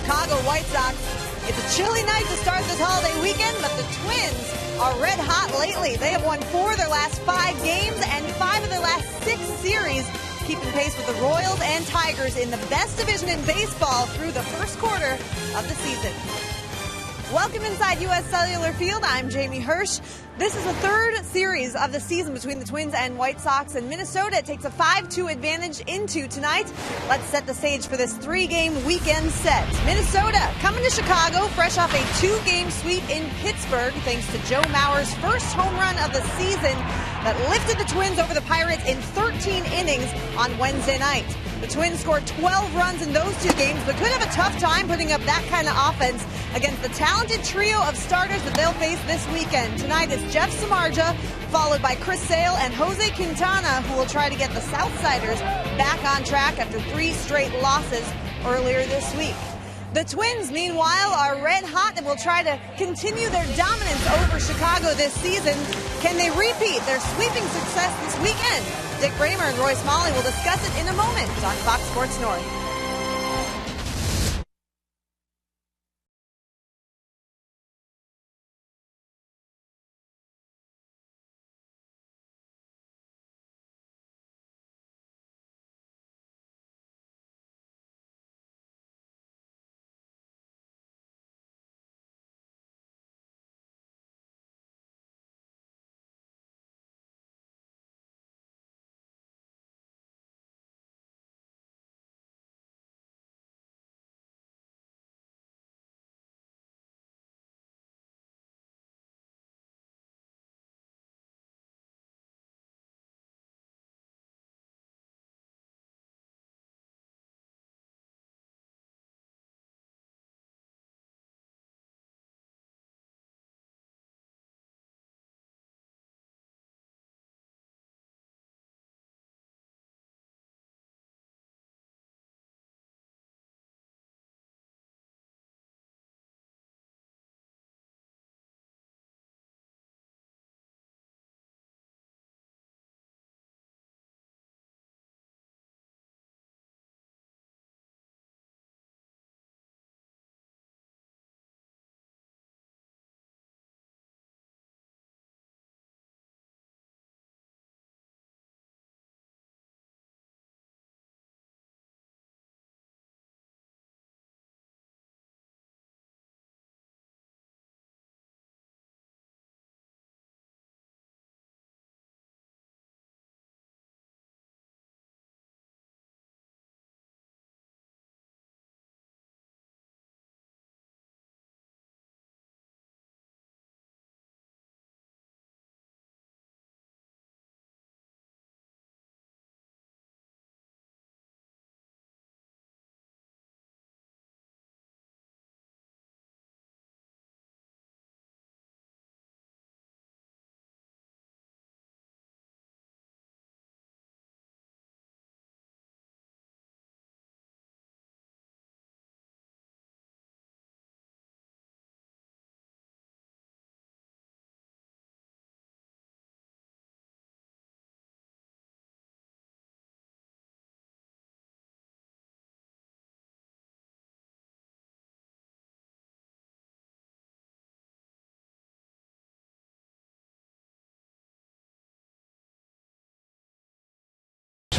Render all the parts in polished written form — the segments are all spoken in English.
Chicago White Sox. It's a chilly night to start this holiday weekend, but the Twins are red hot lately. They have won 4 of their last 5 games and 5 of their last 6 series, keeping pace with the Royals and Tigers in the best division in baseball through the first quarter of the season. Welcome inside U.S. Cellular Field. I'm Jamie Hirsch. This is the 3rd series of the season between the Twins and White Sox, and Minnesota takes a 5-2 advantage into tonight. Let's set the stage for this 3-game weekend set. Minnesota coming to Chicago fresh off a 2-game sweep in Pittsburgh thanks to Joe Mauer's first home run of the season that lifted the Twins over the Pirates in 13 innings on Wednesday night. The Twins scored 12 runs in those 2 games, but could have a tough time putting up that kind of offense against the talented trio of starters that they'll face this weekend. Tonight is Jeff Samardzija, followed by Chris Sale and Jose Quintana, who will try to get the Southsiders back on track after 3 straight losses earlier this week. The Twins, meanwhile, are red hot and will try to continue their dominance over Chicago this season. Can they repeat their sweeping success this weekend? Dick Bramer and Roy Smalley will discuss it in a moment on Fox Sports North.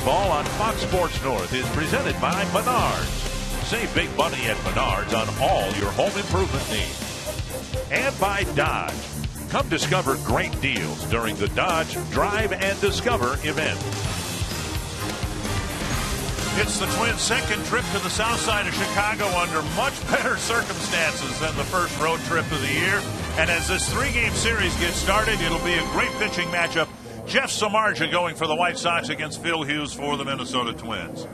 Ball on Fox Sports North is presented by Menards. Save big money at Menards on all your home improvement needs. And by Dodge. Come discover great deals during the Dodge Drive and Discover event. It's the Twins' second trip to the south side of Chicago under much better circumstances than the first road trip of the year. And as this 3-game series gets started, it'll be a great pitching matchup. Jeff Samardzija going for the White Sox against Phil Hughes for the Minnesota Twins.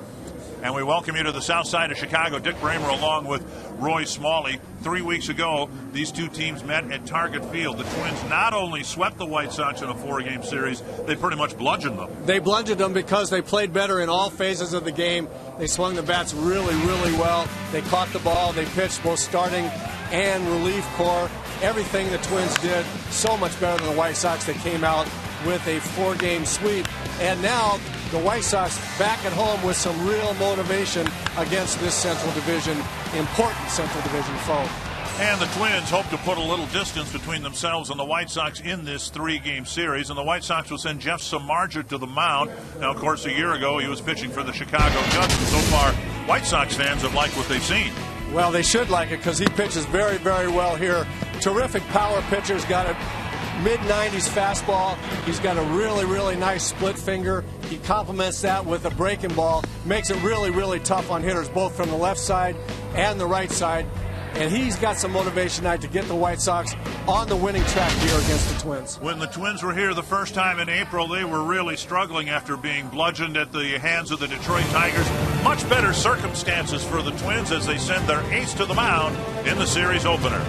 And we welcome you to the south side of Chicago. Dick Bramer along with Roy Smalley. 3 weeks ago, these two teams met at Target Field. The Twins not only swept the White Sox in a 4-game series, they pretty much bludgeoned them. They bludgeoned them because they played better in all phases of the game. They swung the bats really, really well. They caught the ball. They pitched both starting and relief corps. Everything the Twins did so much better than the White Sox that came out with a 4-game sweep. And now the White Sox back at home with some real motivation against this Central Division, important Central Division foe. And the Twins hope to put a little distance between themselves and the White Sox in this three-game series. And the White Sox will send Jeff Samardzija to the mound. Now, of course, a year ago he was pitching for the Chicago Cubs. And so far, White Sox fans have liked what they've seen. Well, they should like it because he pitches very, very well here. Terrific power pitcher. He's got a mid-90s fastball. He's got a really, really nice split finger. He complements that with a breaking ball. Makes it really, really tough on hitters, both from the left side and the right side. And he's got some motivation tonight to get the White Sox on the winning track here against the Twins. When the Twins were here the first time in April, they were really struggling after being bludgeoned at the hands of the Detroit Tigers. Much better circumstances for the Twins as they send their ace to the mound in the series opener.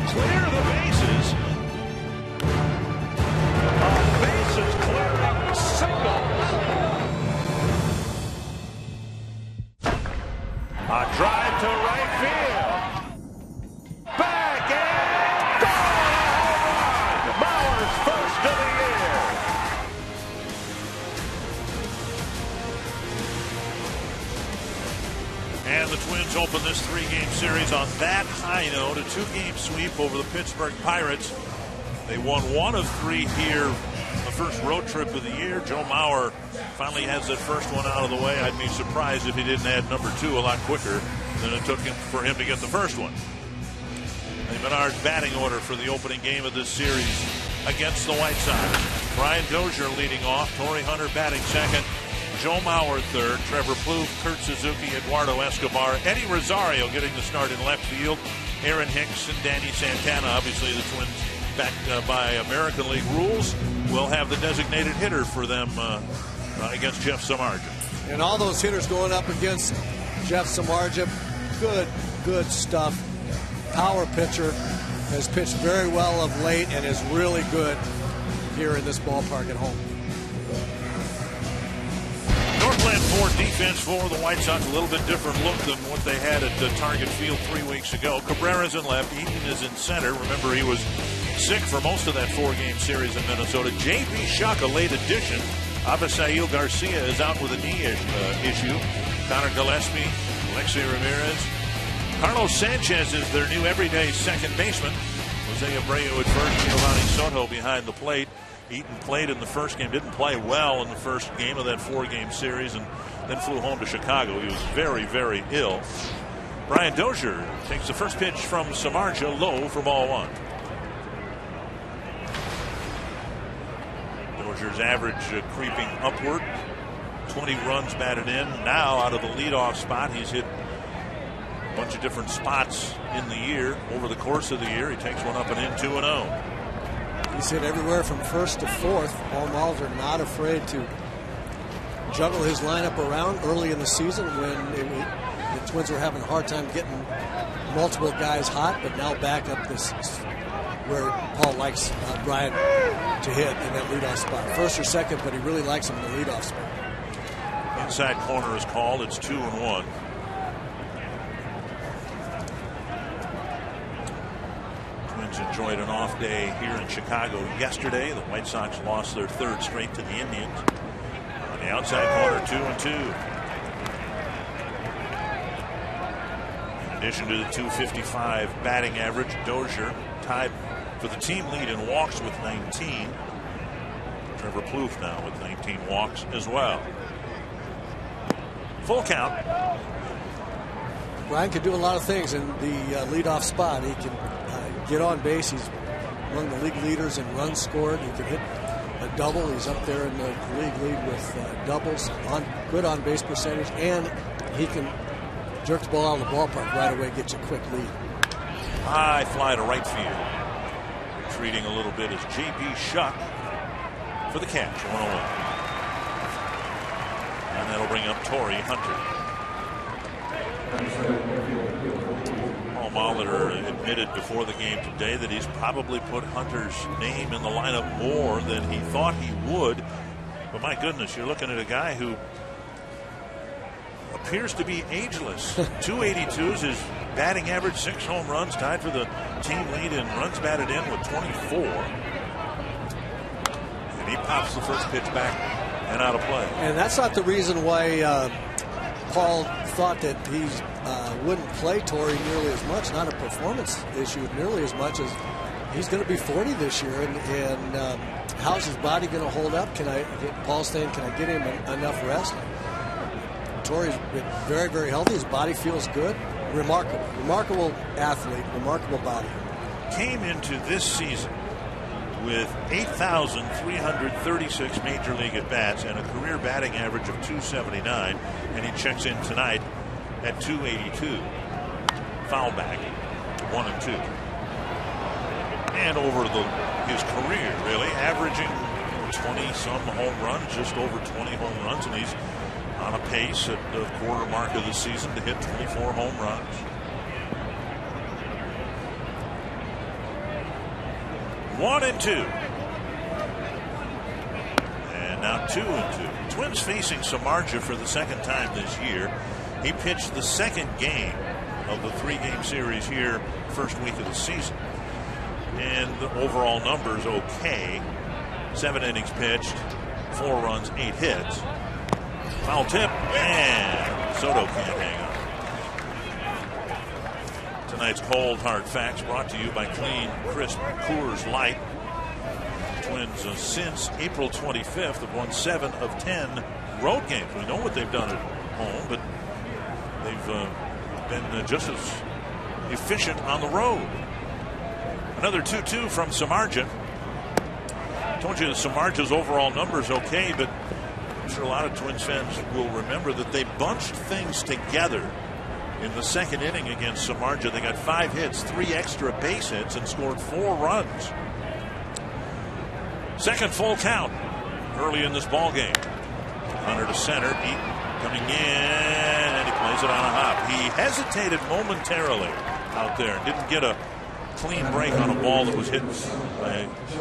Clear the bases. A bases clearing single. A drive to right field. Back and gone! A home run. Bauer's first of the year. And the Twins open this three-game series on that high note, a two-game sweep over the Pittsburgh Pirates. They won one of three here, the first road trip of the year. Joe Mauer finally has that first one out of the way. I'd be surprised if he didn't add number two a lot quicker than it took for him to get the first one. The Menard batting order for the opening game of this series against the White Sox. Brian Dozier leading off, Torrey Hunter batting second. Joe Mauer third, Trevor Plouffe, Kurt Suzuki, Eduardo Escobar, Eddie Rosario getting the start in left field, Aaron Hicks and Danny Santana. Obviously the Twins, backed by American League rules, will have the designated hitter for them against Jeff Samardzija. And all those hitters going up against Jeff Samardzija, good stuff. Power pitcher, has pitched very well of late and is really good here in this ballpark at home. Northland Ford defense for the White Sox, a little bit different look than what they had at Target Field 3 weeks ago. Cabrera's in left, Eaton is in center. Remember, he was sick for most of that four-game series in Minnesota. J.B. Shuck, a late addition. Avisail Garcia is out with a knee issue. Connor Gillespie, Alexei Ramirez, Carlos Sanchez is their new everyday second baseman. Jose Abreu at first, Giovanni Soto behind the plate. Eaton played in the first game, didn't play well in the first game of that 4-game series, and then flew home to Chicago. He was very, very ill. Brian Dozier takes the first pitch from Samardzija, low for ball 1. Dozier's average creeping upward. 20 runs batted in. Now out of the leadoff spot, he's hit a bunch of different spots in the year. Over the course of the year, he takes one up and in, 2-0. He's hit everywhere from first to fourth. Paul Molitor not afraid to juggle his lineup around early in the season when the Twins were having a hard time getting multiple guys hot, but now back up this where Paul likes Brian to hit in that leadoff spot. First or second, but he really likes him in the leadoff spot. Inside corner is called. It's 2-1. Twins enjoyed an off day here in Chicago yesterday. The White Sox lost their 3rd straight to the Indians. On the outside corner, 2-2. In addition to the .255 batting average, Dozier tied for the team lead in walks with 19. Trevor Plouffe now with 19 walks as well. Full count. Brian can do a lot of things in the leadoff spot. He can get on base. He's among the league leaders in runs scored. He can hit a double. He's up there in the league lead with doubles, good on base percentage, and he can jerk the ball out of the ballpark right away, get you a quick lead. High fly to right field. Retreating a little bit is J.B. Shuck for the catch, 1-0. And that'll bring up Torrey Hunter. Paul Molitor admitted before the game today that he's probably put Hunter's name in the lineup more than he thought he would. But my goodness, you're looking at a guy who appears to be ageless. 282 is his batting average, 6 home runs, tied for the team lead in runs batted in with 24. And he pops the first pitch back and out of play. And that's not the reason why Paul thought that he wouldn't play Torrey nearly as much. Not a performance issue nearly as much as he's going to be 40 this year. And how's his body going to hold up? Paul's saying, can I get him enough rest? Torrey's been very, very healthy. His body feels good. Remarkable athlete, remarkable body. Came into this season with 8,336 major league at-bats and a career batting average of .279, and he checks in tonight at .282. Foul back, 1-2. And over his career, really, averaging 20-some home runs, just over 20 home runs, and he's on a pace at the quarter mark of the season to hit 24 home runs. 1-2. And now 2-2. Twins facing Samardzija for the second time this year. He pitched the second game of the 3-game series here first week of the season. And the overall numbers okay. 7 innings pitched, 4 runs, 8 hits. Foul tip, and Soto can't hang on. Tonight's Cold Hard Facts brought to you by Clean, Crisp Coors Light. Twins since April 25th have won 7 of 10 road games. We know what they've done at home, but they've been just as efficient on the road. Another 2-2 from Samardzija. Told you that Samardzija's overall numbers okay, but I'm sure a lot of Twins fans will remember that they bunched things together in the second inning against Samardzija. They got 5 hits, 3 extra base hits, and scored 4 runs. Second full count early in this ball game. Hunter to center, Eaton coming in, and he plays it on a hop. He hesitated momentarily out there and didn't get a clean break on a ball that was hit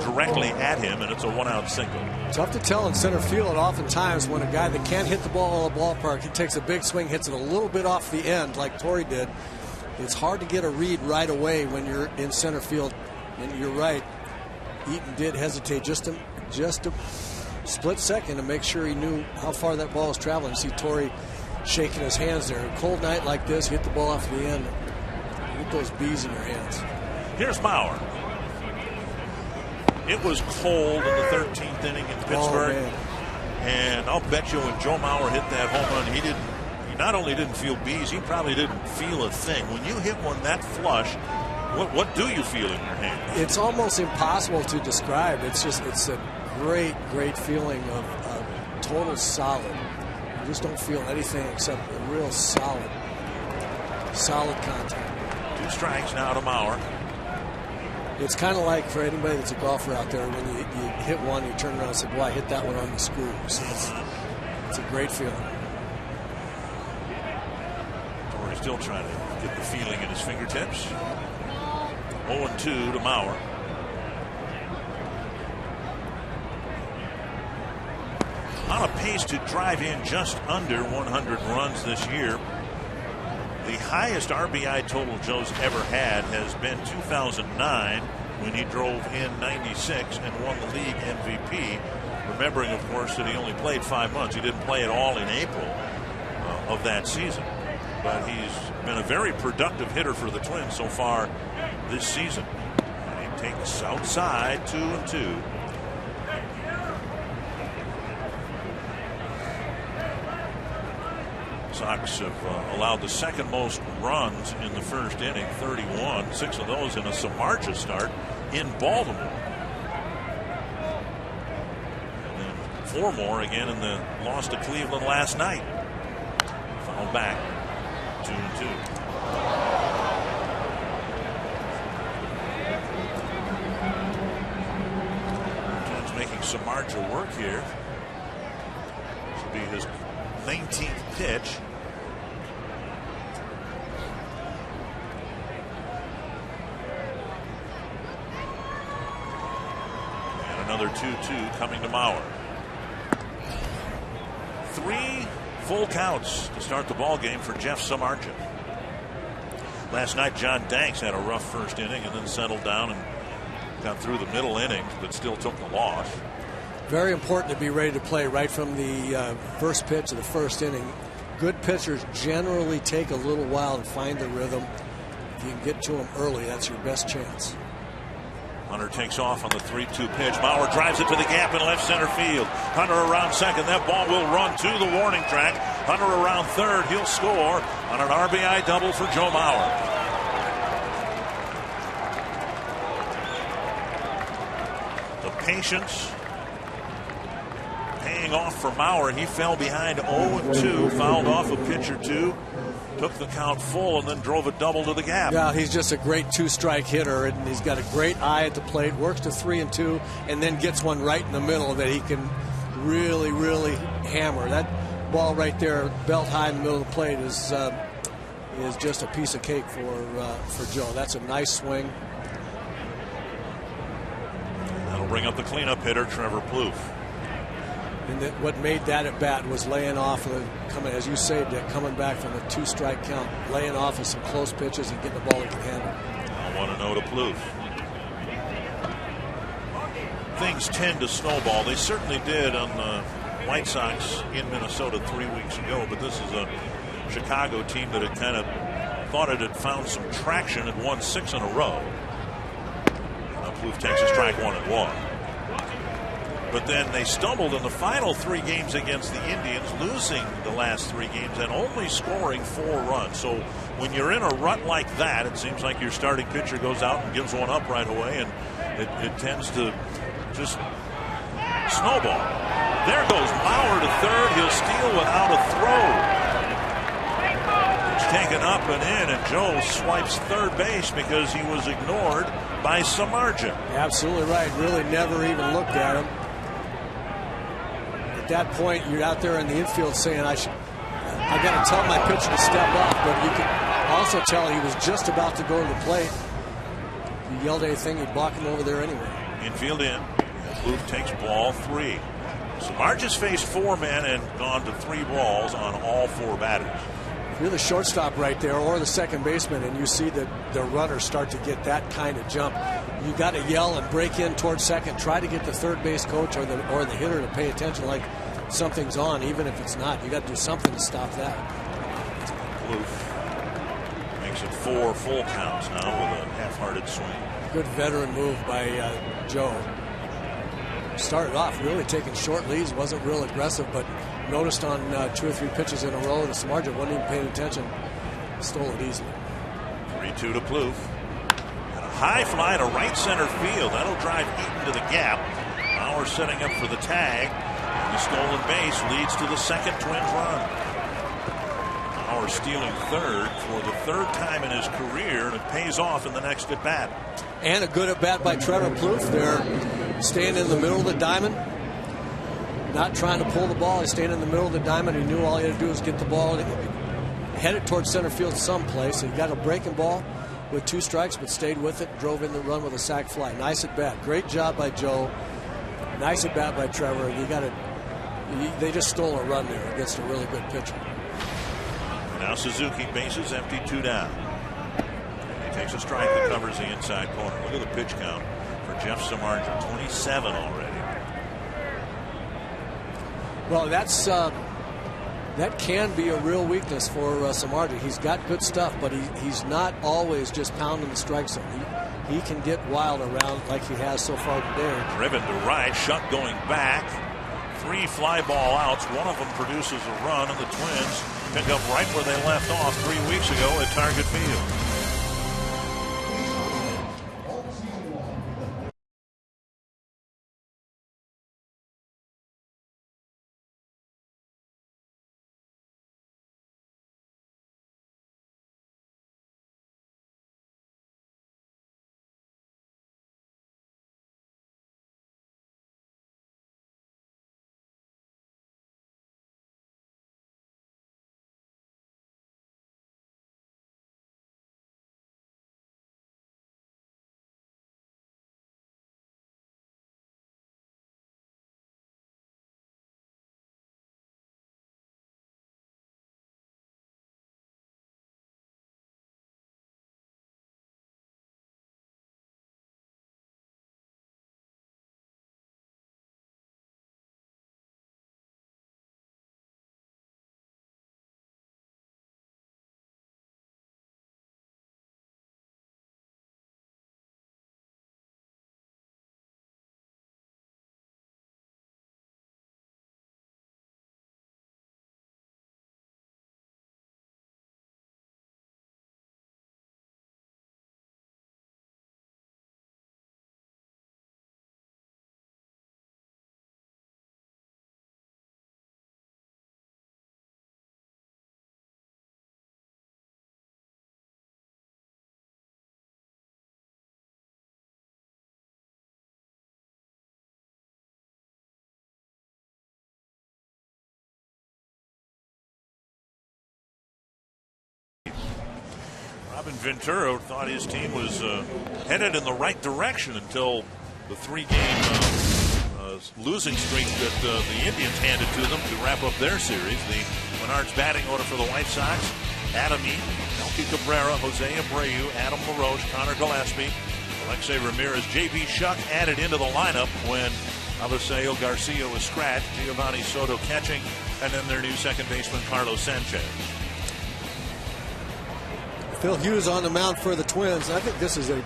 directly at him, and it's a 1-out single. Tough to tell in center field. Oftentimes when a guy that can't hit the ball in the ballpark, he takes a big swing, hits it a little bit off the end like Torrey did. It's hard to get a read right away when you're in center field. And you're right, Eaton did hesitate just a split second to make sure he knew how far that ball was traveling. You see Torrey shaking his hands there. A cold night like this, hit the ball off the end. those bees in your hands. Here's Mauer. It was cold in the 13th inning in Pittsburgh. And I'll bet you when Joe Mauer hit that home run, he not only didn't feel bees, he probably didn't feel a thing. When you hit one that flush, what do you feel in your hand? It's almost impossible to describe. It's a great, great feeling of total solid. You just don't feel anything except a real solid contact. 2 strikes now to Mauer. It's kind of like for anybody that's a golfer out there, when you hit one, you turn around and say, boy, I hit that one on the screws. It's a great feeling. Torrey's still trying to get the feeling in his fingertips. 0-2 to Mauer. On a pace to drive in just under 100 runs this year. The highest RBI total Joe's ever had has been 2009 when he drove in 96 and won the league MVP. Remembering, of course, that he only played 5 months. He didn't play at all in April of that season. But he's been a very productive hitter for the Twins so far this season. And he takes outside 2-2. Sox have allowed the second most runs in the first inning, 31. 6 of those in a Samardzija start in Baltimore. And then 4 more again in the loss to Cleveland last night. Foul back, 2-2. Jones making Samardzija work here. This will be his 19th pitch. And another 2-2 coming to Mauer. 3 full counts to start the ball game for Jeff Samardzija. Last night John Danks had a rough first inning and then settled down and got through the middle innings, but still took the loss. Very important to be ready to play right from the first pitch of the first inning. Good pitchers generally take a little while to find the rhythm. If you can get to them early, that's your best chance. Hunter takes off on the 3-2 pitch. Mauer drives it to the gap in left center field. Hunter around second. That ball will run to the warning track. Hunter around third. He'll score on an RBI double for Joe Mauer. The patience paying off for Mauer. He fell behind 0-2, fouled off a pitch or two, took the count full, and then drove a double to the gap. Yeah, he's just a great 2-strike hitter, and he's got a great eye at the plate, works to 3-2, and then gets one right in the middle that he can really, really hammer. That ball right there, belt high in the middle of the plate, is just a piece of cake for Joe. That's a nice swing. That'll bring up the cleanup hitter, Trevor Plouffe. And what made that at bat was laying off, as you say, Dick, coming back from a 2-strike count, laying off of some close pitches and getting the ball he can handle. 1-0 to Plouffe. Things tend to snowball. They certainly did on the White Sox in Minnesota 3 weeks ago, but this is a Chicago team that had kind of thought it had found some traction and won 6 in a row. Now Plouffe takes a strike 1-1. But then they stumbled in the final 3 games against the Indians, losing the last 3 games and only scoring 4 runs. So when you're in a rut like that, it seems like your starting pitcher goes out and gives one up right away, and it tends to just snowball. There goes Mauer to third. He'll steal without a throw. It's taken up and in, and Joe swipes third base because he was ignored by Samardzija. Absolutely right. Really never even looked at him. At that point, you're out there in the infield saying, I got to tell my pitcher to step up, but you can also tell he was just about to go to the plate. If you yelled anything, you'd block him over there anyway. Infield in. Plouffe takes ball 3. Samardzija's faced 4 men and gone to 3 balls on all 4 batters. If you're the shortstop right there or the second baseman and you see that the runners start to get that kind of jump, you got to yell and break in towards second. Try to get the third base coach or the hitter to pay attention like something's on, even if it's not. You got to do something to stop that. Plouffe Makes it 4 full counts now with a half-hearted swing. Good veteran move by Joe. Started off really taking short leads, wasn't real aggressive, but noticed on 2 or 3 pitches in a row that Samardzija wasn't even paying attention. Stole it easily. 3-2 to Plouffe. And a high fly to right center field. That'll drive Eaton to the gap. Bauer setting up for the tag. And the stolen base leads to the second Twins run. Bauer stealing third for the 3rd time in his career, and it pays off in the next at bat. And a good at bat by Trevor Plouffe. They're staying in the middle of the diamond, not trying to pull the ball. He's staying in the middle of the diamond. He knew all he had to do was get the ball headed towards center field someplace. He got a breaking ball with 2 strikes, but stayed with it. Drove in the run with a sac fly. Nice at bat. Great job by Joe. Nice at bat by Trevor. They just stole a run there against a really good pitcher. Now Suzuki, bases empty, 2 down. He takes a strike that covers the inside corner. Look at the pitch count for Jeff Samardzija, 27 already. Well, that can be a real weakness for Samardzija. He's got good stuff, but he's not always just pounding the strike zone. He can get wild around like he has so far today. Driven to right, Shuck going back. 3 fly ball outs. One of them produces a run, and the Twins pick up right where they left off 3 weeks ago at Target Field. Robin Ventura thought his team was headed in the right direction until the 3-game losing streak that the Indians handed to them to wrap up their series. The Menards batting order for the White Sox: Adam Eaton, Melky Cabrera, Jose Abreu, Adam LaRoche, Connor Gillespie, Alexei Ramirez, J.B. Shuck added into the lineup when Avisail Garcia was scratched, Giovanni Soto catching, and then their new second baseman Carlos Sanchez. Phil Hughes on the mound for the Twins. I think this is a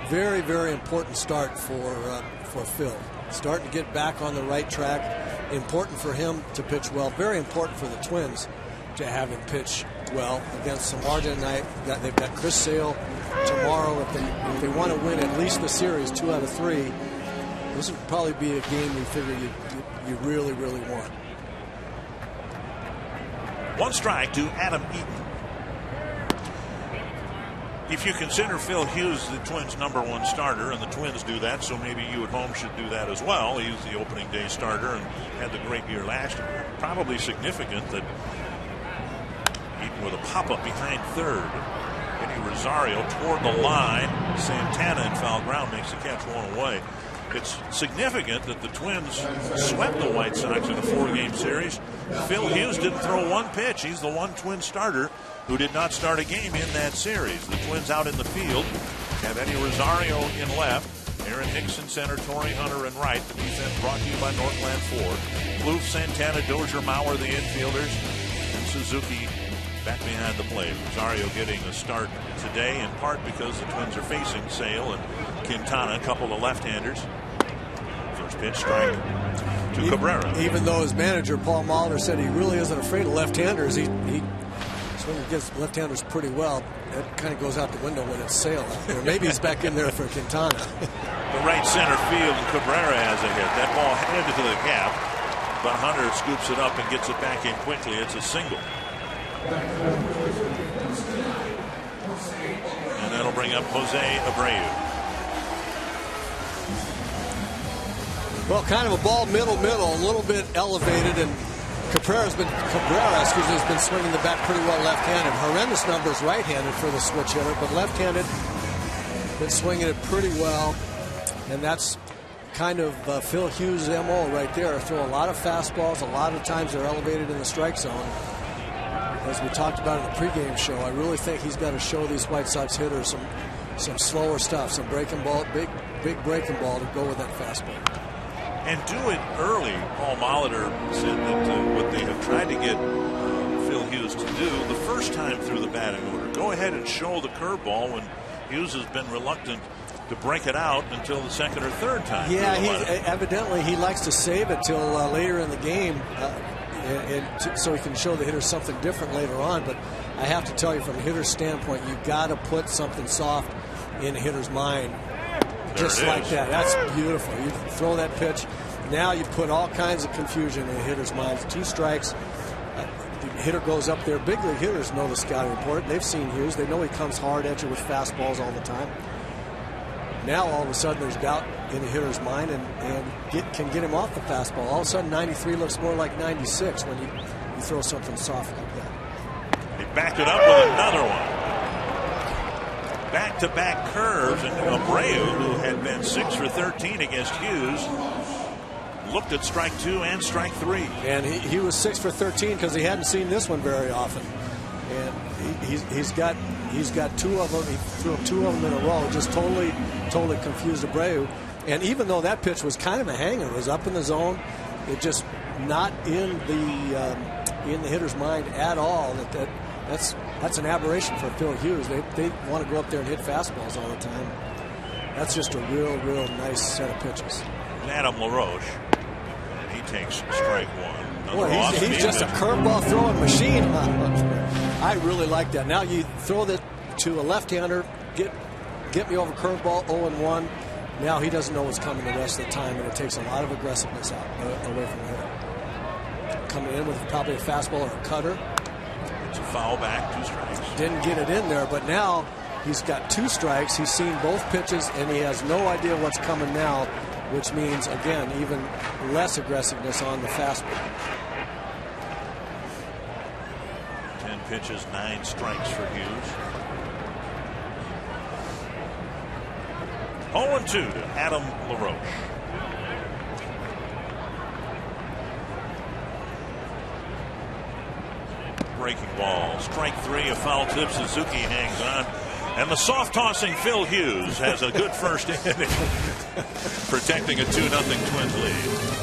very, very important start for Phil. Starting to get back on the right track. Important for him to pitch well. Very important for the Twins to have him pitch well against Samardzija tonight. They've got Chris Sale tomorrow. If they want to win at least the series 2 out of 3, this would probably be a game you figure you really, really want. 1 strike to Adam Eaton. If you consider Phil Hughes the Twins' #1 starter, and the Twins do that, so maybe you at home should do that as well. He was the opening day starter and had the great year last year. Probably significant that Eaton with a pop-up behind third. Eddie Rosario toward the line. Santana in foul ground makes the catch 1 away. It's significant that the Twins swept the White Sox in a 4-game series. Phil Hughes didn't throw 1 pitch. He's the one Twin starter who did not start a game in that series. The Twins out in the field have Eddie Rosario in left, Aaron Hicks in center, Torrey Hunter in right. The defense brought to you by Northland Ford. Plouffe, Santana, Dozier, Mauer, the infielders, and Suzuki back behind the plate. Rosario getting a start today in part because the Twins are facing Sale and Quintana, a couple of left-handers. First pitch, strike to Cabrera. Even though his manager, Paul Molitor, said he really isn't afraid of left-handers, he swings against left-handers pretty well. That kind of goes out the window when it's Sale out there. Maybe he's back in there for Quintana. The right center field, and Cabrera has a hit. That ball headed to the gap, but Hunter scoops it up and gets it back in quickly. It's a single. And that'll bring up Jose Abreu. Well, kind of a ball middle, a little bit elevated, and Cabrera has been swinging the bat pretty well left-handed. Horrendous numbers right-handed for the switch hitter, but left-handed, been swinging it pretty well, and that's kind of Phil Hughes' MO right there. Throw a lot of fastballs. A lot of times they're elevated in the strike zone. As we talked about in the pregame show, I really think he's got to show these White Sox hitters some slower stuff, some breaking ball, big breaking ball to go with that fastball. And do it early. Paul Molitor said that what they have tried to get Phil Hughes to do the first time through the batting order. Go ahead and show the curveball when Hughes has been reluctant to break it out until the second or third time. Yeah, evidently he likes to save it till later in the game, so he can show the hitter something different later on. But I have to tell you, from a hitter's standpoint, you got to put something soft in a hitter's mind. Just like that. That's beautiful. You throw that pitch. Now you put all kinds of confusion in a hitter's mind. 2 strikes. The hitter goes up there. Big league hitters know the scouting report. They've seen Hughes. They know he comes hard at you with fastballs all the time. Now all of a sudden there's doubt in the hitter's mind and can get him off the fastball. All of a sudden 93 looks more like 96 when you throw something soft like that. He backed it up with another one. Back-to-back curves, and Abreu, who had been 6 for 13 against Hughes, looked at strike 2 and strike 3. And he was 6 for 13 because he hadn't seen this one very often. And he's got 2 of them. He threw 2 of them in a row. Just totally confused Abreu. And even though that pitch was kind of a hanger, it was up in the zone, it just not in the hitter's mind at all. That's an aberration for Phil Hughes. They want to go up there and hit fastballs all the time. That's just a real nice set of pitches. Adam LaRoche, he takes strike 1. Boy, he's just a curveball throwing machine. I really like that. Now you throw that to a left-hander, get me over curveball, 0-1. Now he doesn't know what's coming the rest of the time, and it takes a lot of aggressiveness away from the hitter. Coming in with probably a fastball or a cutter. It's a foul back, 2 strikes. Didn't get it in there, but now he's got 2 strikes. He's seen both pitches, and he has no idea what's coming now, which means, again, even less aggressiveness on the fastball. 10 pitches, 9 strikes for Hughes. 0-2 to Adam LaRoche. Breaking ball. Strike 3, a foul tip. Suzuki hangs on. And the soft-tossing Phil Hughes has a good first inning, protecting a 2-0 Twins lead.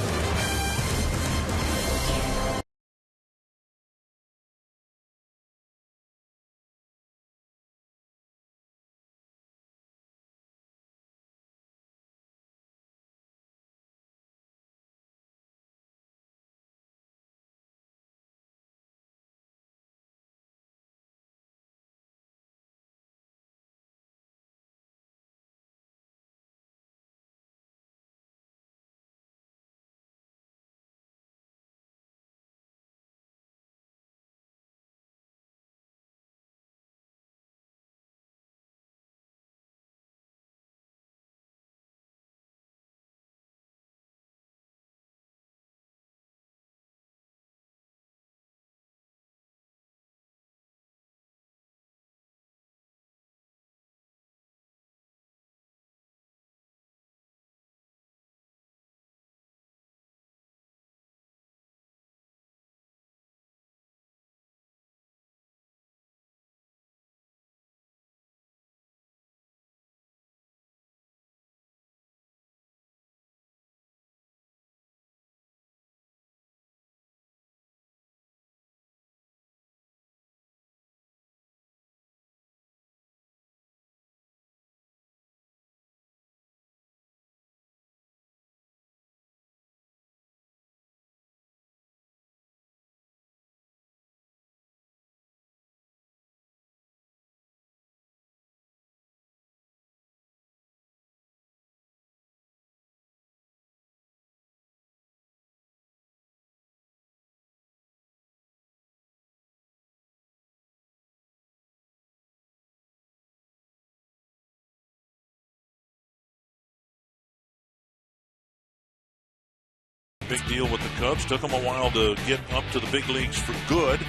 big deal with the Cubs. Took him a while to get up to the big leagues for good.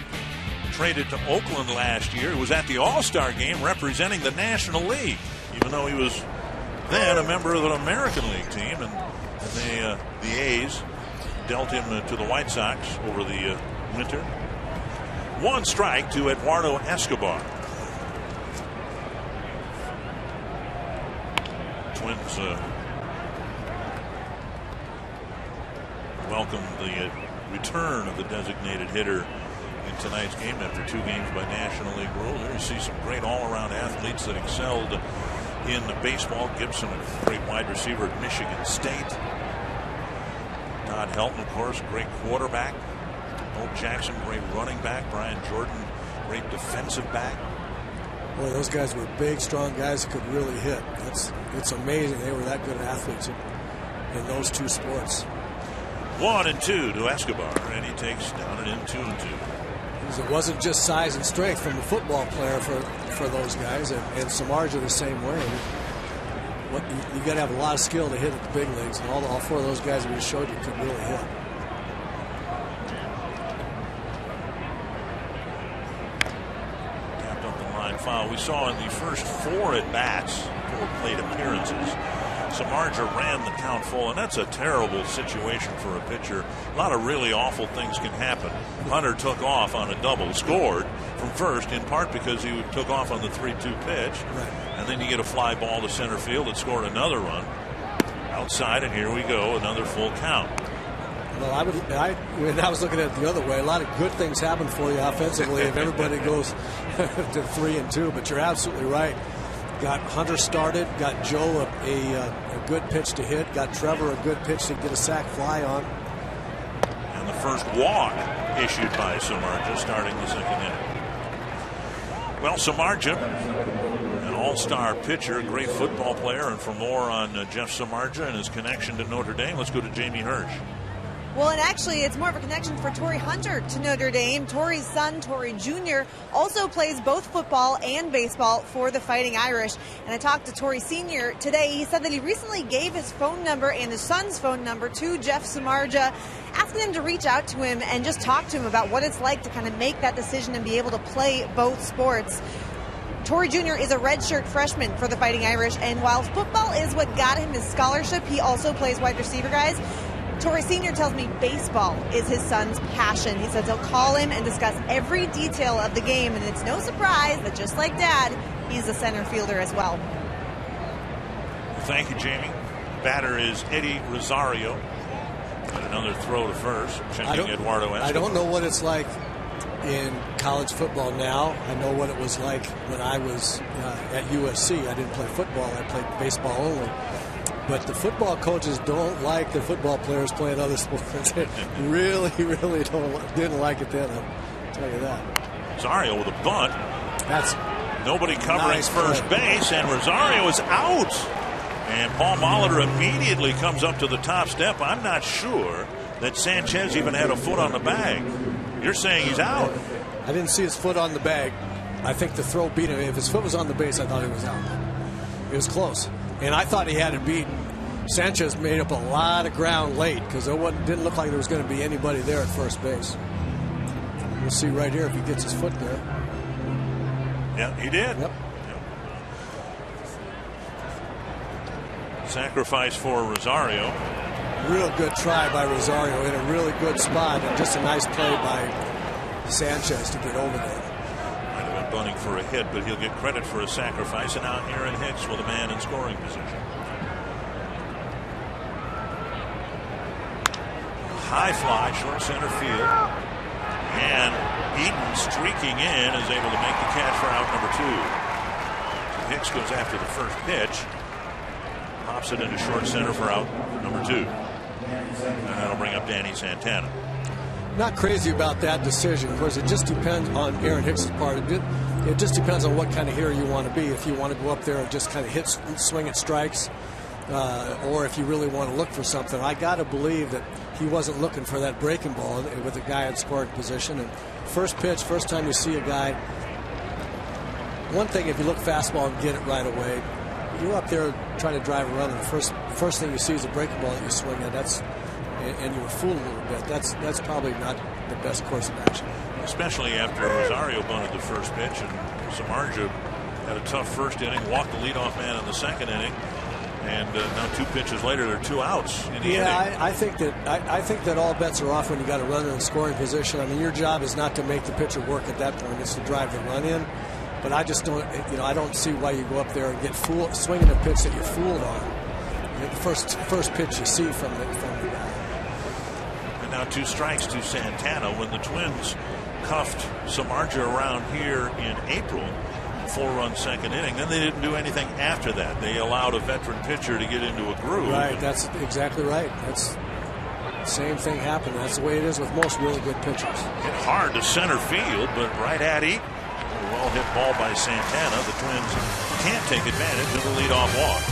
Traded to Oakland last year. He was at the All-Star game representing the National League, even though he was then a member of the American League team. And the A's dealt him to the White Sox over the winter. 1 strike to Eduardo Escobar. Twins welcome the return of the designated hitter in tonight's game after 2 games by National League rule. There you see some great all-around athletes that excelled in baseball. Gibson, a great wide receiver at Michigan State. Todd Helton, of course, great quarterback. Bo Jackson, great running back. Brian Jordan, great defensive back. Boy, those guys were big, strong guys who could really hit. It's amazing they were that good athletes in those 2 sports. 1-2 to Escobar, and he takes down and in 2-2. It wasn't just size and strength from the football player for those guys, and Samardzija the same way. You got to have a lot of skill to hit at the big leagues, and all 4 of those guys that we showed you could really hit. Tapped up the line foul. We saw in the first 4 at-bats, 4 plate appearances, Samardzija ran the count full, and that's a terrible situation for a pitcher. A lot of really awful things can happen. Hunter took off on a double, scored from first, in part because he took off on the 3-2 pitch. Right. And then you get a fly ball to center field that scored another run. Outside, and here we go, another full count. Well, when I was looking at it the other way, a lot of good things happen for you offensively if everybody goes to 3-2, but you're absolutely right. Got Hunter started, got Joe a good pitch to hit, got Trevor a good pitch to get a sac fly on. And the first walk issued by Samardzija starting the second inning. Well, Samardzija, an all-star pitcher, great football player, and for more on Jeff Samardzija and his connection to Notre Dame, let's go to Jamie Hirsch. Well, and actually, it's more of a connection for Torrey Hunter to Notre Dame. Torrey's son, Torrey Jr., also plays both football and baseball for the Fighting Irish. And I talked to Torrey Sr. today. He said that he recently gave his phone number and his son's phone number to Jeff Samardzija, asking him to reach out to him and just talk to him about what it's like to kind of make that decision and be able to play both sports. Torrey Jr. is a redshirt freshman for the Fighting Irish, and while football is what got him his scholarship, he also plays wide receiver, guys. Torrey Sr. tells me baseball is his son's passion. He says he'll call him and discuss every detail of the game, and it's no surprise that just like Dad, he's a center fielder as well. Thank you, Jamie. Batter is Eddie Rosario. And another throw to first, checking Eduardo Escobar. I don't know what it's like in college football now. I know what it was like when I was at USC. I didn't play football. I played baseball only. But the football coaches don't like the football players playing other sports. They really didn't like it then, I'll tell you that. Rosario with a bunt. That's nobody covering nice first base, and Rosario is out. And Paul Molitor immediately comes up to the top step. I'm not sure that Sanchez even had a foot on the bag. You're saying he's out. I didn't see his foot on the bag. I think the throw beat him. If his foot was on the base, I thought he was out. It was close. And I thought he had it beat. Sanchez made up a lot of ground late because it didn't look like there was going to be anybody there at first base. We'll see right here if he gets his foot there. Yeah, he did. Yep. Sacrifice for Rosario. Real good try by Rosario in a really good spot, and just a nice play by Sanchez to get over there. Might have been bunting for a hit, but he'll get credit for a sacrifice. And out here in Hicks with a man in scoring position. High fly, short center field. And Eaton, streaking in, is able to make the catch for out number 2. So Hicks goes after the first pitch. Pops it into short center for out number 2. And that'll bring up Danny Santana. Not crazy about that decision. Of course, it just depends on Aaron Hicks' part. It just depends on what kind of hitter you want to be. If you want to go up there and just kind of swing at strikes, or if you really want to look for something. I got to believe that he wasn't looking for that breaking ball with a guy in scoring position. And first pitch, first time you see a guy, one thing if you look fastball and get it right away, you're up there trying to drive around, and the first thing you see is a breaking ball that you swing at. and you were fooled a little bit, that's probably not the best course of action. Especially after Rosario bunted the first pitch, and Samardzija had a tough first inning, walked the leadoff man in the second inning, and now 2 pitches later, there are 2 outs in the inning. I think that all bets are off when you got a runner in scoring position. I mean, your job is not to make the pitcher work at that point; it's to drive the run in. But I just don't, I don't see why you go up there and get fooled, swinging a pitch that you're fooled on. The first pitch you see from the guy. And now 2 strikes to Santana. When the Twins cuffed Samardzija around here in April, 4-run second inning, then they didn't do anything after that. They allowed a veteran pitcher to get into a groove. Right, that's exactly right. That's the same thing happened. That's the way it is with most really good pitchers. Hit hard to center field, but right at Eaton. A well hit ball by Santana. The Twins can't take advantage of the leadoff walk.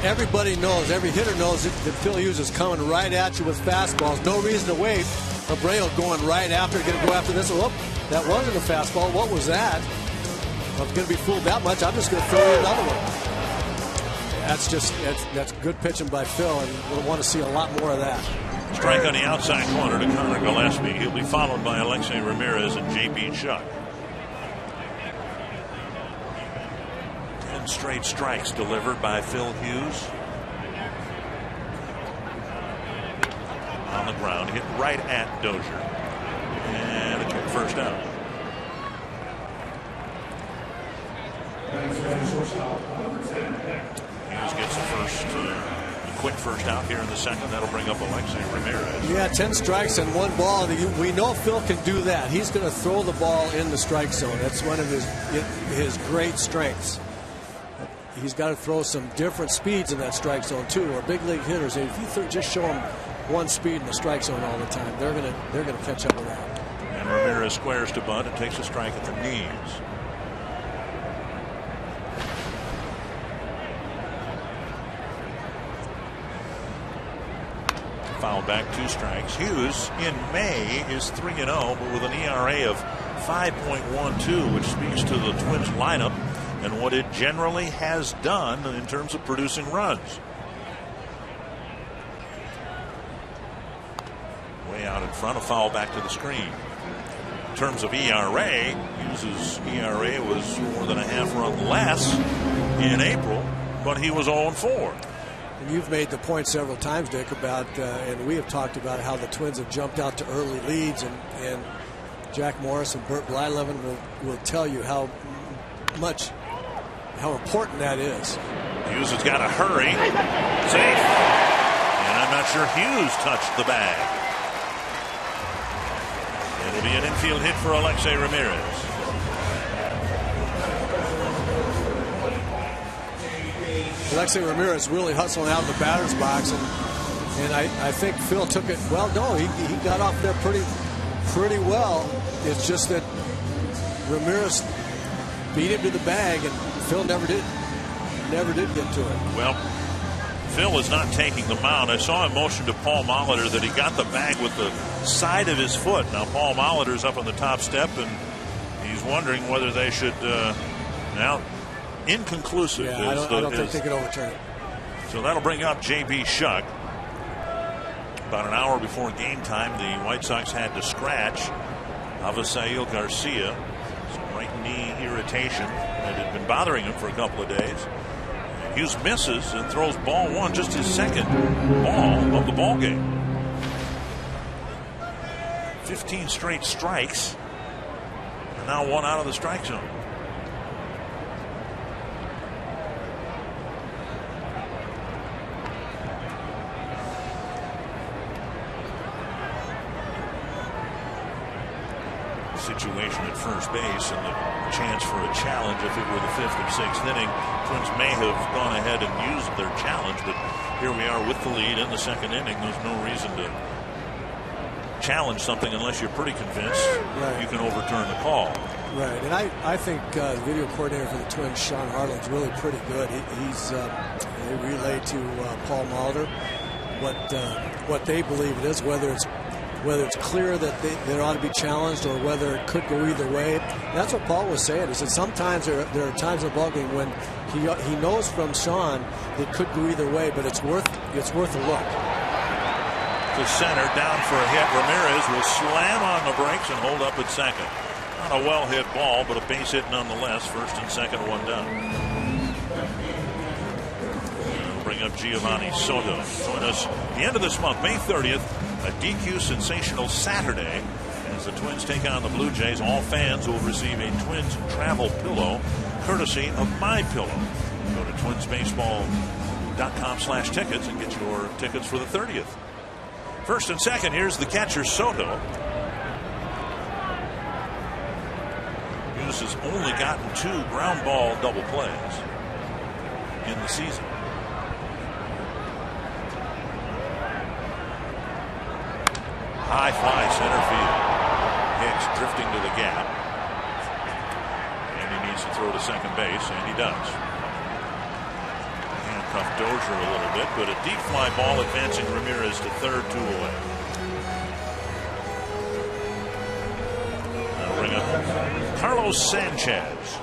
Everybody knows, every hitter knows that Phil Hughes is coming right at you with fastballs. No reason to wait. Abreu going right after, going to go after this. Oh, that wasn't a fastball. What was that? If I'm going to be fooled that much, I'm just going to throw you another one. That's good pitching by Phil, and we'll want to see a lot more of that. Strike on the outside corner to Connor Gillespie. He'll be followed by Alexei Ramirez and J.B. Shutt. 10 straight strikes delivered by Phil Hughes. On the ground, hit right at Dozier. And a quick first out. Hughes gets a quick first out here in the second. That'll bring up Alexei Ramirez. Yeah, 10 strikes and 1 ball. We know Phil can do that. He's going to throw the ball in the strike zone. That's one of his great strengths. He's got to throw some different speeds in that strike zone too. Or big league hitters, if you just show them one speed in the strike zone all the time, they're going to catch up with that. And Ramirez squares to bunt and takes a strike at the knees. Foul back, 2 strikes. Hughes in May is 3-0, but with an ERA of 5.12, which speaks to the Twins lineup and what it generally has done in terms of producing runs. Way out in front, a foul back to the screen. In terms of ERA, Hughes' ERA was more than a half run less in April, but he was 0-4. And you've made the point several times, Dick, about, and we have talked about how the Twins have jumped out to early leads, and Jack Morris and Bert Blyleven will tell you how important that is. Hughes has got to hurry. Safe. And I'm not sure Hughes touched the bag. It It'll be an infield hit for Alexei Ramirez. Alexei Ramirez really hustling out of the batter's box, and I think Phil took it well. No, he got off there pretty well. It's just that Ramirez beat him to the bag, and Phil never did get to it. Well, Phil is not taking the mound. I saw him motion to Paul Molitor that he got the bag with the side of his foot. Now Paul Molitor's up on the top step, and he's wondering whether they should now. Inconclusive. Yeah, I don't think they can overturn it. So that'll bring up J.B. Shuck. About an hour before game time, the White Sox had to scratch Avisail Garcia. Some right knee irritation that had been bothering him for a couple of days. Hughes misses and throws ball one, just his second ball of the ball game. 15 straight strikes, and now one out of the strike zone. Situation at first base and the chance for a challenge if it were the 5th or 6th inning. Twins may have gone ahead and used their challenge, but here we are with the lead in the 2nd inning. There's no reason to challenge something unless you're pretty convinced you can overturn the call. Right, and I think the video coordinator for the Twins, Sean Harlan's really pretty good. He relayed to Paul Molitor what they believe it is, whether it's clear that they ought to be challenged or whether it could go either way. That's what Paul was saying. He said sometimes there are times in the ballgame when he knows from Sean it could go either way, but it's worth a look. To center, down for a hit. Ramirez will slam on the brakes and hold up at second. Not a well hit ball, but a base hit nonetheless. First and second, one down. We'll bring up Giovanni Soto. Join us at the end of this month, May 30th. A DQ sensational Saturday as the Twins take on the Blue Jays. All fans will receive a Twins travel pillow courtesy of MyPillow. Go to twinsbaseball.com/tickets and get your tickets for the 30th. First and second, here's the catcher Soto. Hughes has only gotten 2 ground ball double plays in the season. High fly center field. Hicks drifting to the gap. And he needs to throw to second base, and he does. Handcuffed Dozier a little bit, but a deep fly ball advancing Ramirez to third, 2 away. That'll bring up Carlos Sanchez.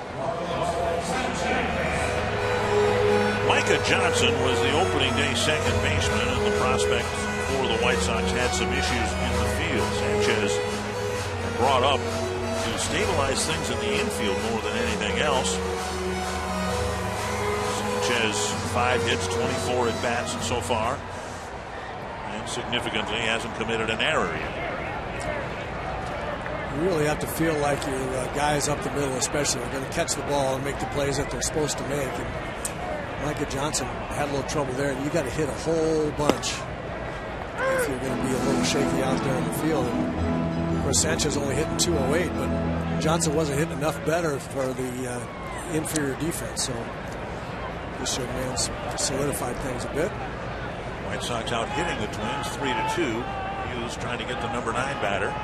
Micah Johnson was the opening day second baseman, and the prospect for the White Sox had some issues in the field. Sanchez brought up to stabilize things in the infield more than anything else. Sanchez 5 hits, 24 at bats so far, and significantly hasn't committed an error yet. You really have to feel like your guys up the middle, especially, are going to catch the ball and make the plays that they're supposed to make. And Micah Johnson had a little trouble there, and you got to hit a whole bunch if you're going to be a little shaky out there in the field. And of course, Sanchez only hitting 208, but Johnson wasn't hitting enough better for the inferior defense. So this young man's solidified things a bit. White Sox out hitting the Twins 3-2. Hughes trying to get the number 9 batter.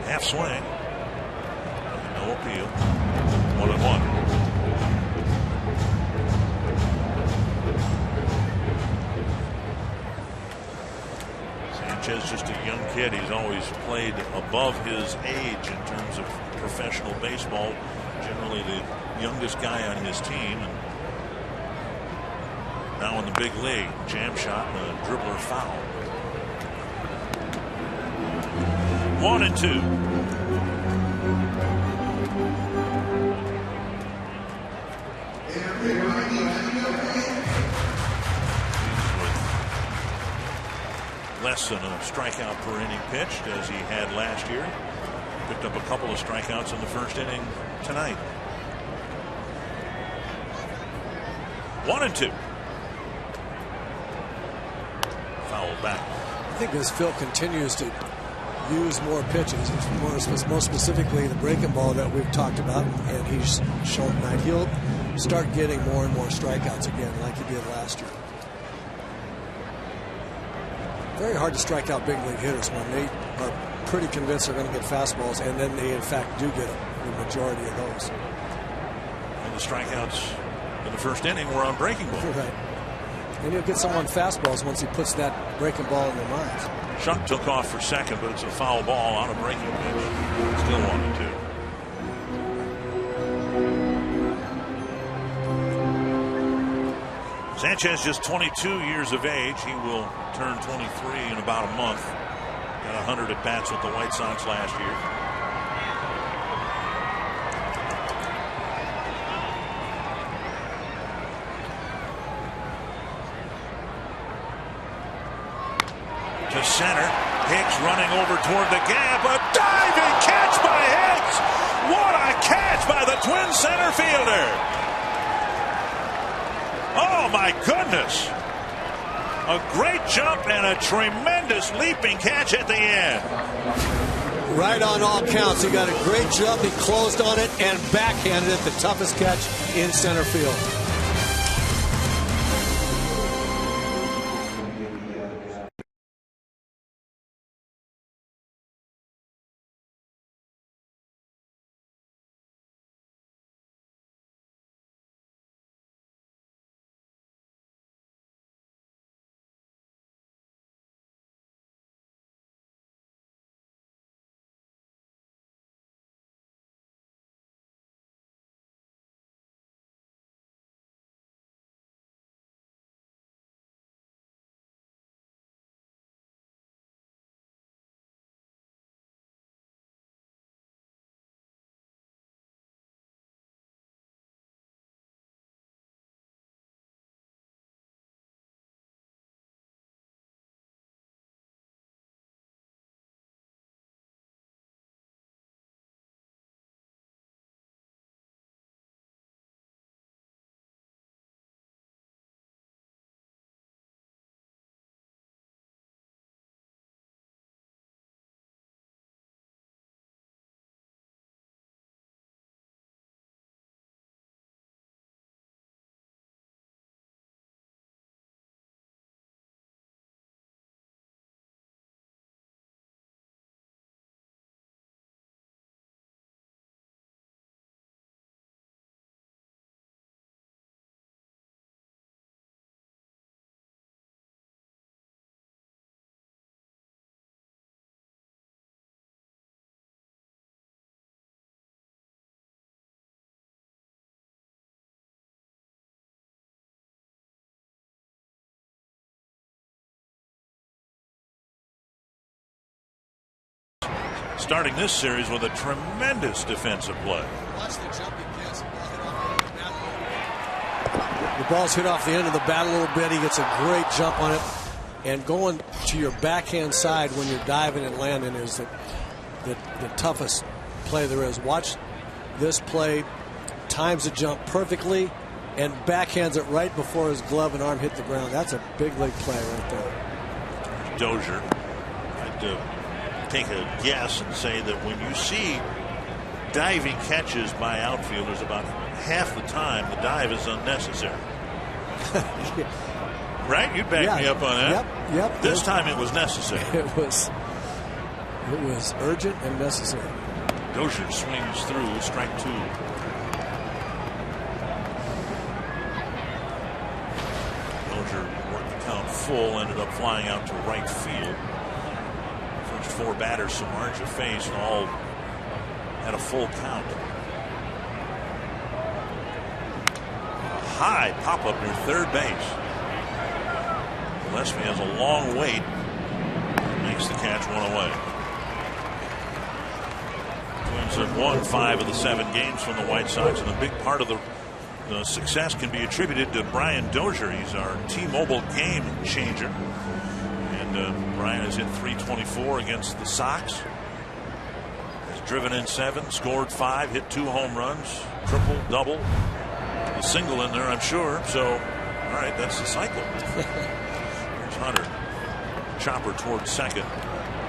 Half swing. No appeal. 1-1. Sanchez, just a young kid. He's always played above his age in terms of professional baseball. Generally the youngest guy on his team. And now in the big league, jam shot and a dribbler foul. 1-2. Less than a strikeout per inning pitched as he had last year. Picked up a couple of strikeouts in the first inning tonight. 1-2. Foul back. I think as Phil continues to use more pitches, more specifically the breaking ball that we've talked about, and he's shown tonight he'll start getting more and more strikeouts again like he did last year. Very hard to strike out big league hitters when they are pretty convinced they're going to get fastballs, and then they in fact do get the majority of those. And the strikeouts in the first inning were on breaking ball. Right. And he'll get someone fastballs once he puts that breaking ball in their minds. Shuck took off for second, but it's a foul ball on a breaking pitch. Still 1-2. Sanchez just 22 years of age. He will turn 23 in about a month. Got 100 at bats with the White Sox last year. To center. Hicks running over toward the gap. A diving catch by Hicks. What a catch by the Twin center fielder. Oh my goodness. A great jump and a tremendous leaping catch at the end. Right on all counts. He got a great jump. He closed on it and backhanded it. The toughest catch in center field. Starting this series with a tremendous defensive play. Watch the jump he gets. The ball's hit off the end of the bat a little bit. He gets a great jump on it. And going to your backhand side when you're diving and landing is the toughest play there is. Watch this play. Times the jump perfectly and backhands it right before his glove and arm hit the ground. That's a big league play right there. Dozier. I'd take a guess and say that when you see diving catches by outfielders, about half the time the dive is unnecessary. Right? You'd back me up on that. Yep. This time it was necessary. It was urgent and necessary. Dozier swings through, strike two. Dozier worked the count full, ended up flying out to right field. First four batters Samardzija faced all had a full count. A high pop up near third base. Gillespie has a long wait. Makes the catch, one away. Twins have won 5 of the 7 games from the White Sox, and a big part of the success can be attributed to Brian Dozier. He's our T-Mobile game changer. And Brian has hit .324 against the Sox. Has driven in 7, scored 5, hit 2 home runs, triple, double, a single in there, I'm sure. So, all right, that's the cycle. Here's Hunter. Chopper towards second.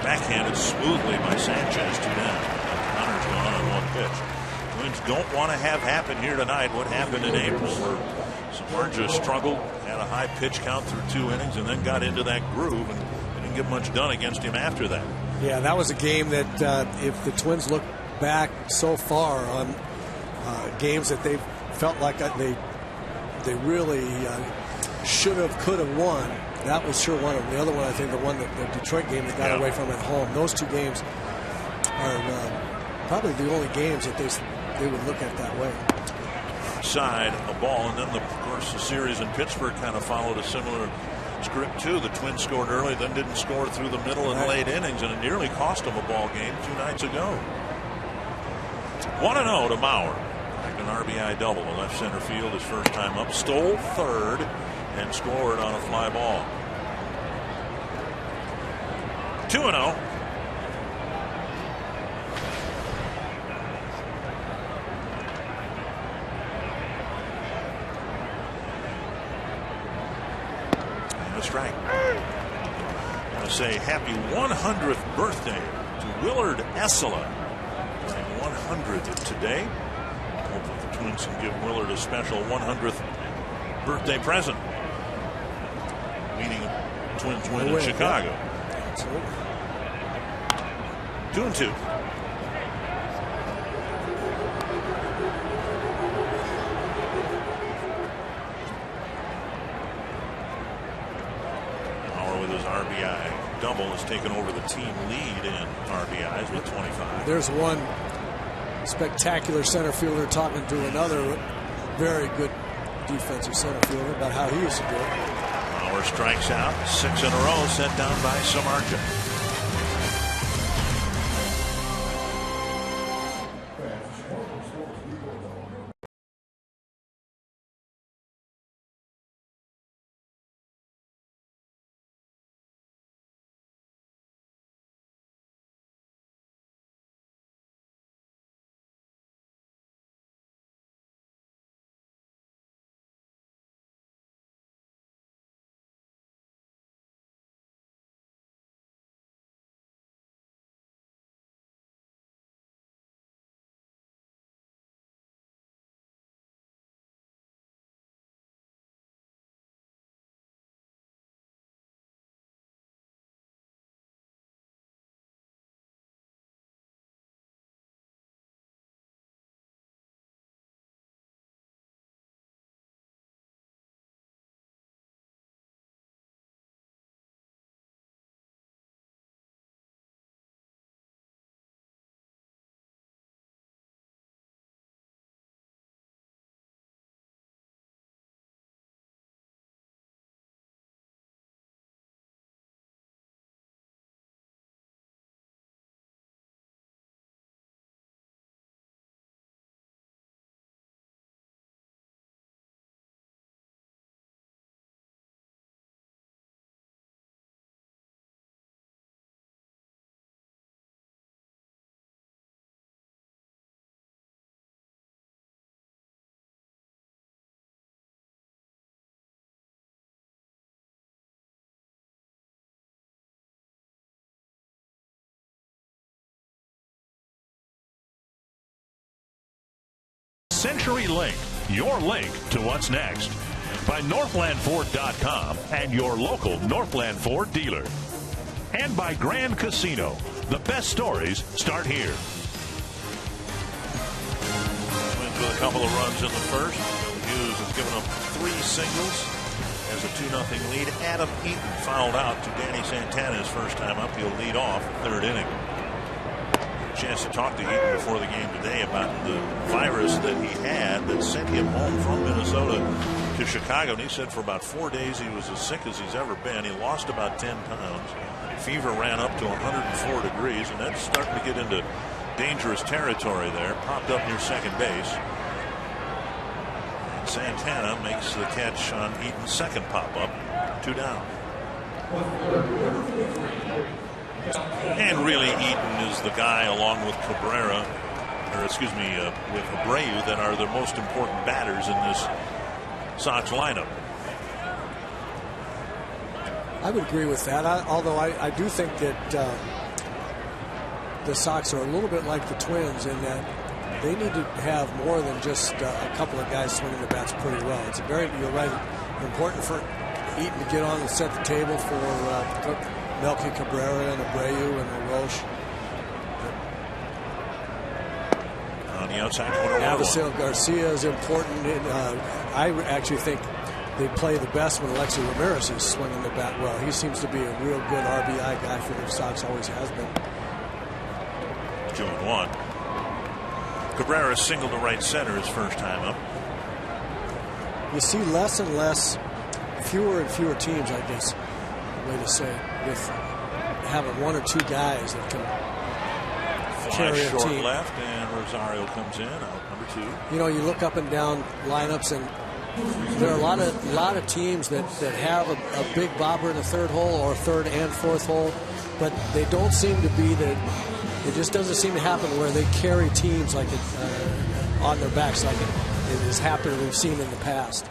backhanded smoothly by Sanchez, 2 down. Connor's gone on 1 pitch. Twins don't want to have happen here tonight what happened in April, where Samardzija struggled, had a high pitch count through 2 innings, and then got into that groove and didn't get much done against him after that. Yeah, that was a game that if the Twins look back so far on games that they felt like they really should have, could have won, that was sure one of them. The other one, I think, the Detroit game that got away from at home. Those 2 games are probably the only games that they would look at that way. Side a ball, and then of course the series in Pittsburgh kind of followed a similar script too. The Twins scored early, then didn't score through the middle and late innings, and it nearly cost them a ball game 2 nights ago. 1-0 to Mauer. An RBI double in left center field his first time up. Stole third and scored on a fly ball. 2-0. And a strike. I want to say happy 100th birthday to Willard Essela. 100 today. Hopefully the Twins can give Willard a special 100th birthday present. Meaning Twins win in Chicago. Absolutely. 2-2. Mauer with his RBI double has taken over the team lead in RBIs with 25. There's one spectacular center fielder talking to another very good defensive center fielder about how he used to do it. Mauer strikes out, 6 in a row, set down by Samardzija. Century Link, your link to what's next. By NorthlandFord.com and your local Northland Ford dealer. And by Grand Casino. The best stories start here. Twins with a couple of runs in the first. Hughes has given up 3 singles. Has a 2-0 lead. Adam Eaton fouled out to Danny Santana his first time up. He'll lead off the 3rd inning. Chance to talk to Eaton before the game today about the virus that he had that sent him home from Minnesota to Chicago. And he said for about 4 days he was as sick as he's ever been. He lost about 10 pounds. Fever ran up to 104 degrees, and that's starting to get into dangerous territory there. Popped up near second base. And Santana makes the catch on Eaton's second pop-up. 2 down. And really, Eaton is the guy, along with Cabrera, with Abreu, that are the most important batters in this Sox lineup. I would agree with that. Although I do think that the Sox are a little bit like the Twins in that they need to have more than just a couple of guys swinging the bats pretty well. It's you're right, important for Eaton to get on and set the table for Melky Cabrera and Abreu and LaRoche. On the outside corner, Avisail Garcia is important. I actually think they play the best when Alexi Ramirez is swinging the bat well. He seems to be a real good RBI guy for the Sox, always has been. 2-1. Cabrera singled to right center his first time up. You see less and less, fewer and fewer teams, I guess, way to say, with having one or two guys that can carry a short team. Left, and Rosario comes in, out number 2. You know, you look up and down lineups, and there are a lot of teams that have a big bobber in the third hole or third and fourth hole, but they don't seem to be the. It just doesn't seem to happen where they carry teams like on their backs like it has happened. We've seen in the past.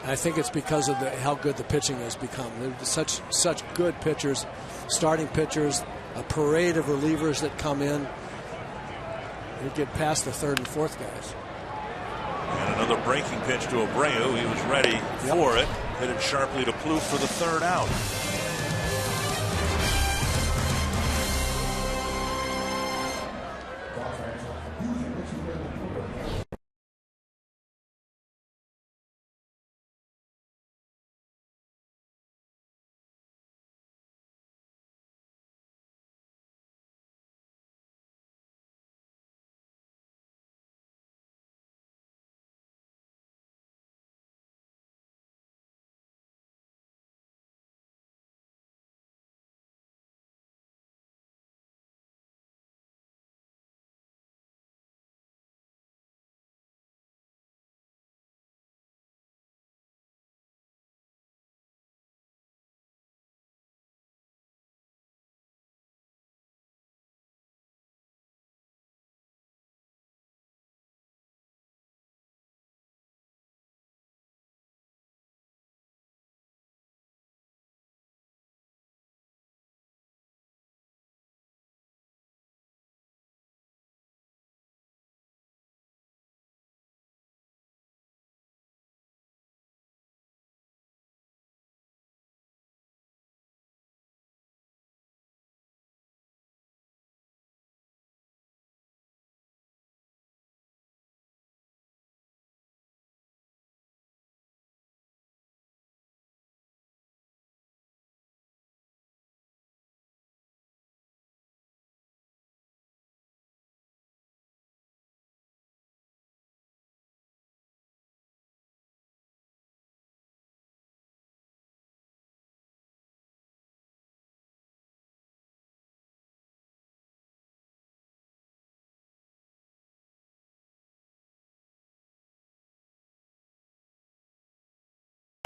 And I think it's because of how good the pitching has become. They're such good pitchers, starting pitchers, a parade of relievers that come in. They get past the third and fourth guys. And another breaking pitch to Abreu. He was ready for it. Hit it sharply to Plouffe for the third out.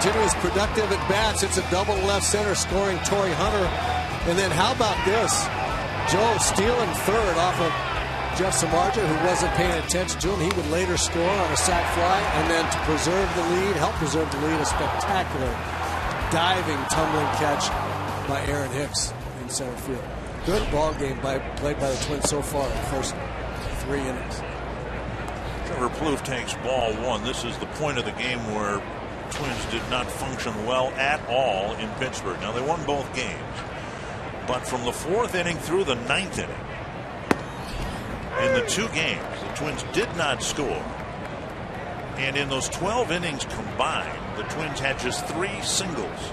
Jimmy's productive at bats. It's a double left center scoring Torrey Hunter. And then how about this? Joe stealing third off of Jeff Samardzija, who wasn't paying attention to him. He would later score on a sac fly. And then to preserve the lead, help preserve the lead, a spectacular diving, tumbling catch by Aaron Hicks in center field. Good ball game played by the Twins so far in the first 3 innings. Trevor Plouffe takes ball 1. This is the point of the game where Twins did not function well at all in Pittsburgh. Now, they won both games, but from the 4th inning through the 9th inning, in the 2 games, the Twins did not score. And in those 12 innings combined, the Twins had just 3 singles.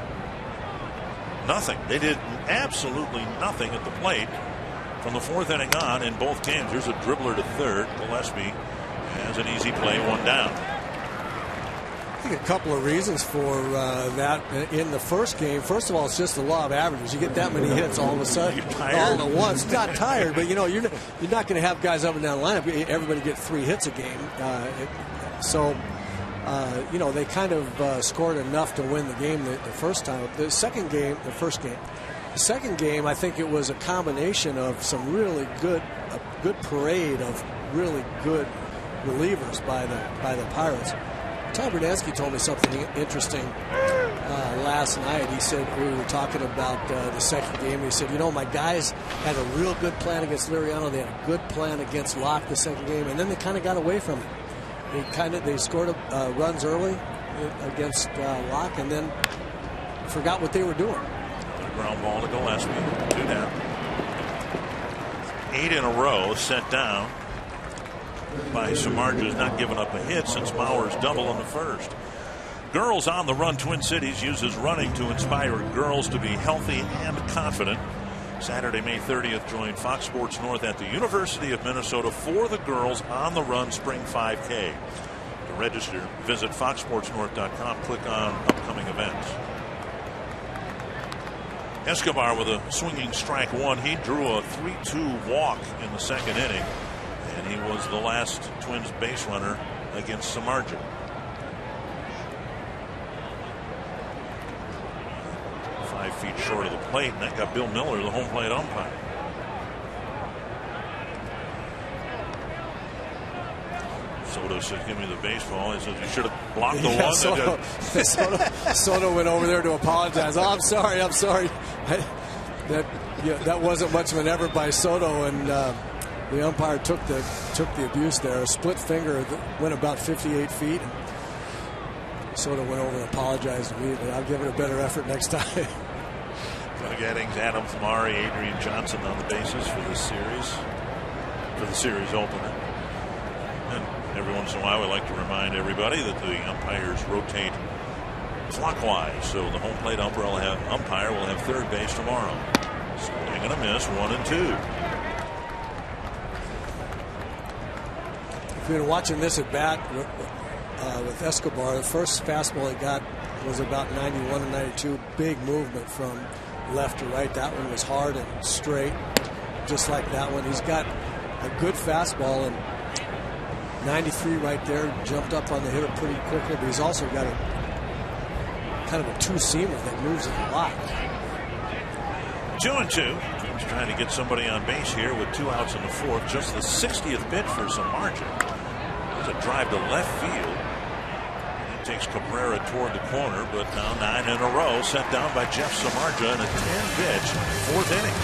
Nothing. They did absolutely nothing at the plate from the 4th inning on in both games. Here's a dribbler to third. Gillespie has an easy play, 1 down. I think a couple of reasons for that in the first game. First of all, it's just the law of averages. You get that many hits all of a sudden, all at once. Not tired, but you know you're not going to have guys up and down the lineup. Everybody get 3 hits a game, you know they kind of scored enough to win the game the first time. The second game, I think it was a combination of some really good parade of really good relievers by the Pirates. Tom Berdansky told me something interesting last night. He said, we were talking about the second game. He said, my guys had a real good plan against Liriano. They had a good plan against Locke the second game, and then they kind of got away from it. They scored runs early against Locke, and then forgot what they were doing. A ground ball to Gillespie, 2 down. 8 in a row set down by Samardzija, has not given up a hit since Bauer's double in the first. Girls on the Run Twin Cities uses running to inspire girls to be healthy and confident. Saturday, May 30th, join Fox Sports North at the University of Minnesota for the Girls on the Run Spring 5K. To register, visit foxsportsnorth.com, click on upcoming events. Escobar with a swinging strike 1. He drew a 3-2 walk in the second inning, and he was the last Twins base runner against Samardzija. 5 feet short of the plate, and that got Bill Miller, the home plate umpire. Soto said, give me the baseball. He says, you should have blocked the one. Soto went over there to apologize. Oh, I'm sorry. That wasn't much of an effort by Soto, and the umpire took the abuse there. A split finger that went about 58 feet. Soto went over and apologized immediately. I'll give it a better effort next time. Doug Eddings, Adam Famari, Adrian Johnson on the bases for this series, for the series opener. And every once in a while, we like to remind everybody that the umpires rotate clockwise, so the home plate umpire will have third base tomorrow. Swing and a miss, 1-2. If you've been watching this at bat with Escobar, the first fastball he got was about 91 and 92. Big movement from left to right. That one was hard and straight, just like that one. He's got a good fastball, and 93 right there, jumped up on the hitter pretty quickly, but he's also got a kind of a two-seamer that moves it a lot. 2-2. Twins trying to get somebody on base here with 2 outs in the fourth. Just the 60th pitch for Samardzija. There's a drive to left field. He takes Cabrera toward the corner, but now 9 in a row set down by Jeff Samardzija in a 10-pitch fourth inning.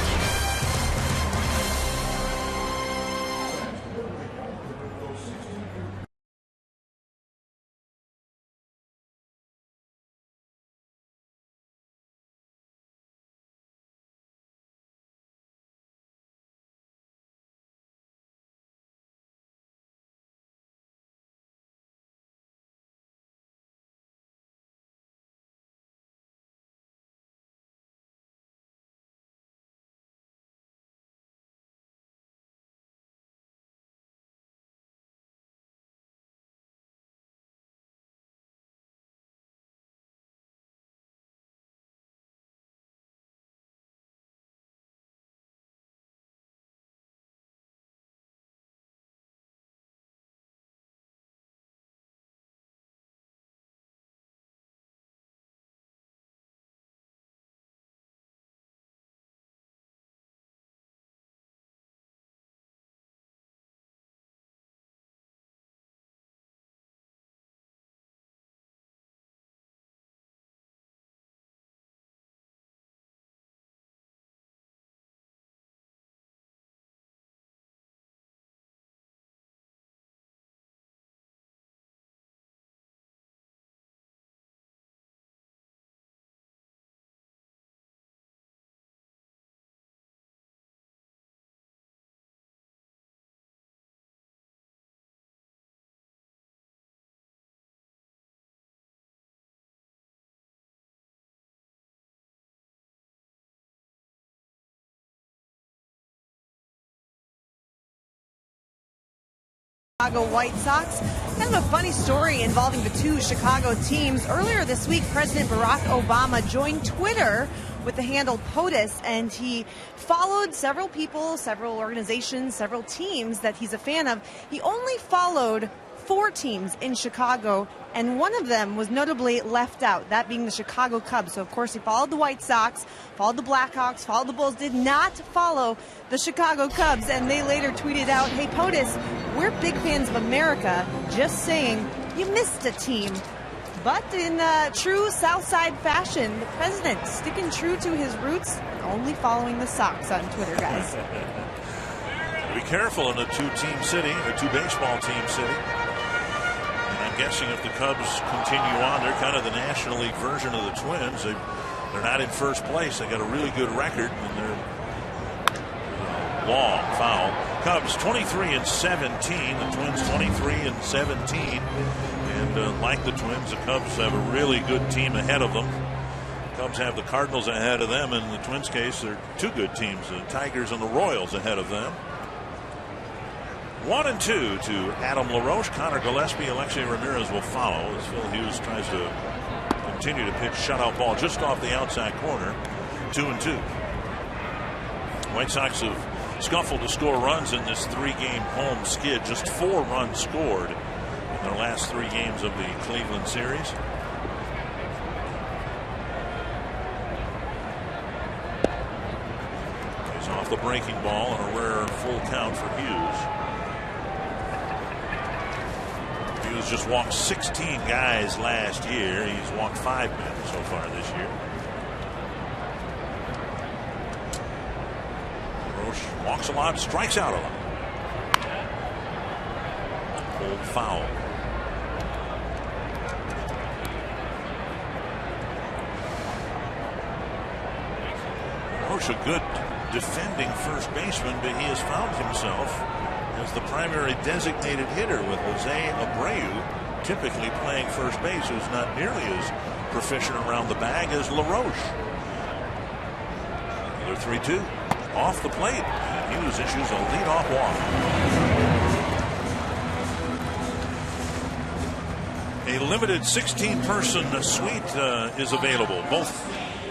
Chicago White Sox. Kind of a funny story involving the two Chicago teams. Earlier this week, President Barack Obama joined Twitter with the handle POTUS, and he followed several people, several organizations, several teams that he's a fan of. He only followed 4 teams in Chicago, and one of them was notably left out, that being the Chicago Cubs. So, of course, he followed the White Sox, followed the Blackhawks, followed the Bulls, did not follow the Chicago Cubs, and they later tweeted out, hey, POTUS, we're big fans of America, just saying you missed a team. But in true Southside fashion, the president sticking true to his roots, only following the Sox on Twitter, guys. Be careful in a two-team city, a two-baseball team city. And I'm guessing if the Cubs continue on, they're kind of the National League version of the Twins. They're not in first place. They got a really good record, and they're long foul. Cubs 23-17. The Twins 23-17. And like the Twins, the Cubs have a really good team ahead of them. Cubs have the Cardinals ahead of them. In the Twins' case, they're two good teams, the Tigers and the Royals ahead of them. 1-2 to Adam LaRoche. Connor Gillespie, Alexei Ramirez will follow as Phil Hughes tries to continue to pitch shutout ball just off the outside corner. 2-2. White Sox have scuffled to score runs in this three-game home skid. Just 4 runs scored in their last 3 games of the Cleveland series. He's off the breaking ball and a rare full count for Hughes. Hughes just walked 16 guys last year. He's walked 5 men so far this year. Roche walks a lot, strikes out a lot. Old foul. Roche a good defending first baseman, but he has found himself as the primary designated hitter with Jose Abreu typically playing first base, who's not nearly as proficient around the bag as LaRoche. Another 3-2 off the plate, and Hughes issues a leadoff walk. A limited 16-person suite is available both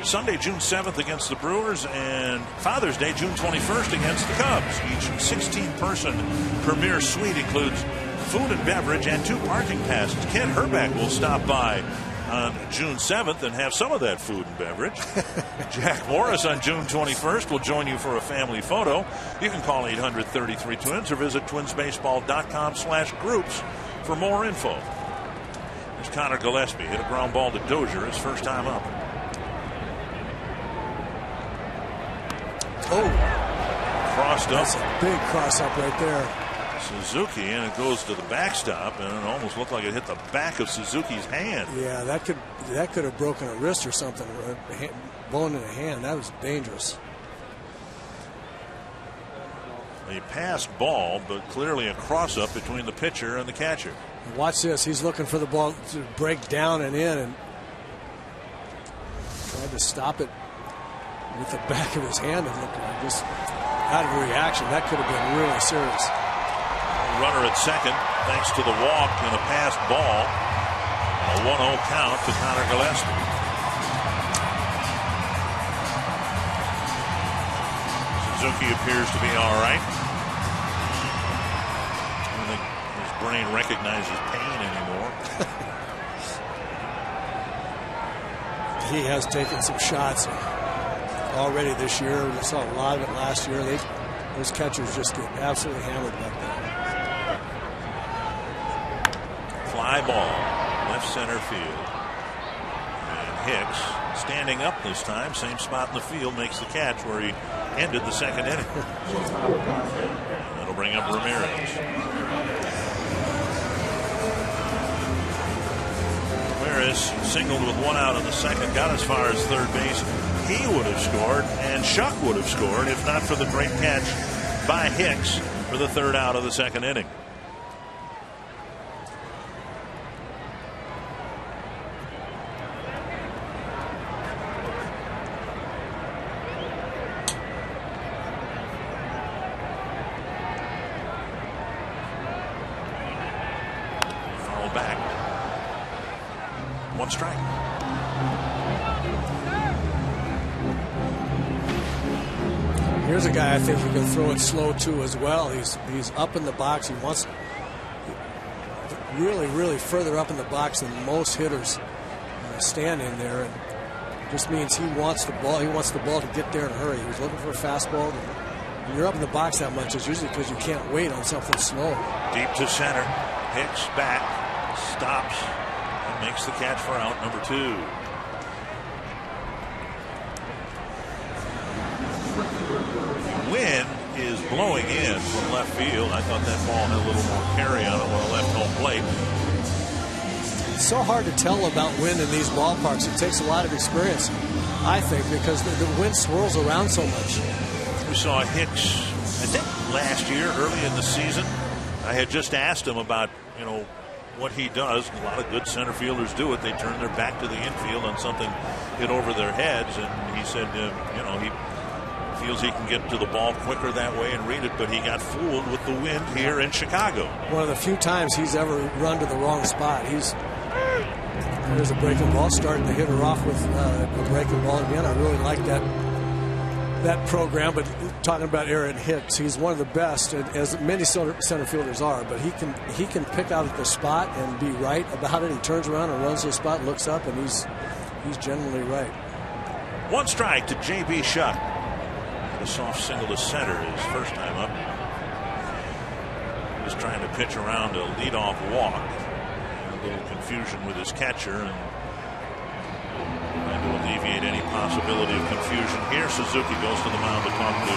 Sunday, June 7th against the Brewers, and Father's Day, June 21st against the Cubs. Each 16-person premier suite includes food and beverage and 2 parking passes. Ken Herbeck will stop by on June 7th and have some of that food and beverage. Jack Morris on June 21st will join you for a family photo. You can call 800-33-TWINS or visit twinsbaseball.com/groups for more info. There's Connor Gillespie. Hit a ground ball to Dozier his first time up. Oh, crossed up. That's a big cross up right there. Suzuki, and it goes to the backstop, and it almost looked like it hit the back of Suzuki's hand. Yeah, that could have broken a wrist or something, or a bone in a hand. That was dangerous. A passed ball, but clearly a cross up between the pitcher and the catcher. Watch this. He's looking for the ball to break down and in, and tried to stop it with the back of his hand. It looked like just out of reaction. That could have been really serious. Runner at second, thanks to the walk and a passed ball. A 1-0 count to Connor Gillespie. Suzuki appears to be all right. I don't think his brain recognizes pain anymore. He has taken some shots already this year. We saw a lot of it last year. Those catchers just get absolutely hammered back there. Fly ball, left center field. And Hicks standing up this time, same spot in the field, makes the catch where he ended the second inning. That'll bring up Ramirez. Ramirez singled with 1 out in the second, got as far as third base. He would have scored, and Shuck would have scored if not for the great catch by Hicks for the 3rd out of the second inning. Foul back. 1 strike. Here's a guy I think you can throw it slow to as well. He's up in the box. He wants really further up in the box than most hitters stand in there. And it just means he wants the ball. He wants the ball to get there in a hurry. He was looking for a fastball. When you're up in the box that much, it's usually because you can't wait on something slow. Deep to center. Hicks back. Stops. And makes the catch for out number 2. Wind is blowing in from left field. I thought that ball had a little more carry on it on the left home plate. It's so hard to tell about wind in these ballparks. It takes a lot of experience, I think, because the wind swirls around so much. We saw Hicks, I think, last year, early in the season. I had just asked him about, what he does. A lot of good center fielders do it. They turn their back to the infield on something hit over their heads, and he said, he feels he can get to the ball quicker that way and read it, but he got fooled with the wind here in Chicago. One of the few times he's ever run to the wrong spot. There's a breaking ball, starting to hit her off with a breaking ball again. I really like that program, but talking about Aaron Hicks, he's one of the best, as many center fielders are, but he can pick out the spot and be right about it. He turns around and runs to the spot, looks up, and he's generally right. 1 strike to J.B. Shuck. A soft single to center his first time up. He was trying to pitch around a leadoff walk. A little confusion with his catcher, and trying to alleviate any possibility of confusion here. Suzuki goes to the mound to talk to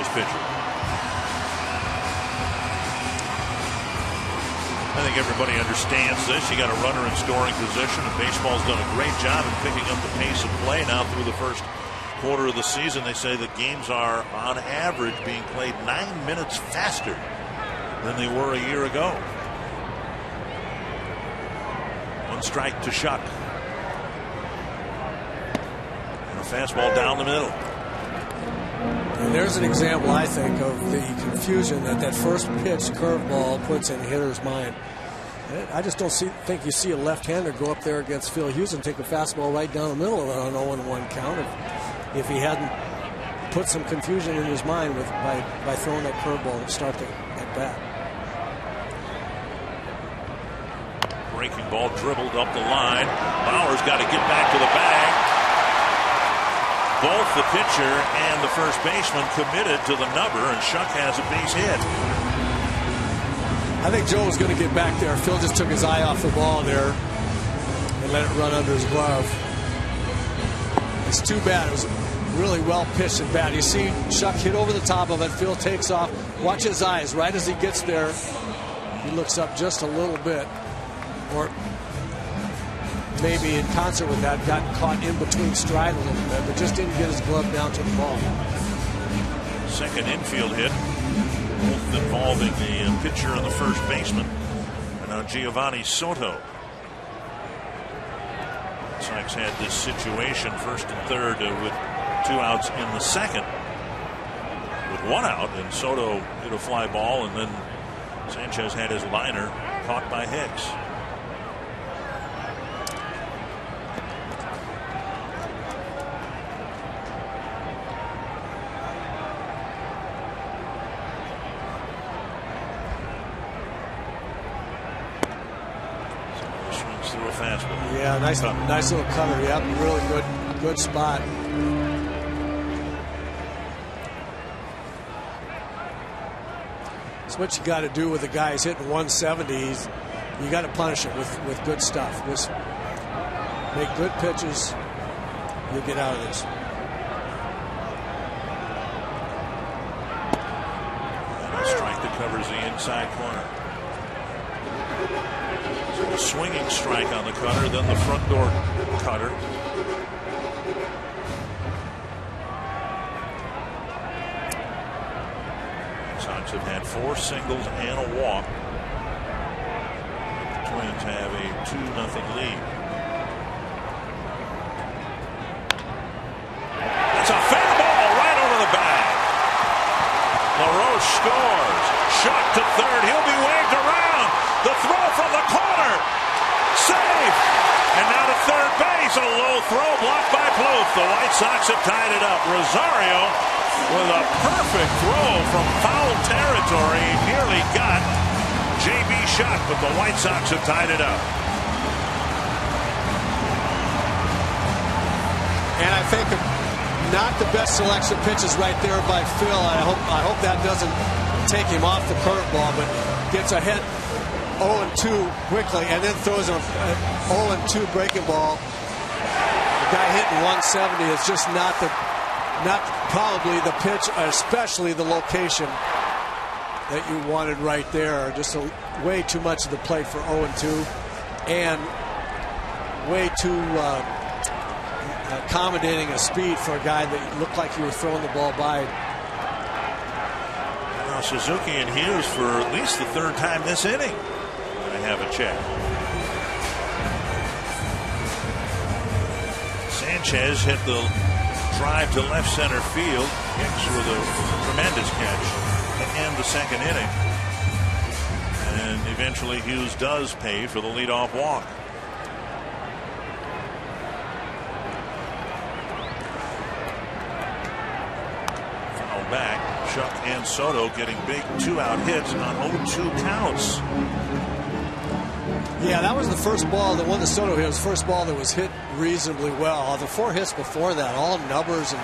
his pitcher. I think everybody understands this. You got a runner in scoring position, and baseball's done a great job in picking up the pace of play now through the first quarter of the season. They say the games are on average being played 9 minutes faster than they were a year ago. 1 strike to Shuck. And a fastball down the middle. And there's an example, I think, of the confusion that first pitch curveball puts in a hitter's mind. I just don't think you see a left-hander go up there against Phil Hughes and take a fastball right down the middle of it on an 0-1 count if he hadn't put some confusion in his mind by throwing that curveball to start at bat. Breaking ball dribbled up the line. Bauer's got to get back to the bag. Both the pitcher and the first baseman committed to the number, and Shuck has a base hit. I think Joe was going to get back there. Phil just took his eye off the ball there and let it run under his glove. It's too bad. It was really well pitched and bad. You see Shuck hit over the top of it. Phil takes off. Watch his eyes. Right as he gets there, he looks up just a little bit. Or maybe in concert with that, got caught in between stride a little bit, but just didn't get his glove down to the ball. Second infield hit, both involving the pitcher and the first baseman. And now Giovanni Soto. Sox had this situation, first and third, with 2 outs in the second. With 1 out, and Soto hit a fly ball, and then Sanchez had his liner caught by Hicks. Yeah, nice little cutter. Yep, really good spot. It's what you got to do with the guy who's hitting 170s. You got to punish it with good stuff. Just make good pitches. You'll get out of this. And a strike that covers the inside corner. A swinging strike on the cutter, then the front door cutter. Sox have had 4 singles and a walk. The Twins have a 2-0 lead. That's a fair ball right over the bag. LaRoche scores. Shot to third. He'll be waved around. The throw from the corner. Safe. And now to third base. A low throw blocked by Plouffe. The White Sox have tied it up. Rosario with a perfect throw from foul territory. Nearly got J.B. Shuck, but the White Sox have tied it up. And I think not the best selection pitches right there by Phil. I hope that doesn't take him off the curveball, but gets ahead 0-2 quickly, and then throws a 0-2 breaking ball. The guy hitting 170 is just not probably the pitch, especially the location that you wanted right there. Just way too much of the plate for 0-2, and way too accommodating a speed for a guy that looked like he was throwing the ball by. Now Suzuki and Hughes for at least the third time this inning going to have a check. Sanchez hit the drive to left center field. Hicks with a tremendous catch to end the second inning. And eventually Hughes does pay for the leadoff walk. Foul back. Chuck and Soto getting big 2-out hits on 0-2 counts. Yeah, that was the first ball, the one that Soto hit was the first ball that was hit reasonably well. The 4 hits before that, all nubbers and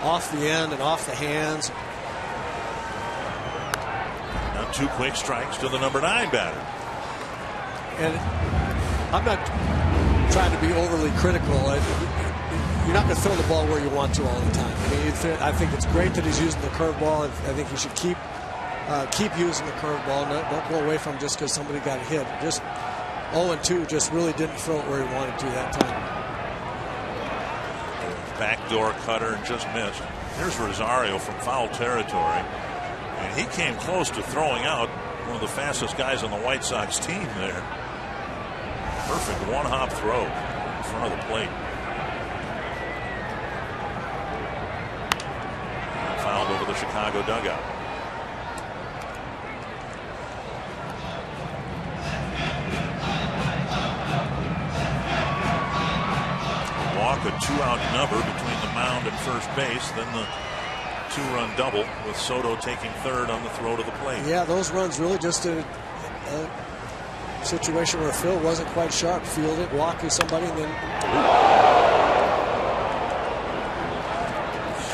off the end and off the hands. Now 2 quick strikes to the number 9 batter. And I'm not trying to be overly critical. You're not going to throw the ball where you want to all the time. I mean, I think it's great that he's using the curveball. I think he should keep using the curveball. Don't go away from him just because somebody got hit. Just 0-2 just really didn't throw it where he wanted to that time. Backdoor cutter and just missed. Here's Rosario from foul territory. And he came close to throwing out one of the fastest guys on the White Sox team there. Perfect one-hop throw in front of the plate. Fouled over the Chicago dugout. A 2-out number between the mound and first base, then the 2-run double with Soto taking third on the throw to the plate. Yeah, those runs really just a situation where Phil wasn't quite sharp, fielded, walking somebody, and then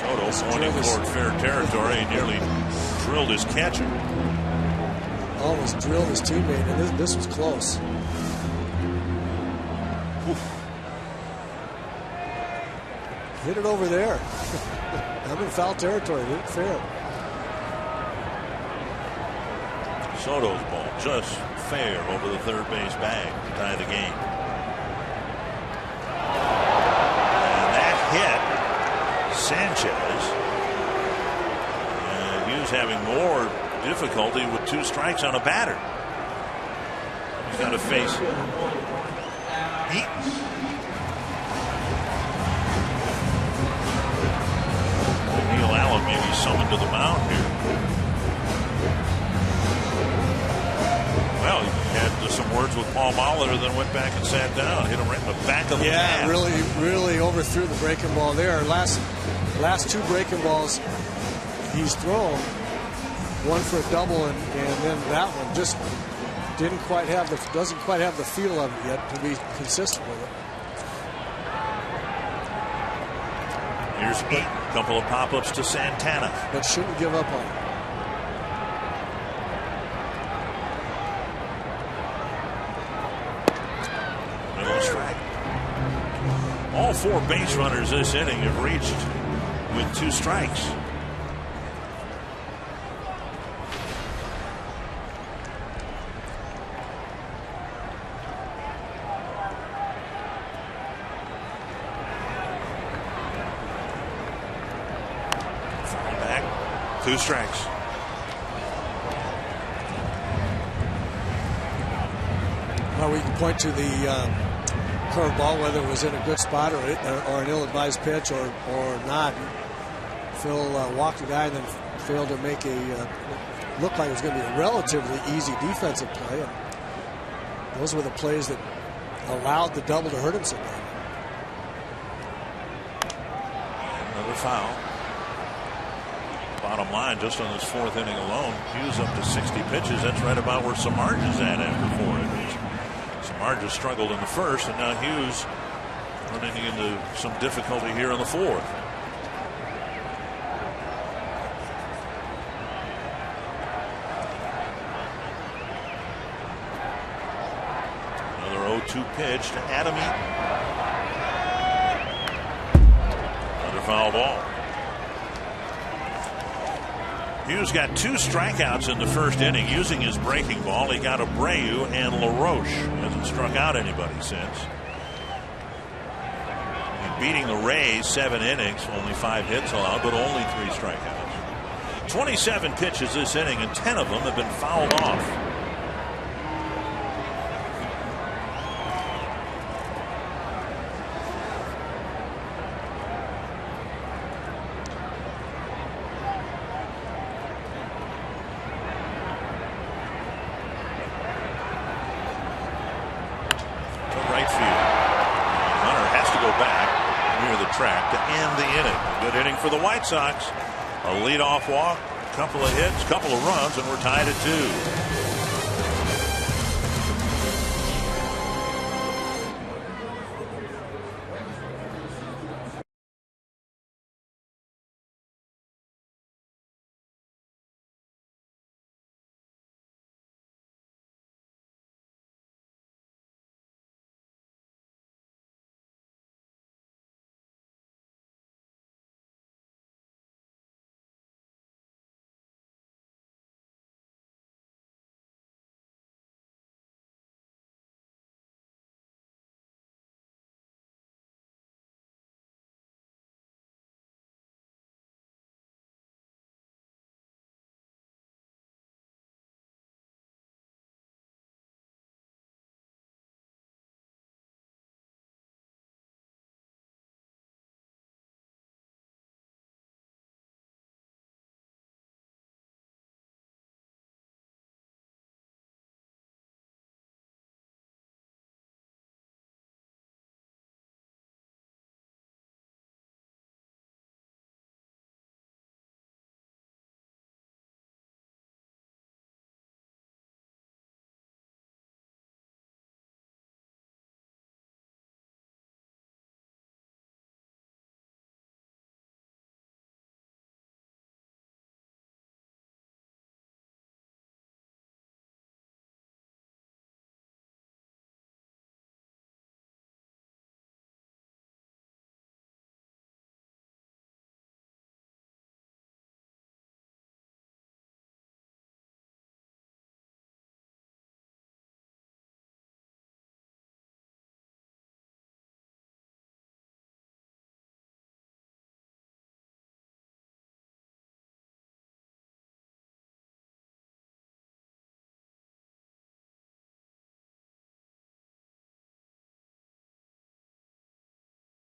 Soto pointing toward fair territory and nearly drilled his catcher. Almost drilled his teammate, and this was close. Oof. Hit it over there. I'm in foul territory. Hit it fair. Soto's ball just fair over the third base bag to tie the game. And that hit Sanchez. And Hughes having more difficulty with 2 strikes on a batter. He's got to face Eaton. Allen may be summoned to the mound here. Well, he had some words with Paul Molitor, then went back and sat down, hit him right in the back of the bat. Really overthrew the breaking ball there. Last 2 breaking balls he's thrown, one for a double, and then that one just doesn't quite have the feel of it yet to be consistent with it. Here's Eaton. A couple of pop-ups to Santana. But shouldn't give up on it. Middle strike. All 4 base runners this inning have reached with 2 strikes. Back, 2 strikes. Well, we can point to the curveball, whether it was in a good spot or an ill-advised pitch or not. Phil walked the guy and then failed to make look like it was going to be a relatively easy defensive play. And those were the plays that allowed the double to hurt him so bad. Another foul. Bottom line, just on this 4th inning alone, Hughes up to 60 pitches. That's right about where Samardzij's at after 4 innings. Samardzija struggled in the 1st, and now Hughes running into some difficulty here in the 4th. 0-2 pitch to Adam Eaton. Another foul ball. Hughes got 2 strikeouts in the first inning using his breaking ball. He got Abreu and LaRoche. Hasn't struck out anybody since. Beating the Rays 7 innings, only 5 hits allowed, but only 3 strikeouts. 27 pitches this inning, and 10 of them have been fouled off. To right field. Hunter has to go back near the track to end the inning. Good inning for the White Sox. A leadoff walk, a couple of hits, a couple of runs, and we're tied at 2.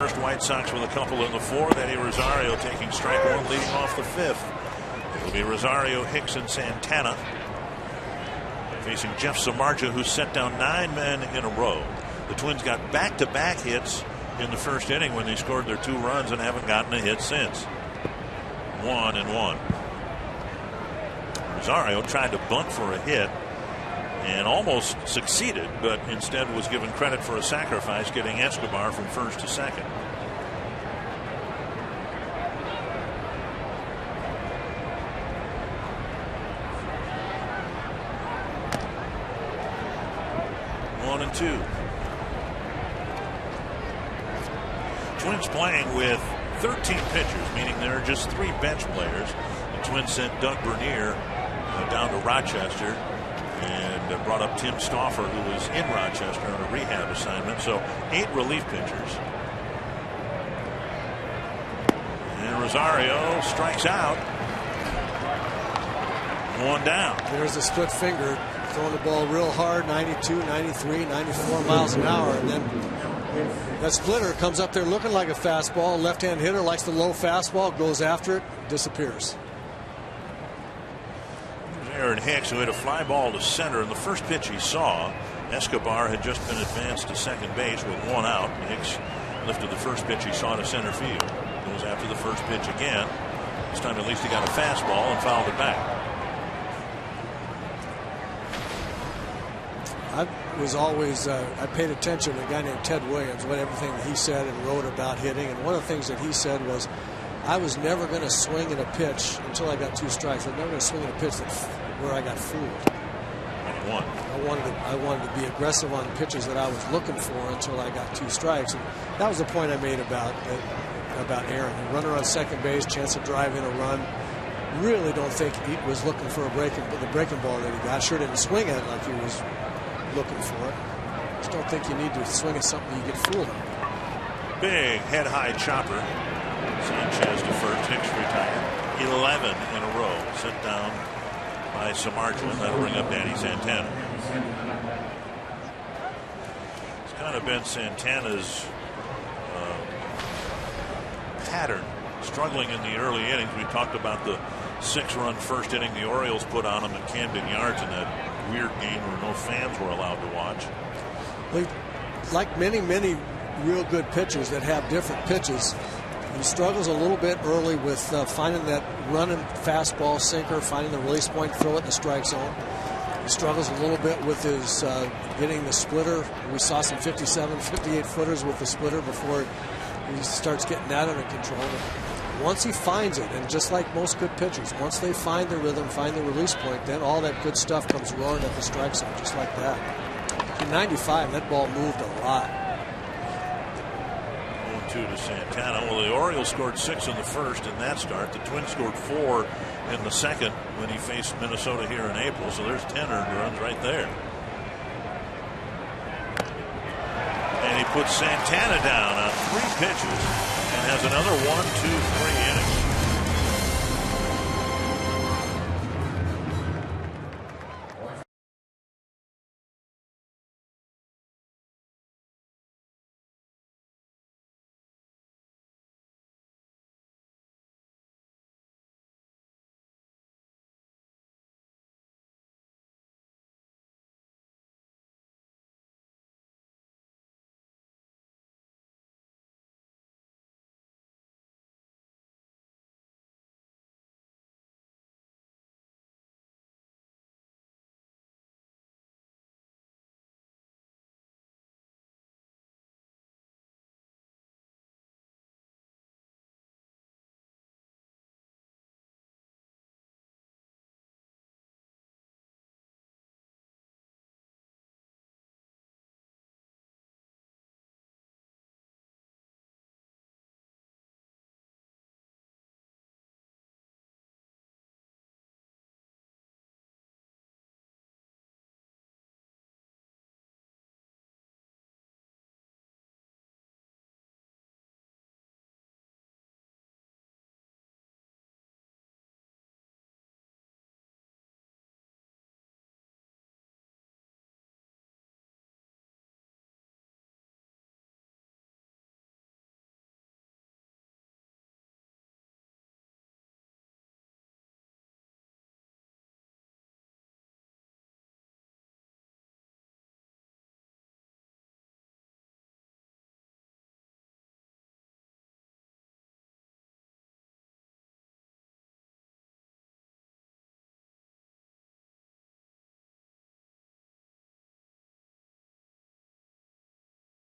First White Sox with a couple in the 4th. Eddie Rosario taking strike 1, leading off the 5th. It'll be Rosario, Hicks, and Santana facing Jeff Samardzija, who set down 9 men in a row. The Twins got back-to-back hits in the first inning when they scored their 2 runs and haven't gotten a hit since. 1-1. Rosario tried to bunt for a hit and almost succeeded, but instead was given credit for a sacrifice, getting Escobar from first to second. One and 2. Twins playing with 13 pitchers, meaning there are just 3 bench players. The Twins sent Doug Bernier down to Rochester and brought up Tim Stauffer, who was in Rochester on a rehab assignment. So 8 relief pitchers. And Rosario strikes out. 1 down. There's a split finger, throwing the ball real hard, 92, 93, 94 miles an hour. And then that splitter comes up there looking like a fastball. Left-hand hitter likes the low fastball, goes after it, disappears. Aaron Hicks, who hit a fly ball to center, and the first pitch he saw, Escobar had just been advanced to second base with 1 out. Hicks lifted the first pitch he saw to center field. Goes after the first pitch again. This time at least he got a fastball and fouled it back. I paid attention to a guy named Ted Williams, what everything he said and wrote about hitting. And one of the things that he said was, I was never going to swing at a pitch until I got 2 strikes. I was never going to swing at a pitch where I got fooled. 1. I wanted to be aggressive on pitches that I was looking for until I got 2 strikes. And that was the point I made about Aaron. A runner on second base, chance to drive in a run. Really don't think he was looking for the breaking ball that he got. Sure didn't swing at it like he was looking for it. Just don't think you need to swing at something you get fooled on. Big head-high chopper. Sanchez to first. Hicks retired. 11 in a row. Set down by Samardzija. That'll bring up Danny Santana. It's kind of been Santana's pattern. Struggling in the early innings. We talked about the 6-run first inning the Orioles put on him at Camden Yards in that weird game where no fans were allowed to watch. Like many real good pitchers that have different pitches, he struggles a little bit early with finding that running fastball sinker, finding the release point, throw it in the strike zone. He struggles a little bit with his getting the splitter. We saw some 57, 58 footers with the splitter before he starts getting that under control. And once he finds it, and just like most good pitchers, once they find the rhythm, find the release point, then all that good stuff comes roaring at the strike zone, just like that. In 95, that ball moved a lot. 1-2 to Santana. Well, the Orioles scored 6 in the first in that start. The Twins scored 4 in the second when he faced Minnesota here in April. So there's 10 earned runs right there. And he puts Santana down on 3 pitches and has another 1, 2, 3 innings.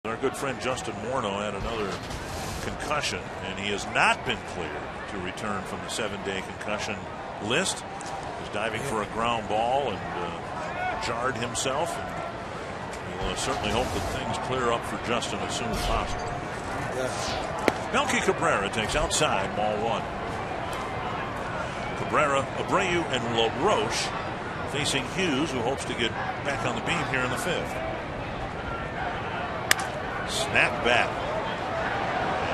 Our good friend Justin Morneau had another concussion, and he has not been cleared to return from the 7-day concussion list. He was diving for a ground ball and jarred himself. And we'll certainly hope that things clear up for Justin as soon as possible. Yeah. Melky Cabrera takes outside, ball 1. Cabrera, Abreu, and LaRoche facing Hughes, who hopes to get back on the beam here in the 5th. Snap back.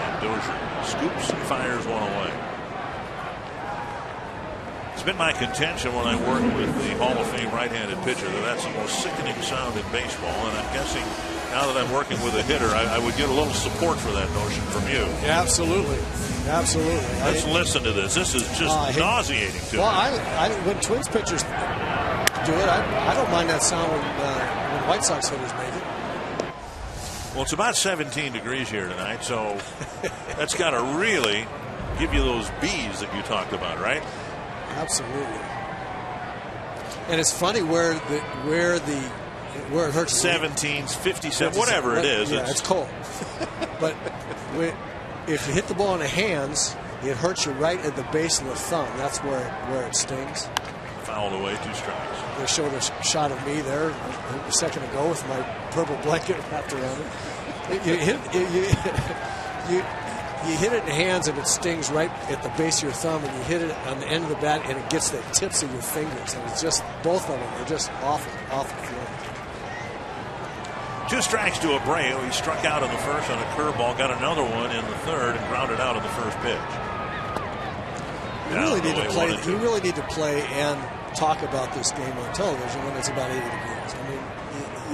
And Dozier scoops and fires one away. It's been my contention when I work with the Hall of Fame right-handed pitcher that that's the most sickening sound in baseball. And I'm guessing now that I'm working with a hitter, I would get a little support for that notion from you. Yeah, absolutely. Absolutely. Let's listen to this. This is just nauseating to me. Well, when Twins pitchers do it, I don't mind that sound when White Sox hitters make it. Well, it's about 17 degrees here tonight, so that's got to really give you those bees that you talked about, right? Absolutely. And it's funny where it hurts. 17s, 57, whatever it is. Yeah, it's cold. But if you hit the ball in the hands, it hurts you right at the base of the thumb. That's where it stings. fouled away, 2 strikes. They showed a shot of me there a second ago with my purple blanket wrapped around it. You hit it in the hands and it stings right at the base of your thumb, and you hit it on the end of the bat and it gets the tips of your fingers. And it's just, both of them are just awful feeling. 2 strikes to Abreu. He struck out in the first on a curveball, got another one in the third, and grounded out in the first pitch. You really need to play and talk about this game on television when it's about 80 degrees. I mean,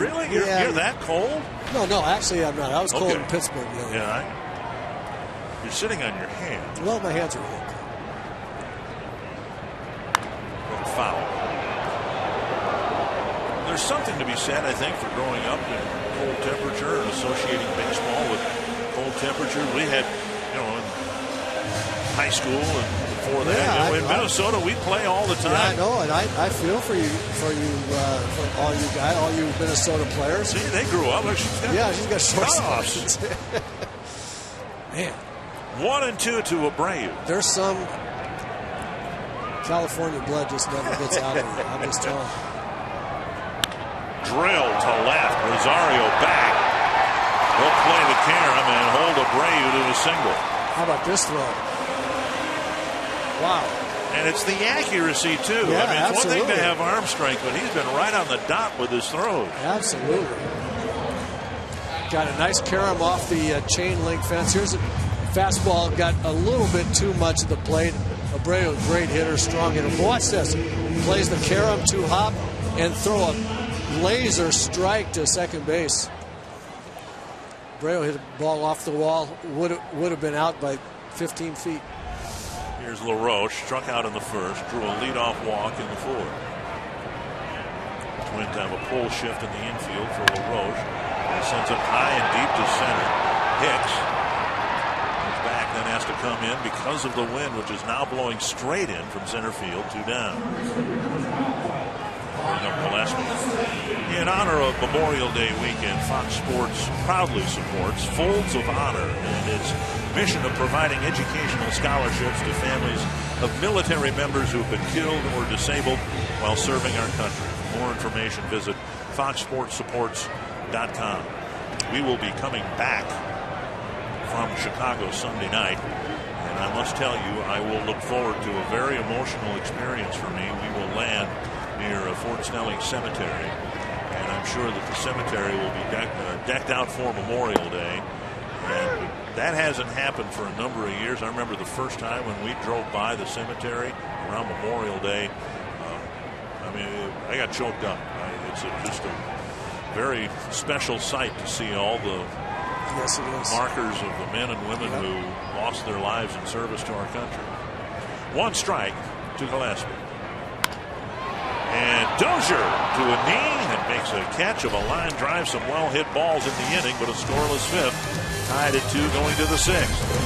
really? You're that cold? No, actually I'm not. I was cold in Pittsburgh the other day. You're sitting on your hands. Well, my hands are really cold. Foul. There's something to be said, I think, for growing up in cold temperature and associating baseball with cold temperature. We had, in high school and before that, in Minnesota, we play all the time. Yeah, I know, and I feel for you, for all you guys, all you Minnesota players. See, they grew up. She's got short stops. Man. 1-2 to Abreu. There's some California blood just never gets out of you. I'm just telling you. Drill to left. Rosario back. He'll play the carom and hold Abreu to a single. How about this throw? Wow. And it's the accuracy, too. Yeah, I mean, it's absolutely. one thing to have arm strength, but he's been right on the dot with his throws. Absolutely. Got a nice carom off the chain link fence. Here's a fastball, got a little bit too much of the plate. Abreu, great hitter, strong hitter. But watch this. Plays the carom to hop and throw a laser strike to second base. Abreu hit a ball off the wall. Would have been out by 15 feet. Here's LaRoche, struck out in the first, drew a leadoff walk in the fourth. Twins have a pole shift in the infield for LaRoche. He sends it high and deep to center. Hicks comes back, then has to come in because of the wind, which is now blowing straight in from center field, 2 down. In honor of Memorial Day weekend, Fox Sports proudly supports Folds of Honor and its mission of providing educational scholarships to families of military members who have been killed or disabled while serving our country. For more information, visit foxsportsupports.com. We will be coming back from Chicago Sunday night, and I must tell you, I will look forward to a very emotional experience for me. We will land near Fort Snelling Cemetery, and I'm sure that the cemetery will be decked out for Memorial Day, and that hasn't happened for a number of years. I remember the first time when we drove by the cemetery around Memorial Day. I got choked up. It's just a very special sight to see all the markers of the men and women who lost their lives in service to our country. 1 strike to Gillespie. And Dozier to a knee and makes a catch of a line drive, some well-hit balls in the inning, but a scoreless 5th. Tied at 2 going to the 6th.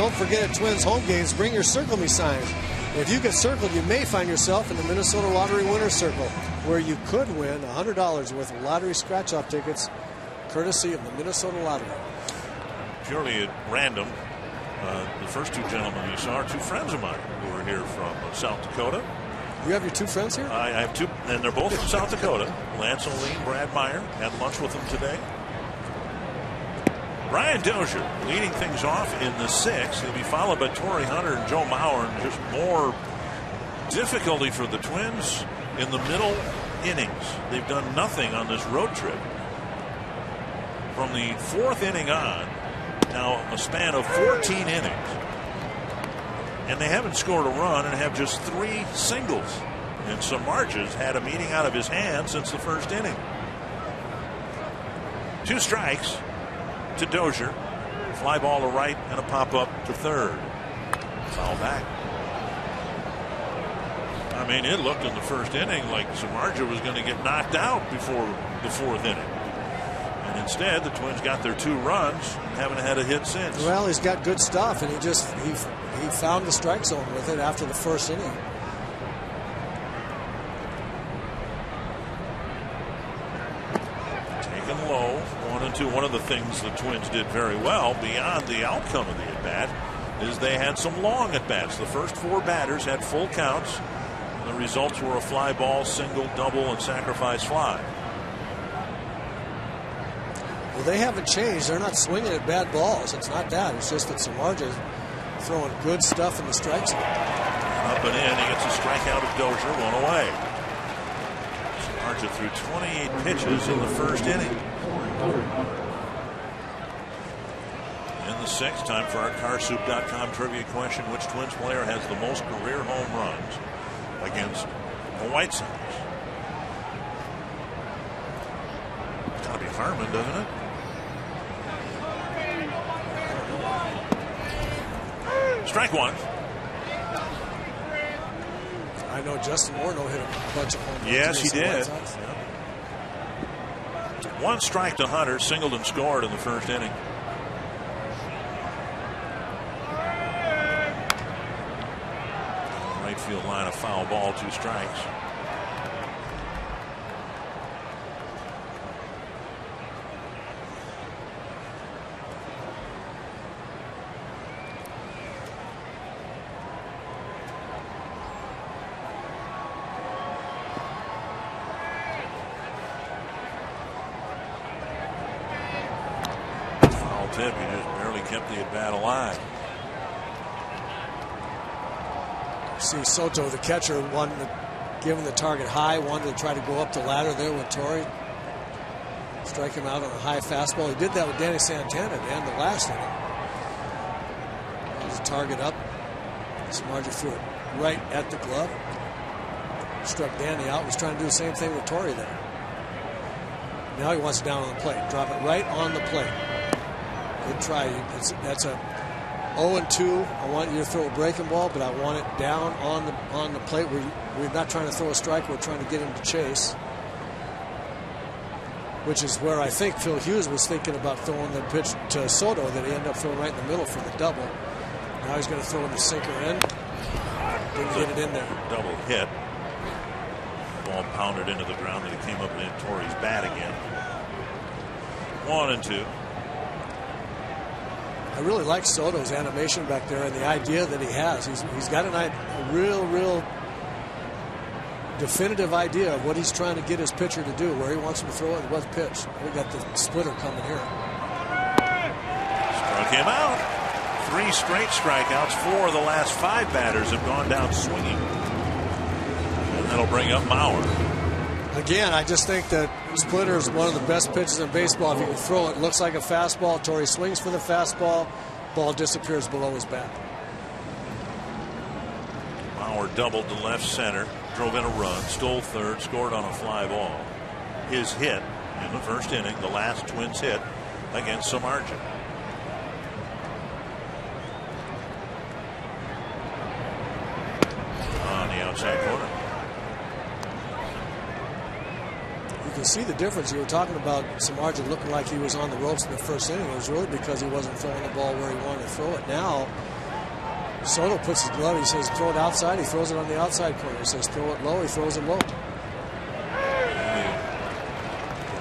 don't forget at Twins home games, bring your Circle Me signs. If you get circled, you may find yourself in the Minnesota Lottery Winner's Circle, where you could win $100 worth of lottery scratch-off tickets, courtesy of the Minnesota Lottery. Purely at random, the first two gentlemen you saw are two friends of mine who are here from South Dakota. You have your two friends here? I have two, and they're both from South Dakota. Lance O'Lean, Brad Meyer. Had lunch with them today. Brian Dozier leading things off in the sixth. He'll be followed by Torrey Hunter and Joe Mauer, and just more difficulty for the Twins in the middle innings. They've done nothing on this road trip. From the fourth inning on, now a span of 14 innings. And they haven't scored a run and have just 3 singles. And Samardzij's had a meeting out of his hand since the first inning. 2 strikes to Dozier. Fly ball to right and a pop-up to third. Foul back. I mean, it looked in the first inning like Samardzij was going to get knocked out before the fourth inning. And instead, the Twins got their 2 runs and haven't had a hit since. Well, he's got good stuff, and he found the strike zone with it after the first inning. Taken low, 1-2. One of the things the Twins did very well beyond the outcome of the at-bat is they had some long at-bats. The first 4 batters had full counts. And the results were a fly ball, single, double, and sacrifice fly. Well, they haven't changed. They're not swinging at bad balls. It's not that. It's just that Samardzij throwing good stuff in the strike zone. Up and in. He gets a strikeout of Dozier, 1 away. Samardzij threw 28 pitches in the first inning. In the sixth, time for our Carsoup.com trivia question. Which Twins player has the most career home runs against the White Sox? It's got to be Harmon, doesn't it? Strike 1. I know Justin Morneau hit a bunch of home runs. Yes, he did. Yeah. 1 strike to Hunter, singled and scored in the first inning. Right field line, a foul ball, 2 strikes. Tip, he just barely kept the at-bat alive. See Soto, the catcher, wanted to give him the target high, wanted to try to go up the ladder there with Torrey. Strike him out on a high fastball. He did that with Danny Santana at the end of the last inning. There's a target up. Samardzij threw it right at the glove. Struck Danny out. Was trying to do the same thing with Torrey there. Now he wants it down on the plate. Drop it right on the plate. Good try. That's a 0-2. I want you to throw a breaking ball, but I want it down on the plate. We're not trying to throw a strike. We're trying to get him to chase, which is where I think Phil Hughes was thinking about throwing the pitch to Soto that he ended up throwing right in the middle for the double. Now he's going to throw in the sinker in. Didn't get it in there. Double hit. Ball pounded into the ground, and it came up and hit Torrey's bat again. 1-2. I really like Soto's animation back there and the idea that he has. He's got a real definitive idea of what he's trying to get his pitcher to do, where he wants him to throw it and what pitch. We got the splitter coming here. Struck him out. 3 straight strikeouts. 4 of the last 5 batters have gone down swinging. And that'll bring up Mauer. Again, I just think that splitter is one of the best pitches in baseball. If you can throw it, looks like a fastball. Torrey swings for the fastball. Ball disappears below his bat. Mauer doubled to left center, drove in a run, stole third, scored on a fly ball. His hit in the first inning, the last Twins hit against Samardzij. On the outside corner. You can see the difference. You were talking about Samardzij looking like he was on the ropes in the first inning. It was really because he wasn't throwing the ball where he wanted to throw it. Now Soto puts his glove, he says throw it outside, he throws it on the outside corner. He says throw it low, he throws it low. The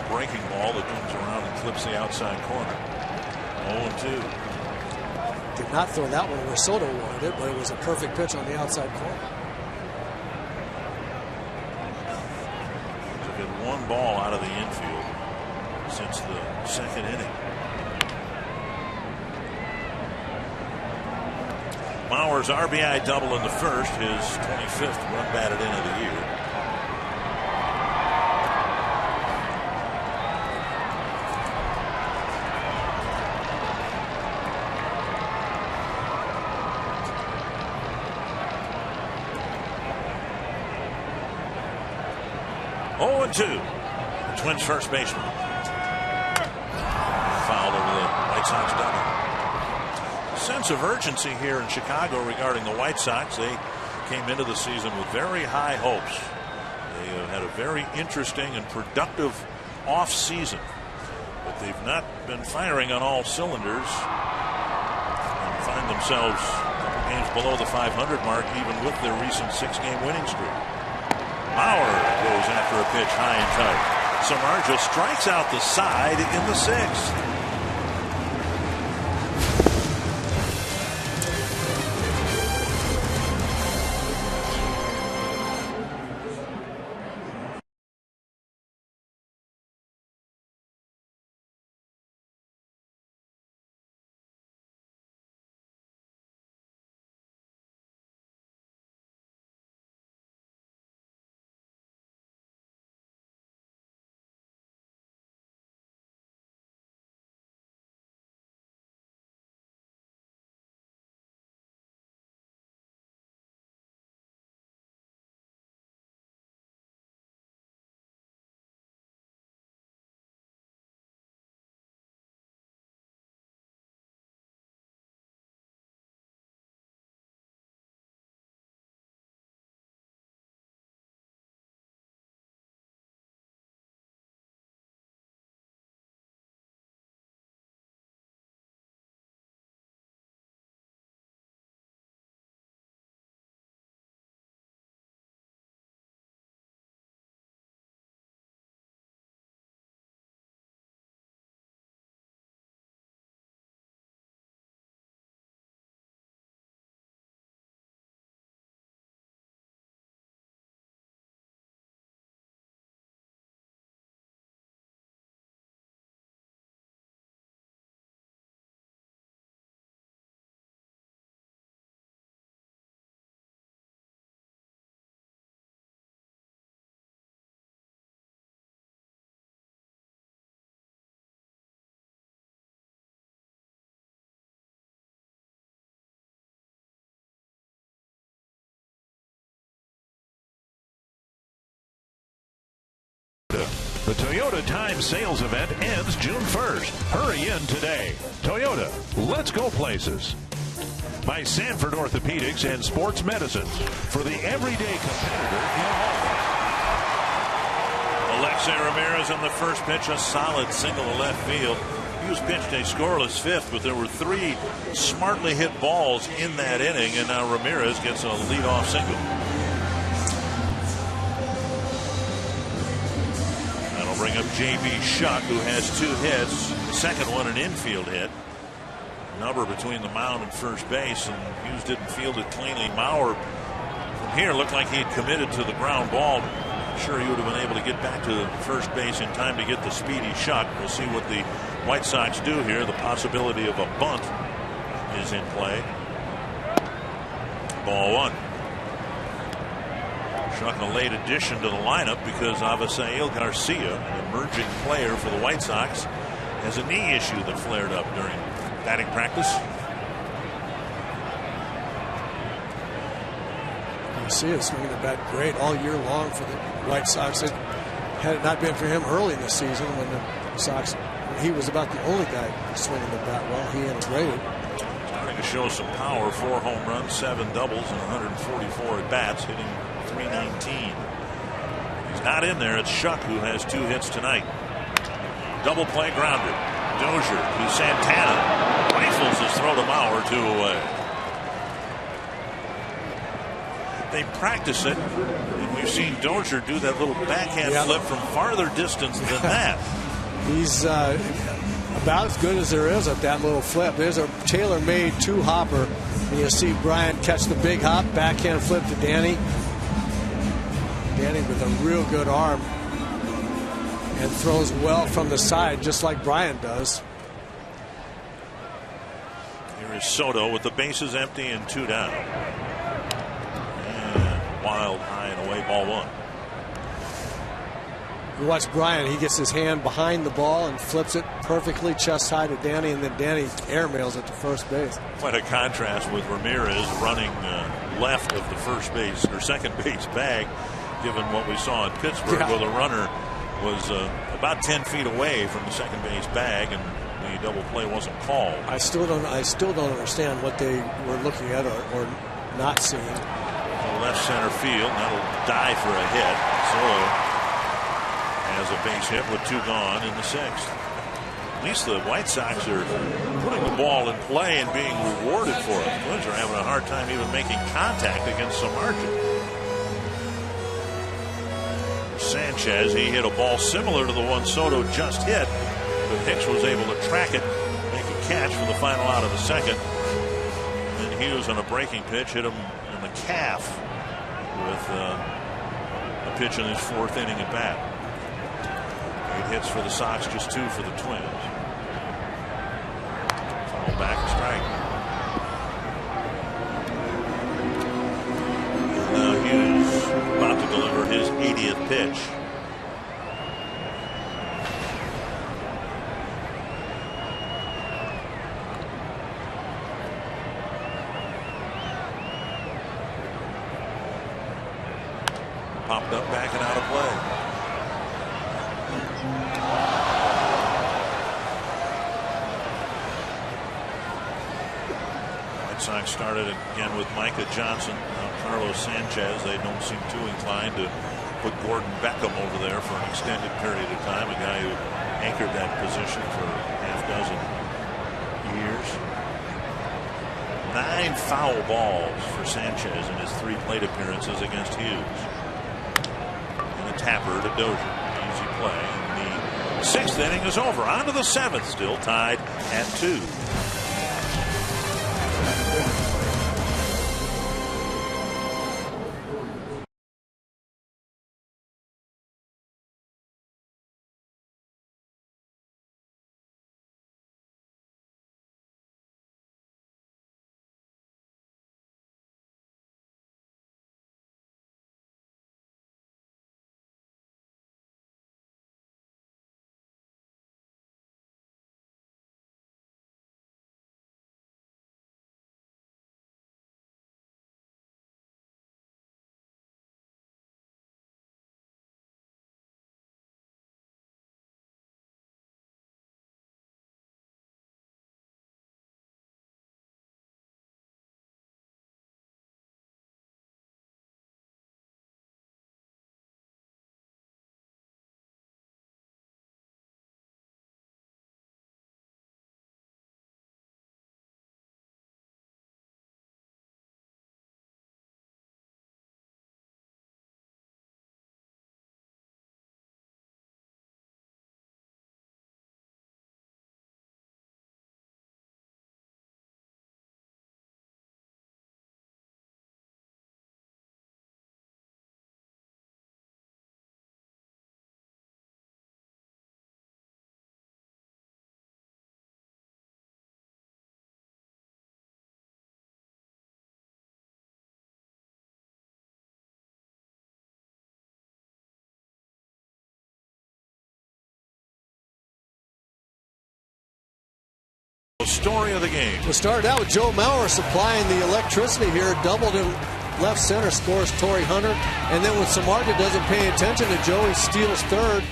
breaking ball that comes around and clips the outside corner. 0-2. Did not throw that one where Soto wanted it, but it was a perfect pitch on the outside corner. They've had one ball out of the infield since the second inning. Mauer's RBI double in the first, his 25th run batted in of the year. The Twins first baseman. Foul over the White Sox dugout. Sense of urgency here in Chicago regarding the White Sox. They came into the season with very high hopes. They have had a very interesting and productive off season, but they've not been firing on all cylinders and find themselves a couple games below the 500 mark even with their recent 6-game winning streak. Mauer goes after a pitch high and tight. Samardzija strikes out the side in the 6th. The Toyota Time Sales Event ends June 1st. Hurry in today. Toyota, let's go places. By Sanford Orthopedics and Sports Medicine for the everyday competitor in home. Alexei Ramirez on the first pitch, a solid single to left field. He was pitched a scoreless 5th, but there were 3 smartly hit balls in that inning, and now Ramirez gets a leadoff single. Bring up J.B. Shuck, who has 2 hits. Second one an infield hit. Number between the mound and first base, and Hughes didn't field it cleanly. Mauer from here looked like he had committed to the ground ball. I'm sure he would have been able to get back to first base in time to get the speedy Shuck. We'll see what the White Sox do here. The possibility of a bunt is in play. Ball 1. Shuck a late addition to the lineup because Avisail Garcia, an emerging player for the White Sox, has a knee issue that flared up during batting practice. Garcia is swinging the bat great all year long for the White Sox. Had it not been for him early in the season when the Sox, he was about the only guy swinging the bat well, he integrated. Starting to show some power. 4 home runs, 7 doubles, and 144 at bats, hitting .319. He's not in there. It's Shuck who has 2 hits tonight. Double play grounder. Dozier to Santana. Rifles his throw to Mauer, 2 away. they practice it. And we've seen Dozier do that little backhand flip from farther distance than that. He's about as good as there is at that little flip. There's a tailor-made two-hopper. And you see Brian catch the big hop, backhand flip to Danny. Danny with a real good arm. And throws well from the side, just like Brian does. Here is Soto with the bases empty and 2 down. And wild, high and away, ball 1. You watch Brian, he gets his hand behind the ball and flips it perfectly chest high to Danny, and then Danny airmails it to first base. Quite a contrast with Ramirez running left of the first base or second base bag, given what we saw in Pittsburgh, where the runner was about 10 feet away from the second base bag, and the double play wasn't called. I still don't understand what they were looking at or not seeing. Left center field, that'll die for a hit. Soto has a base hit with 2 gone in the 6th. At least the White Sox are putting the ball in play and being rewarded for it. The Twins are having a hard time even making contact against some margin. Sanchez, he hit a ball similar to the one Soto just hit, but Hicks was able to track it, make a catch for the final out of the 2nd. And then Hughes on a breaking pitch hit him in the calf with a pitch in his 4th inning at bat. 8 hits for the Sox, just 2 for the Twins. Foul back and strike. And now Hughes about to deliver his 80th pitch. Popped up, back and out of play. White Sox started again with Micah Johnson. Now Carlos Sanchez. They don't seem too inclined to put Gordon Beckham over there for an extended period of time. A guy who anchored that position for half dozen years. 9 foul balls for Sanchez in his 3 plate appearances against Hughes. Tapper to Dozier. Easy play. And the 6th inning is over. On to the 7th. Still tied at 2. Story of the game. We started out with Joe Mauer supplying the electricity here. Doubled in left center, scores Torrey Hunter. And then when Samardzija doesn't pay attention to Joe, he steals third.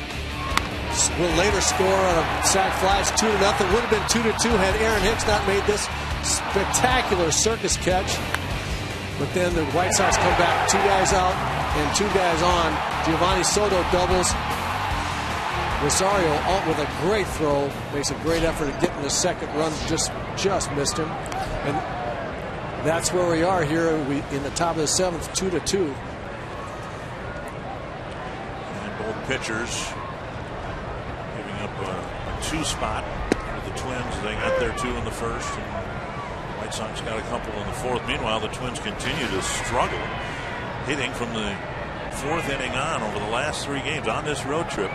Will later score on a sac fly. It's 2-0. Would have been 2-2 had Aaron Hicks not made this spectacular circus catch. But then the White Sox come back, 2 guys out and 2 guys on. Giovanni Soto doubles. Rosario with a great throw, makes a great effort at getting the second run, just missed him. And that's where we are here. In the top of the 7th, 2-2. And both pitchers giving up a 2 spot with the Twins. They got their 2 in the first, and White Sox got a couple in the 4th. Meanwhile, the Twins continue to struggle, hitting from the 4th inning on over the last 3 games on this road trip.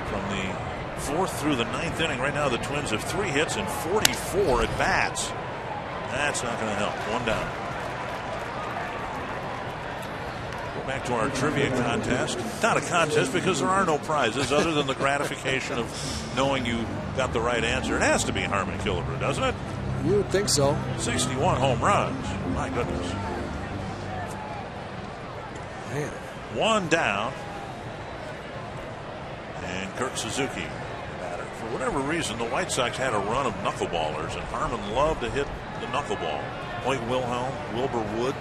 From the 4th through the 9th inning, right now the Twins have 3 hits and 44 at bats. That's not going to help. 1 down. Go back to our trivia contest. Not a contest because there are no prizes other than the gratification of knowing you got the right answer. It has to be Harmon Killebrew, doesn't it? You would think so. 61 home runs. My goodness. Man. 1 down. And Kurt Suzuki batter. For whatever reason, the White Sox had a run of knuckleballers, and Harmon loved to hit the knuckleball. Hoyt Wilhelm, Wilbur Wood.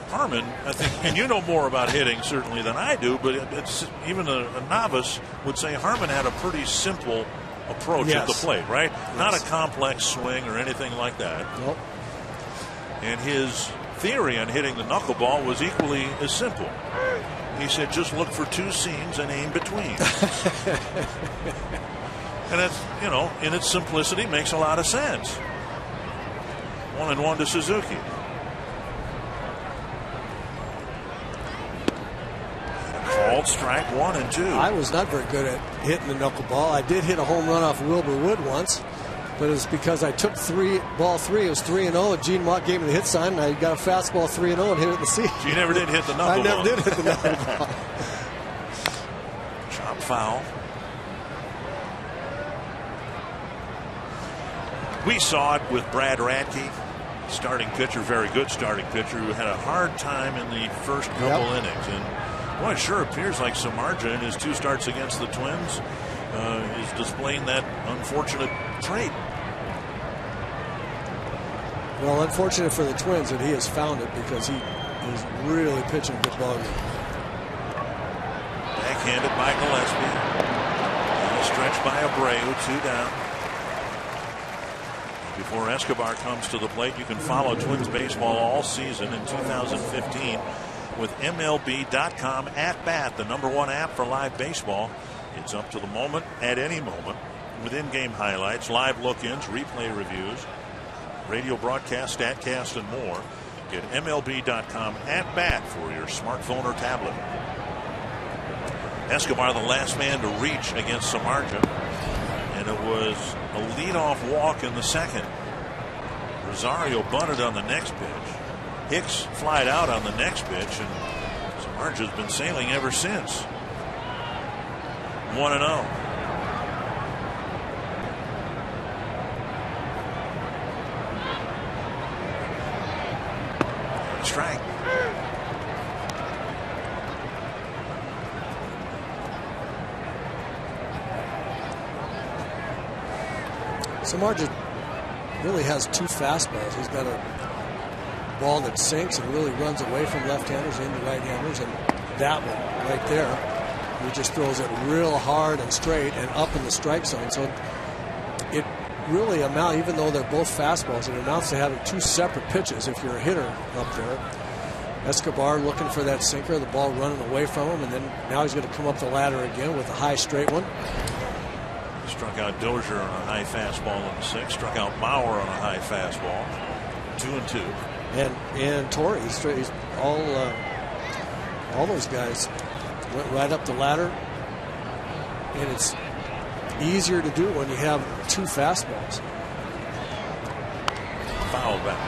Harmon, I think, and you know more about hitting certainly than I do, but it's even a novice would say Harmon had a pretty simple approach at the plate, right? Yes. Not a complex swing or anything like that. Nope. And his theory on hitting the knuckleball was equally as simple. He said, just look for 2 seams and aim between. And that's, you know, in its simplicity, makes a lot of sense. 1-1 to Suzuki. Called strike 1 and 2. I was not very good at hitting the knuckleball. I did hit a home run off Wilbur Wood once, but it was because I took ball 3. It was 3-0, and Gene Mott gave me the hit sign, and I got a fastball 3-0 and hit it in the seat. So you never did hit the knuckleball. I never did hit the knuckleball. Chop foul. We saw it with Brad Radke, starting pitcher, very good starting pitcher, who had a hard time in the first couple innings. And boy, it sure appears like Samardzija in his 2 starts against the Twins is displaying that unfortunate trait. Well, unfortunate for the Twins that he has found it, because he is really pitching a good ball game. Backhanded by Gillespie. Stretched by Abreu, 2 down. Before Escobar comes to the plate, you can follow Twins baseball all season in 2015 with MLB.com @BAT, the #1 app for live baseball. It's up to the moment, at any moment, with in-game highlights, live look-ins, replay reviews, radio broadcast, statcast, and more. Get MLB.com @BAT for your smartphone or tablet. Escobar, the last man to reach against Samardzija, and it was a leadoff walk in the 2nd. Rosario bunted on the next pitch. Hicks flied out on the next pitch, and Samardzija's been sailing ever since. 1-0. Strike. Samardzija really has 2 fastballs. He's got a ball that sinks and really runs away from left-handers into right-handers, and that one right there, he just throws it real hard and straight and up in the strike zone. So it really amounts, even though they're both fastballs, it amounts to having 2 separate pitches if you're a hitter up there. Escobar looking for that sinker, the ball running away from him, and then now he's going to come up the ladder again with a high straight one. Struck out Dozier on a high fastball in the 6th. Struck out Bauer on a high fastball. 2-2. And Torrey, he's all those guys went right up the ladder, and it's easier to do when you have 2 fastballs. Foul back.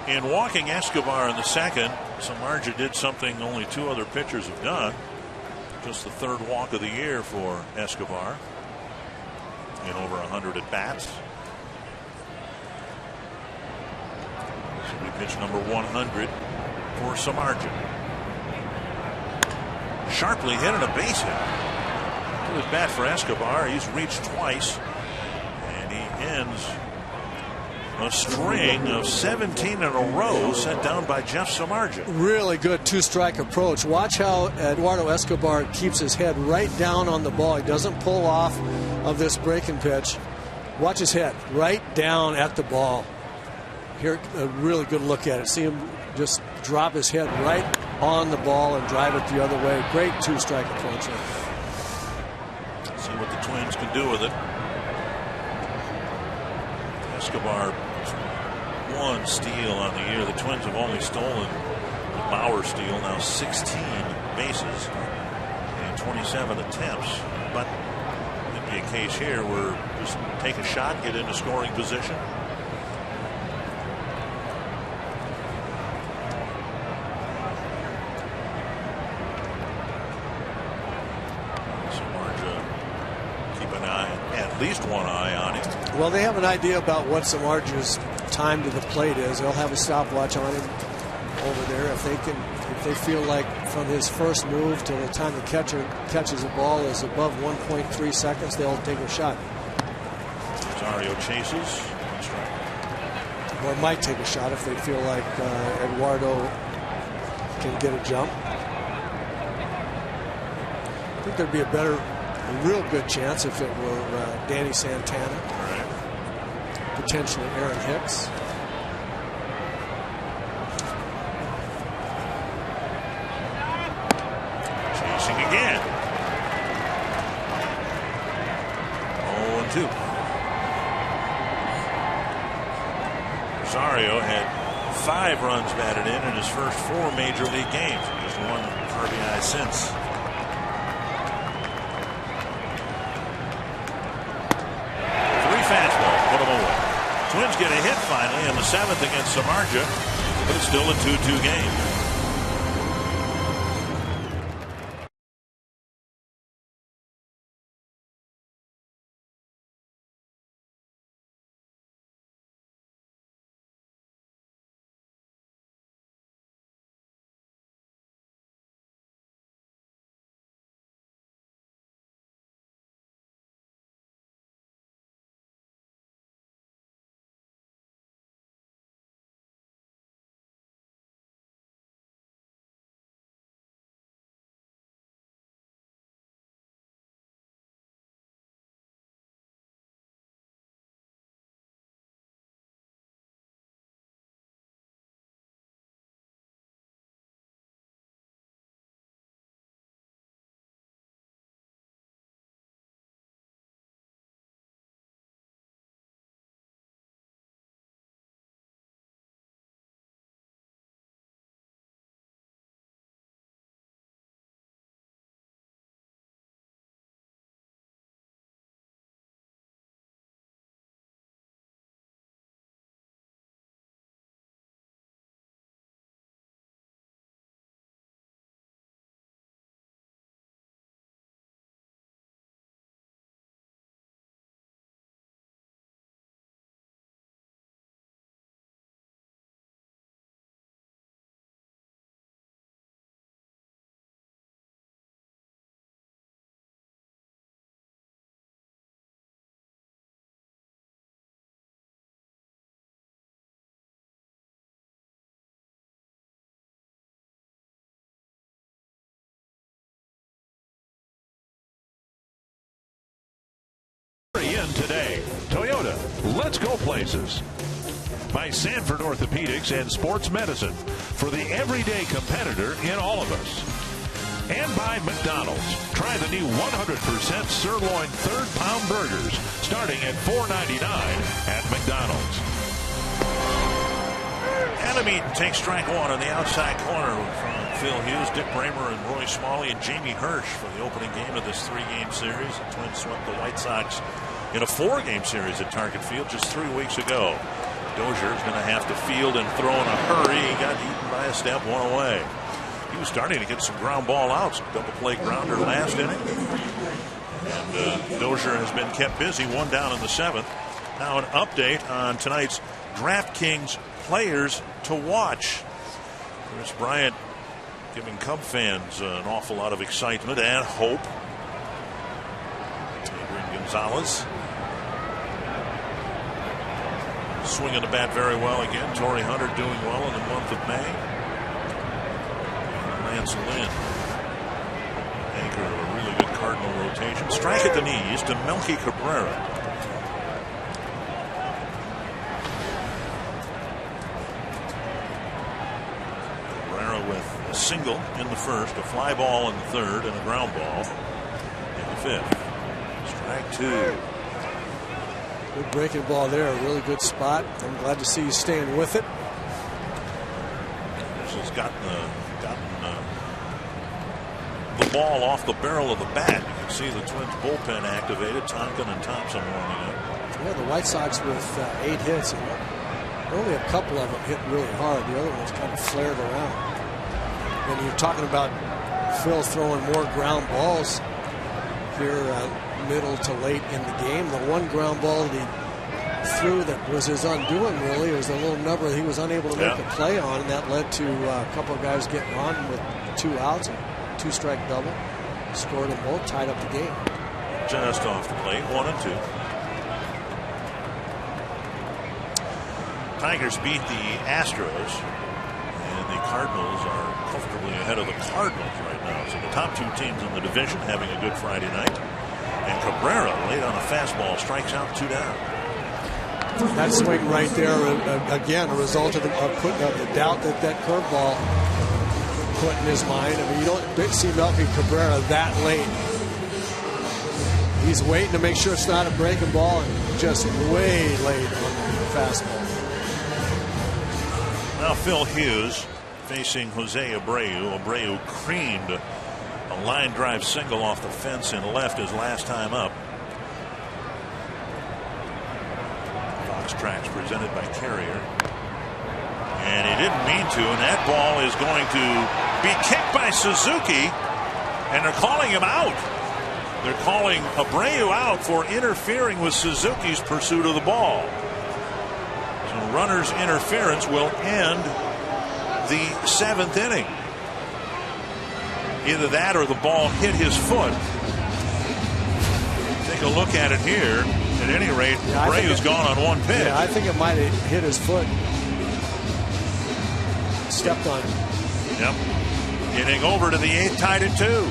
In walking Escobar in the 2nd, Samardzija did something only 2 other pitchers have done. Just the 3rd walk of the year for Escobar in over 100 at bats. This will be pitch number 100 for Samardzija. Sharply hit and a base hit. Good bat for Escobar. He's reached twice, and he ends a string of 17 in a row set down by Jeff Samardzija. Really good 2-strike approach. Watch how Eduardo Escobar keeps his head right down on the ball. He doesn't pull off of this breaking pitch. Watch his head right down at the ball. Here, a really good look at it. See him just drop his head right on the ball and drive it the other way. Great 2-strike approach. See what the Twins can do with it. Escobar, 1 steal on the year. The Twins have only stolen the Bauer steal, now 16 bases and 27 attempts. But it'd be a case here where just take a shot, get into scoring position. At least one eye on him. Well, they have an idea about what Samardzia's time to the plate is. They'll have a stopwatch on him over there. If they feel like from his first move till the time the catcher catches the ball is above 1.3 seconds, they'll take a shot. Rosario chases. Or might take a shot if they feel like Eduardo can get a jump. I think there'd be a real good chance if it were Danny Santana. Right. Potentially Aaron Hicks. Chasing again. 0-2. Rosario had 5 runs batted in his first 4 major league games. Just 1 RBI since. Twins get a hit finally in the 7th against Samardzia, but it's still a 2-2 game. In today, Toyota, let's go places. By Sanford Orthopedics and Sports Medicine, for the everyday competitor in all of us. And by McDonald's. Try the new 100% sirloin 3rd-pound burgers, starting at $4.99 at McDonald's. Adam Eaton takes strike 1 on the outside corner from Phil Hughes, Dick Bramer, and Roy Smalley, and Jamie Hirsch for the opening game of this 3-game series. The Twins swept the White Sox in a 4-game series at Target Field just 3 weeks ago. Dozier is going to have to field and throw in a hurry. He got eaten by a step, 1 away. He was starting to get some ground ball outs. Double play grounder last inning. And Dozier has been kept busy. 1 down in the 7th. Now an update on tonight's DraftKings players to watch. Chris Bryant giving Cub fans an awful lot of excitement and hope. Adrian Gonzalez swinging the bat very well again. Torrey Hunter doing well in the month of May. Lance Lynn, anchor of a really good Cardinal rotation. Strike at the knees to Melky Cabrera. with a single in the first, a fly ball in the third, and a ground ball in the fifth. Strike two. Good breaking ball there. A really good spot. I'm glad to see you staying with it. This has gotten the ball off the barrel of the bat. You can see the Twins bullpen activated. Tonkin and Thompson warming up. Yeah, the White Sox with 8 hits. And only a couple of them hit really hard. The other ones kind of flared around. And you're talking about Phil throwing more ground balls here middle to late in the game. The one ground ball that he threw that was his undoing, really, was the little number that he was unable to make a play on, and that led to a couple of guys getting on with 2 outs, a 2-strike double. Scored them both, tied up the game. Just off the plate, 1-2. Tigers beat the Astros, and the Cardinals are comfortably ahead of the Cardinals right now. So the top 2 teams in the division having a good Friday night. And Cabrera late on a fastball, strikes out 2 down. That swing right there, again, a result of the doubt that curveball put in his mind. I mean, you don't see Melky Cabrera that late. He's waiting to make sure it's not a breaking ball, and just way late on the fastball. Now Phil Hughes facing Jose Abreu. Abreu creamed a line drive single off the fence in left his last time up. Fox Tracks presented by Carrier. And he didn't mean to, and that ball is going to be kicked by Suzuki, and they're calling him out. They're calling Abreu out for interfering with Suzuki's pursuit of the ball. So runner's interference will end the 7th inning. Either that or the ball hit his foot. Take a look at it here. At any rate, Abreu's gone on 1 pitch. Yeah, I think it might have hit his foot. Stepped on it. Yep. Inning over to the 8th, tied at 2.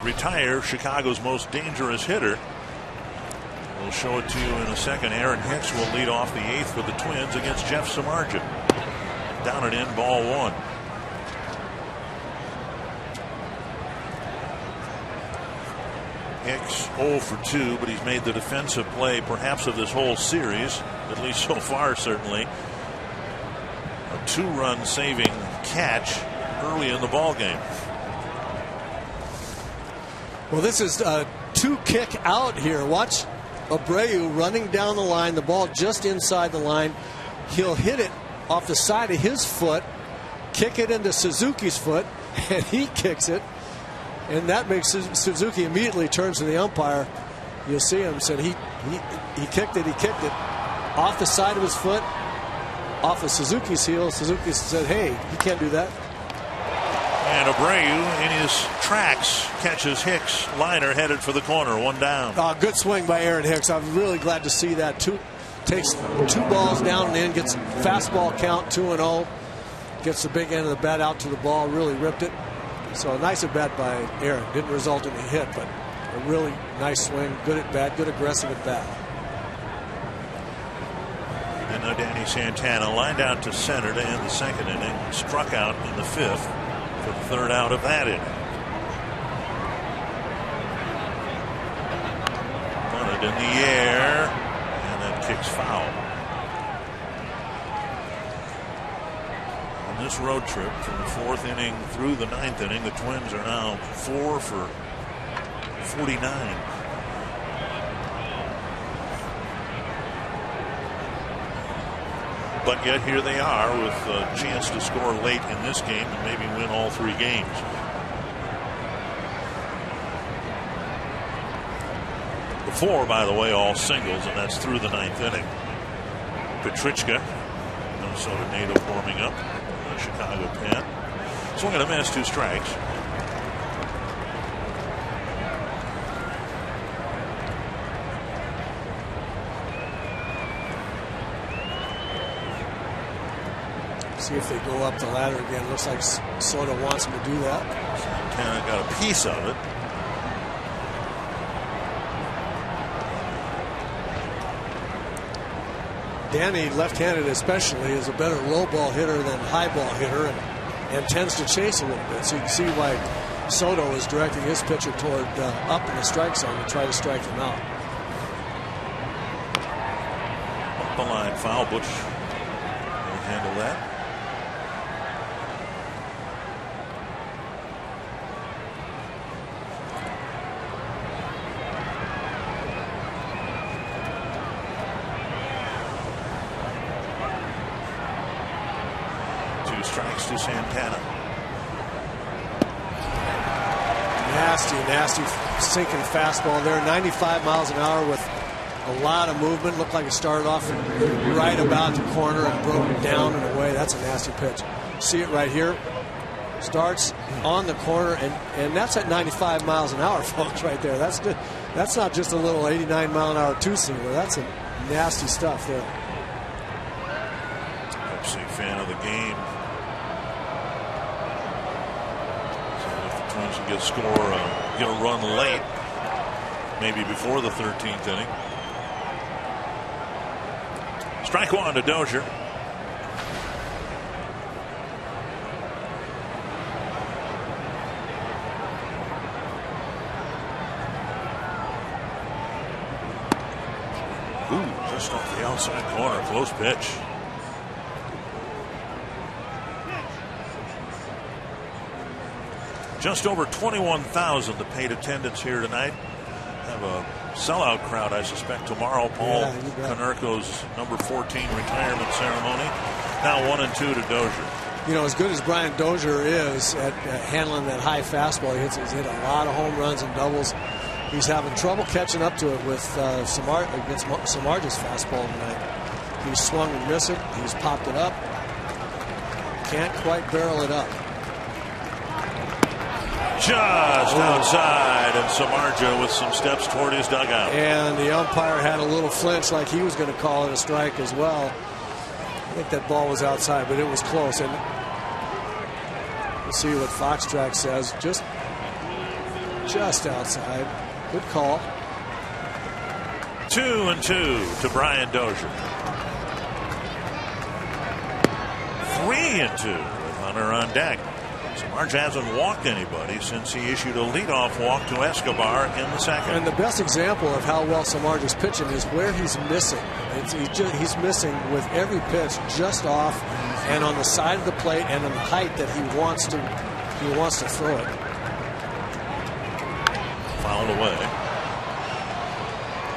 Retire Chicago's most dangerous hitter. We'll show it to you in a second. Aaron Hicks will lead off the 8th for the Twins against Jeff Samardzija. Down and in, ball 1. Hicks 0 for 2, but he's made the defensive play perhaps of this whole series, at least so far certainly. A 2-run saving catch early in the ball game. Well, this is a 2-kick out here. Watch Abreu running down the line, the ball just inside the line. He'll hit it off the side of his foot, kick it into Suzuki's foot, and he kicks it. And that makes Suzuki immediately turns to the umpire. You'll see him said he kicked it. He kicked it off the side of his foot, off of Suzuki's heel. Suzuki said, "Hey, you can't do that." And Abreu in his tracks catches Hicks. Liner headed for the corner. One down. Good swing by Aaron Hicks. I'm really glad to see that. Takes 2 balls down and in. Gets fastball count 2-0. Gets the big end of the bat out to the ball. Really ripped it. So a nice at bat by Aaron. Didn't result in a hit, but a really nice swing. Good at bat. Good aggressive at bat. And now Danny Santana lined out to center to end the second inning. Struck out in the 5th for the 3rd out of that inning. Bunted in the air, and that kicks foul. On this road trip from the 4th inning through the 9th inning, the Twins are now 4 for 49. But yet here they are with a chance to score late in this game and maybe win all 3 games. The 4, by the way, all singles, and that's through the 9th inning. Petrichka, Minnesota native, warming up. The Chicago pen. Swing and a miss, 2 strikes. See if they go up the ladder again. Looks like Soto wants him to do that. Santana got a piece of it. Danny, left-handed especially, is a better low ball hitter than high ball hitter, and tends to chase a little bit. So you can see why Soto is directing his pitcher toward up in the strike zone to try to strike him out. Up the line, foul. Butch will handle that. Strikes to Santana. Nasty sinking fastball there. 95 miles an hour with a lot of movement. Looked like it started off right about the corner and broke down and away. That's a nasty pitch. See it right here. Starts on the corner, and that's at 95 miles an hour, folks, right there. That's not just a little 89 mile an hour two-seamer. That's a nasty stuff there. Pepsi fan of the game. Twins can get a run late, maybe before the 13th inning. Strike 1 to Dozier. Ooh, just off the outside corner, close pitch. Just over 21,000 to paid attendance here tonight. Have a sellout crowd, I suspect, tomorrow. Paul Konerko's number 14 retirement ceremony. Now 1-2 to Dozier. You know, as good as Brian Dozier is at handling that high fastball, he's hit a lot of home runs and doubles. He's having trouble catching up to it with against Samardzij's fastball tonight. He's swung and missed it. He's popped it up. Can't quite barrel it up. Just outside, and Samardzij with some steps toward his dugout. And the umpire had a little flinch, like he was going to call it a strike as well. I think that ball was outside, but it was close. And we'll see what Foxtrack says. Just outside. Good call. 2-2 to Brian Dozier. 3-2 with Hunter on deck. Samardzij hasn't walked anybody since he issued a leadoff walk to Escobar in the second. And the best example of how well Samardzij's pitching is where he's missing. He's missing with every pitch just off and on the side of the plate and on the height that he wants to throw it. Fouled away.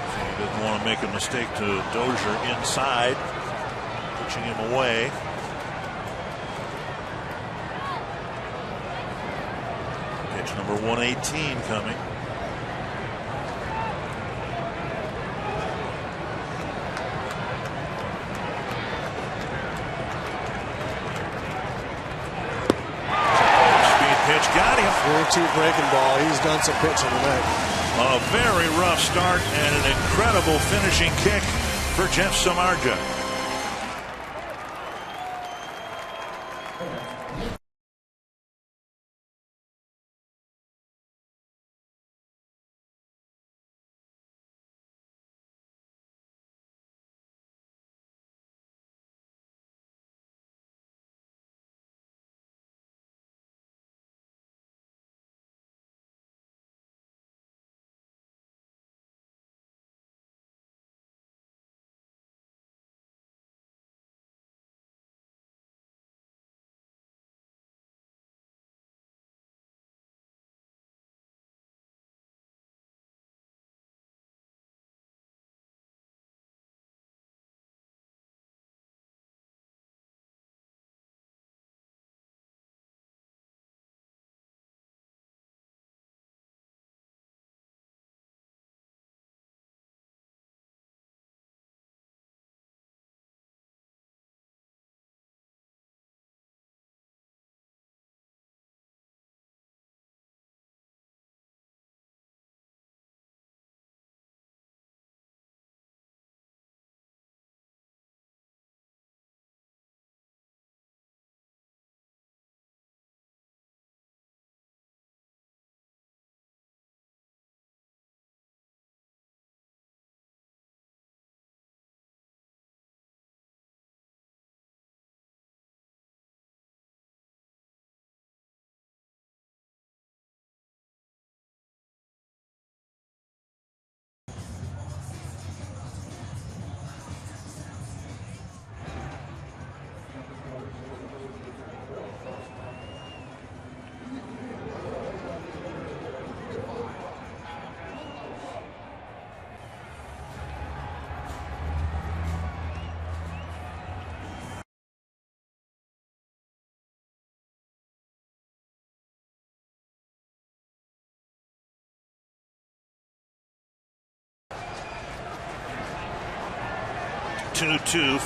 So he didn't want to make a mistake to Dozier inside, pitching him away. Number 118 coming. Speed 2-2 breaking ball. He's done some pitching tonight. A very rough start and an incredible finishing kick for Jeff Samardzija.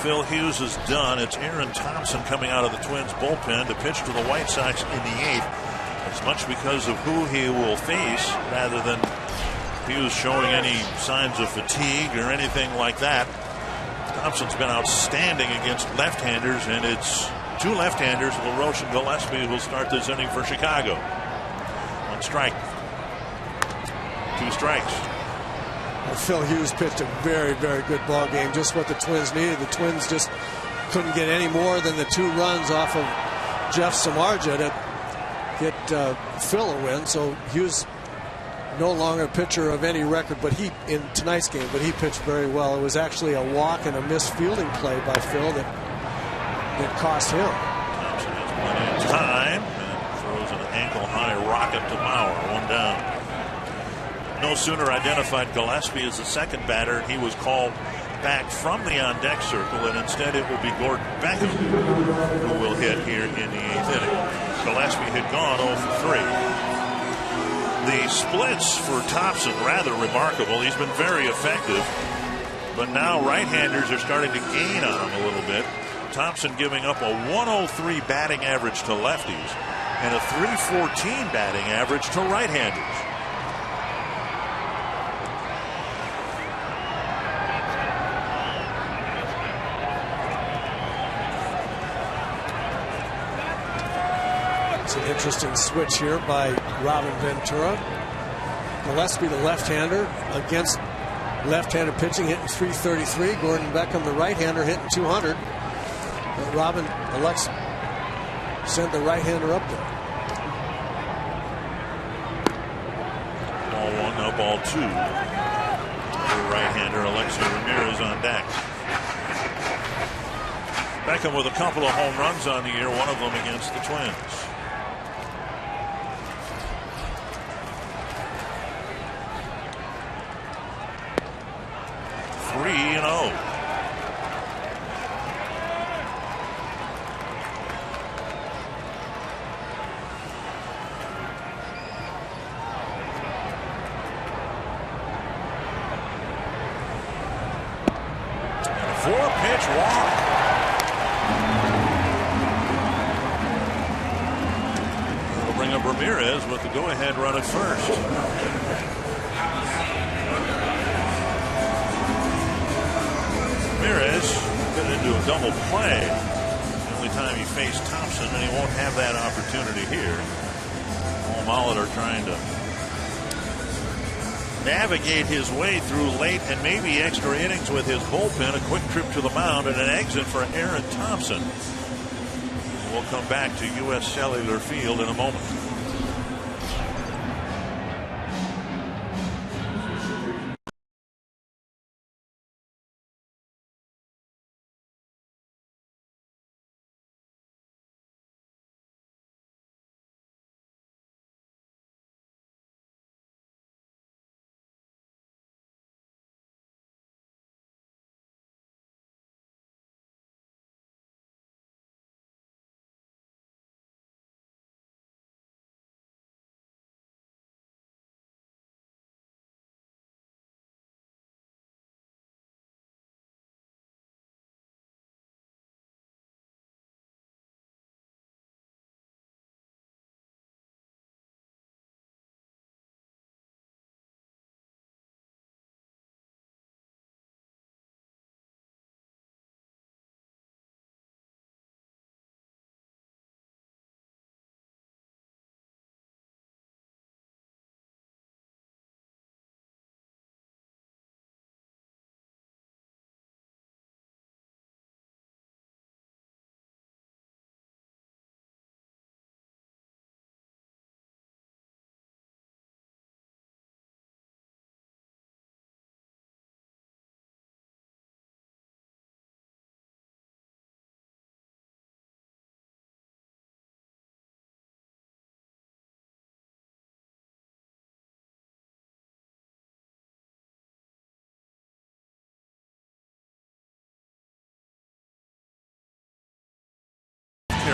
Phil Hughes is done. It's Aaron Thompson coming out of the Twins bullpen to pitch to the White Sox in the 8th. As much because of who he will face rather than Hughes showing any signs of fatigue or anything like that. Thompson's been outstanding against left-handers, and it's 2 left-handers, LaRoche and Gillespie, who will start this inning for Chicago. 1 strike. 2 strikes. Phil Hughes pitched a very, very good ball game. Just what the Twins needed. The Twins just couldn't get any more than the 2 runs off of Jeff Samardzija to get Phil a win. So Hughes no longer a pitcher of any record, but he in tonight's game. But he pitched very well. It was actually a walk and a missed fielding play by Phil that cost him. Thompson has plenty of time and throws an ankle-high rocket to Bauer. 1 down. No sooner identified Gillespie as the second batter, he was called back from the on-deck circle, and instead it will be Gordon Beckham who will hit here in the 8th inning. Gillespie had gone 0 for 3. The splits for Thompson rather remarkable. He's been very effective, but now right-handers are starting to gain on him a little bit. Thompson giving up a 103 batting average to lefties and a 314 batting average to right-handers. An interesting switch here by Robin Ventura. Gillespie, the left-hander, against left-handed pitching, hitting 333. Gordon Beckham, the right-hander, hitting 200. But Robin elects to send the right-hander up there. Ball 1, now ball 2. The right-hander, Alexei Ramirez, on deck. Beckham with a couple of home runs on the year, one of them against the Twins. 3-0. And a 4-pitch walk. It'll bring up of Ramirez with the go-ahead run at first. Ramirez got into a double play. The only time he faced Thompson, and he won't have that opportunity here. Molitor trying to navigate his way through late and maybe extra innings with his bullpen. A quick trip to the mound and an exit for Aaron Thompson. We'll come back to U.S. Cellular Field in a moment.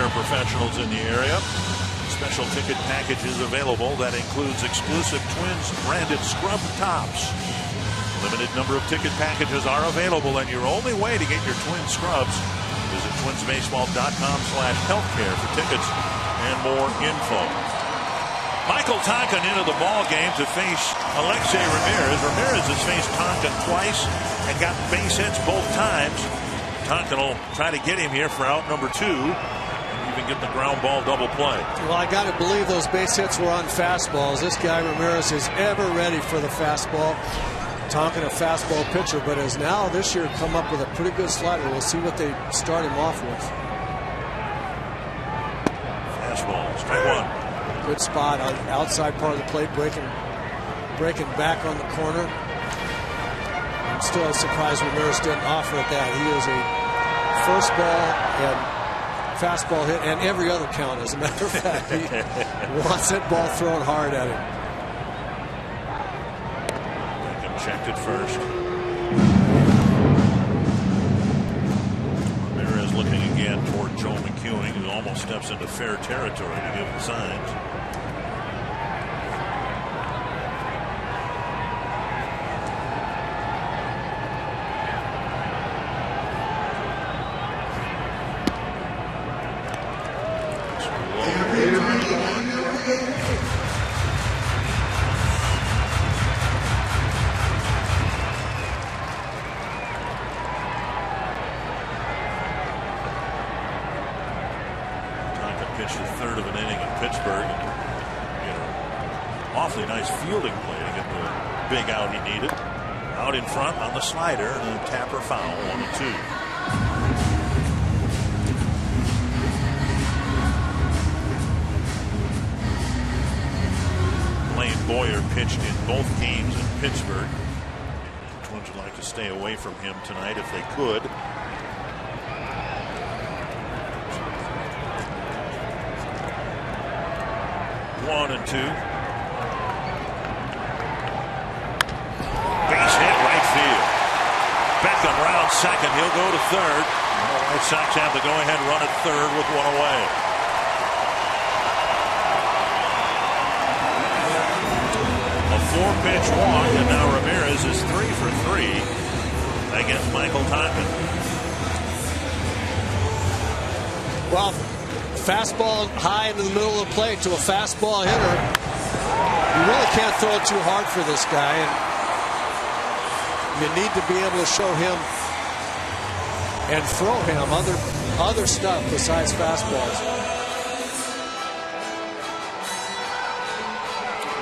Professionals in the area. Special ticket packages available that includes exclusive Twins branded scrub tops. Limited number of ticket packages are available, and your only way to get your Twins scrubs, visit twinsbaseball.com/healthcare for tickets and more info. Michael Tonkin into the ball game to face Alexei Ramirez. Ramirez has faced Tonkin twice and got base hits both times. Tonkin will try to get him here for out number 2. Get the ground ball double play. Well, I got to believe those base hits were on fastballs. This guy Ramirez is ever ready for the fastball. Tonkin, a fastball pitcher, but has now this year come up with a pretty good slider. We'll see what they start him off with. Fastball, strike one. Good spot on the outside part of the plate, breaking back on the corner. I'm still surprised Ramirez didn't offer at that. He is a first ball and fastball hit and every other count, as a matter of fact. He wants that ball thrown hard at him. Checked it first. Ramirez looking again toward Joe McEwing, who almost steps into fair territory to give the signs. Pitched the third of an inning in Pittsburgh. Awfully nice fielding play to get the big out he needed. Out in front on the slider, and then tapper foul, 1-2. Blaine Boyer pitched in both games in Pittsburgh. The Twins would like to stay away from him tonight if they could. 1-2. Base hit right field. Beckham round second. He'll go to third. The White Sox have the go-ahead run at third with one away. A 4-pitch walk, and now Ramirez is 3 for 3 against Michael Tonkin. Well, fastball high into the middle of the plate to a fastball hitter. You really can't throw it too hard for this guy, and you need to be able to show him and throw him other stuff besides fastballs.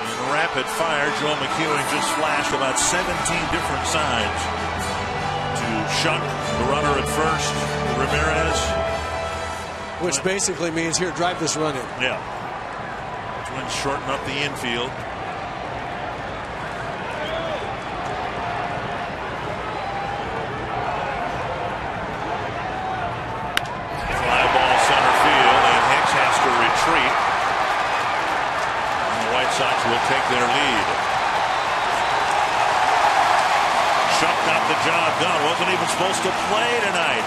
In rapid fire, Joe McEwing just flashed about 17 different signs to shunt the runner at first, Ramirez. Which basically means, here, drive this run in. Yeah. Twins shorten up the infield. Fly ball center field, and Hicks has to retreat. And the White Sox will take their lead. Shuck got the job done. Wasn't even supposed to play tonight.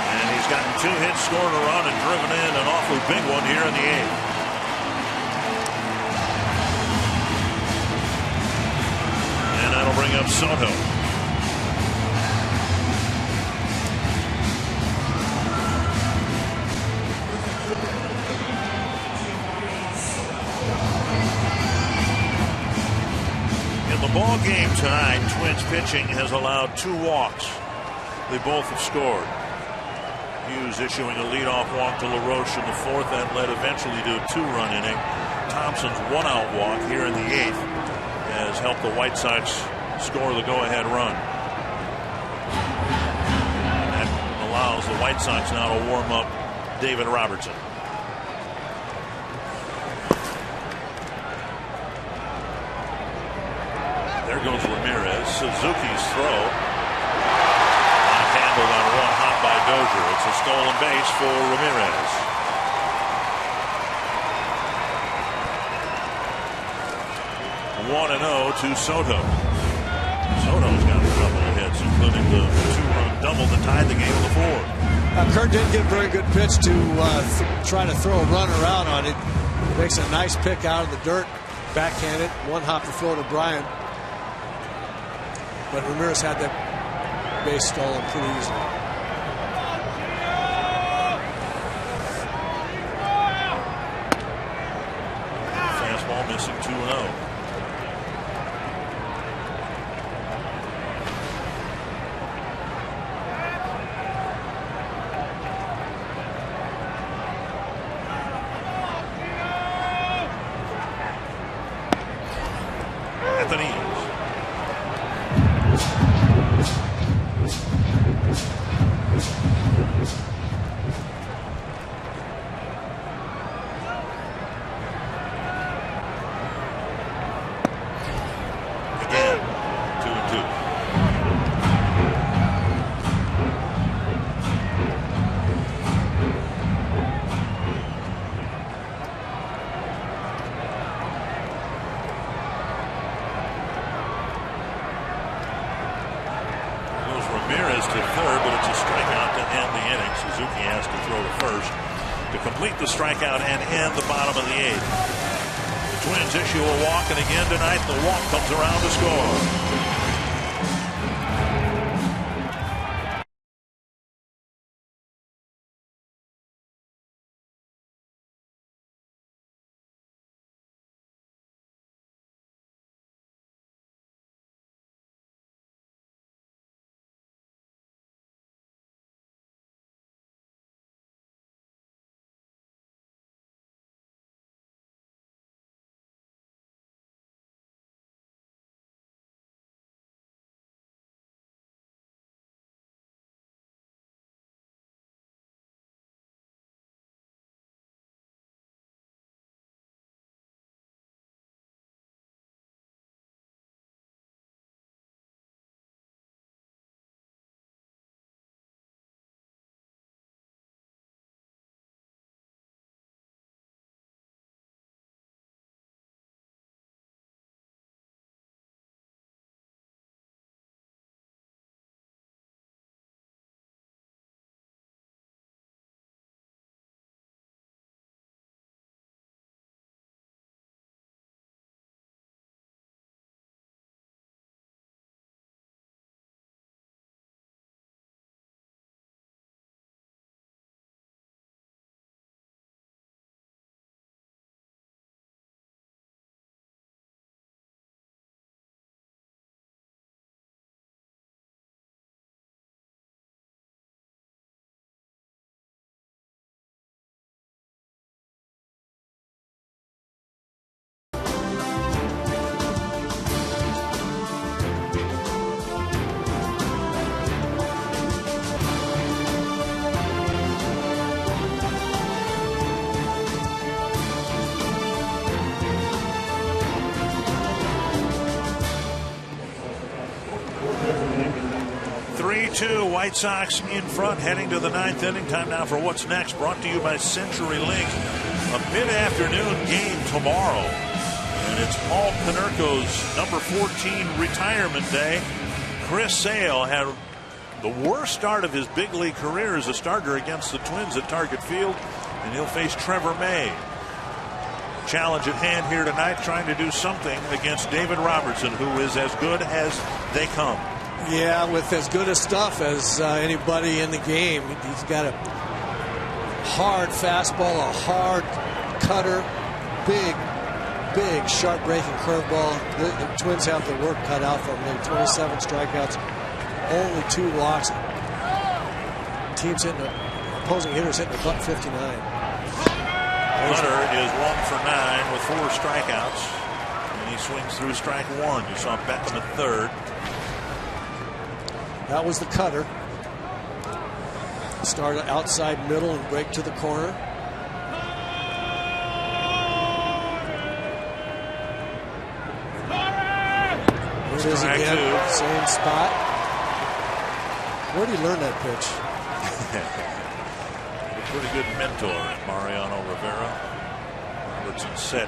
And he's gotten 2 hits, scored a run, and driven in an awfully big one here in the 8th. And that'll bring up Soto. In the ball game tonight, Twins pitching has allowed 2 walks. They both have scored. Hughes issuing a leadoff walk to LaRoche in the 4th and led eventually to a 2-run inning. Thompson's 1-out walk here in the 8th has helped the White Sox score the go-ahead run. That allows the White Sox now to warm up David Robertson. There goes Ramirez. Suzuki's throw. Handled on one hop by Dozier. It's a stolen base for Ramirez. One and 0 to Soto. Soto's got a couple of hits, including the 2-run double that tied the game in the 4th. Kurt didn't get a very good pitch to try to throw a runner out on it. Makes a nice pick out of the dirt, backhanded, 1-hopper throw to Bryant. But Ramirez had that base stolen pretty easily. Fastball missing 2-0. Ramirez to third, but it's a strikeout to end the inning. Suzuki has to throw to first to complete the strikeout and end the bottom of the 8th. The Twins issue a walk, and again tonight the walk comes around to score. 3-2, White Sox in front, heading to the 9th inning. Time now for What's Next, brought to you by CenturyLink. A mid-afternoon game tomorrow, and it's Paul Konerko's number 14 retirement day. Chris Sale had the worst start of his big league career as a starter against the Twins at Target Field, and he'll face Trevor May. Challenge at hand here tonight, trying to do something against David Robertson, who is as good as they come. Yeah, with as good a stuff as anybody in the game. He's got a hard fastball, a hard cutter, big sharp breaking curveball. The Twins have their work cut out for them. 27 strikeouts, only 2 walks. Opposing hitters hitting a buck 59. Hunter is 1 for 9 with 4 strikeouts, and he swings through strike 1. You saw Beckham at third. That was the cutter. Start outside middle and break to the corner. Here it is again, same spot. Where did he learn that pitch? A pretty good mentor in Mariano Rivera. Robertson set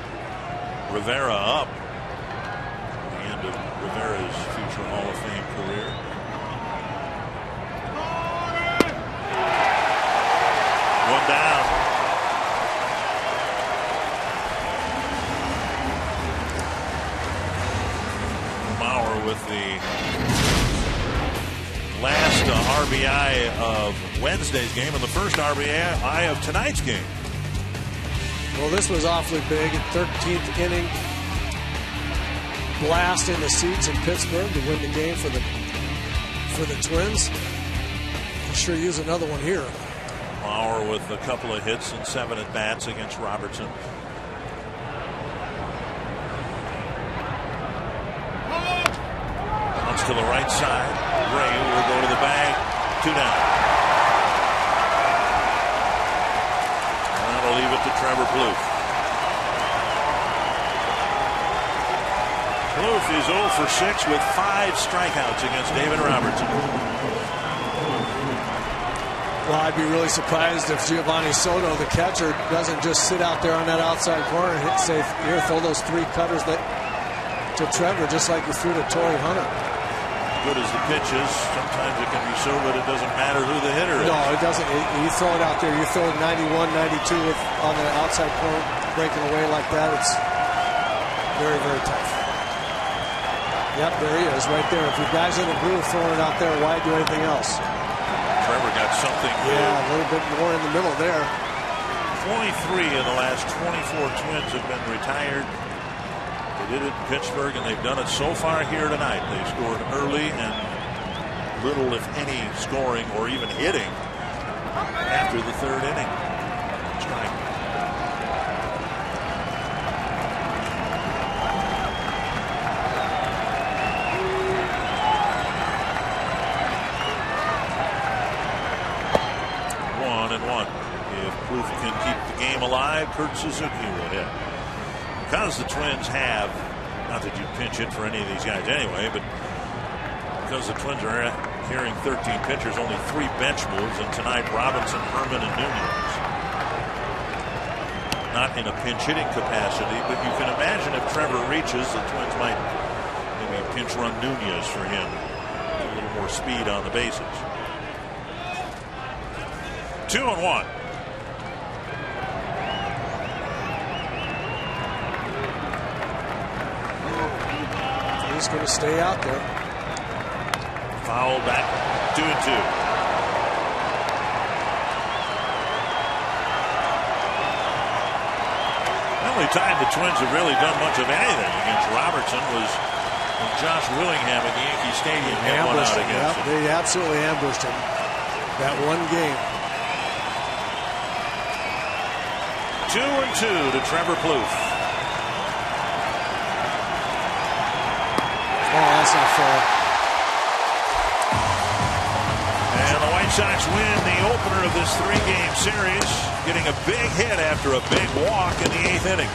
Rivera up at the end of Rivera's future Hall of Fame career. One down. Mauer with the last RBI of Wednesday's game and the first RBI of tonight's game. Well, this was awfully big. 13th inning blast in the seats in Pittsburgh to win the game for the Twins. I'm sure use another one here. Mauer with a couple of hits and 7 at-bats against Robertson. Bounce to the right side. Gray will go to the bag. 2 down. And that'll leave it to Trevor Plouffe. Plouffe is 0 for 6 with 5 strikeouts against David Robertson. Well, I'd be really surprised if Giovanni Soto, the catcher, doesn't just sit out there on that outside corner and say, here, throw those 3 cutters to Trevor, just like you threw to Torrey Hunter. Good as the pitch is, sometimes it can be so that it doesn't matter who the hitter is. No, it doesn't. You throw it out there, you throw 91, 92 on the outside corner, breaking away like that, it's very, very tough. Yep, there he is, right there. If your guy's in the groove throwing it out there, why do anything else? Trevor got something. Yeah, a little bit more in the middle there. 23 of the last 24 Twins have been retired. They did it in Pittsburgh, and they've done it so far here tonight. They scored early and little, if any, scoring or even hitting after the 3rd inning. Strike. If Plouffe can keep the game alive, Kurt Suzuki will hit. Because the Twins have, not that you pinch hit for any of these guys anyway, but because the Twins are carrying 13 pitchers, only 3 bench moves, and tonight Robinson, Herman, and Nunez. Not in a pinch hitting capacity, but you can imagine if Trevor reaches, the Twins might maybe pinch run Nunez for him. A little more speed on the bases. 2-1. He's going to stay out there. Foul back. 2-2. The only time the Twins have really done much of anything against Robertson was when Josh Willingham at the Yankee Stadium had one out against him. They absolutely ambushed him. That one game. 2-2 to Trevor Plouffe. Oh, that's not fair. And the White Sox win the opener of this 3-game series, getting a big hit after a big walk in the 8th inning.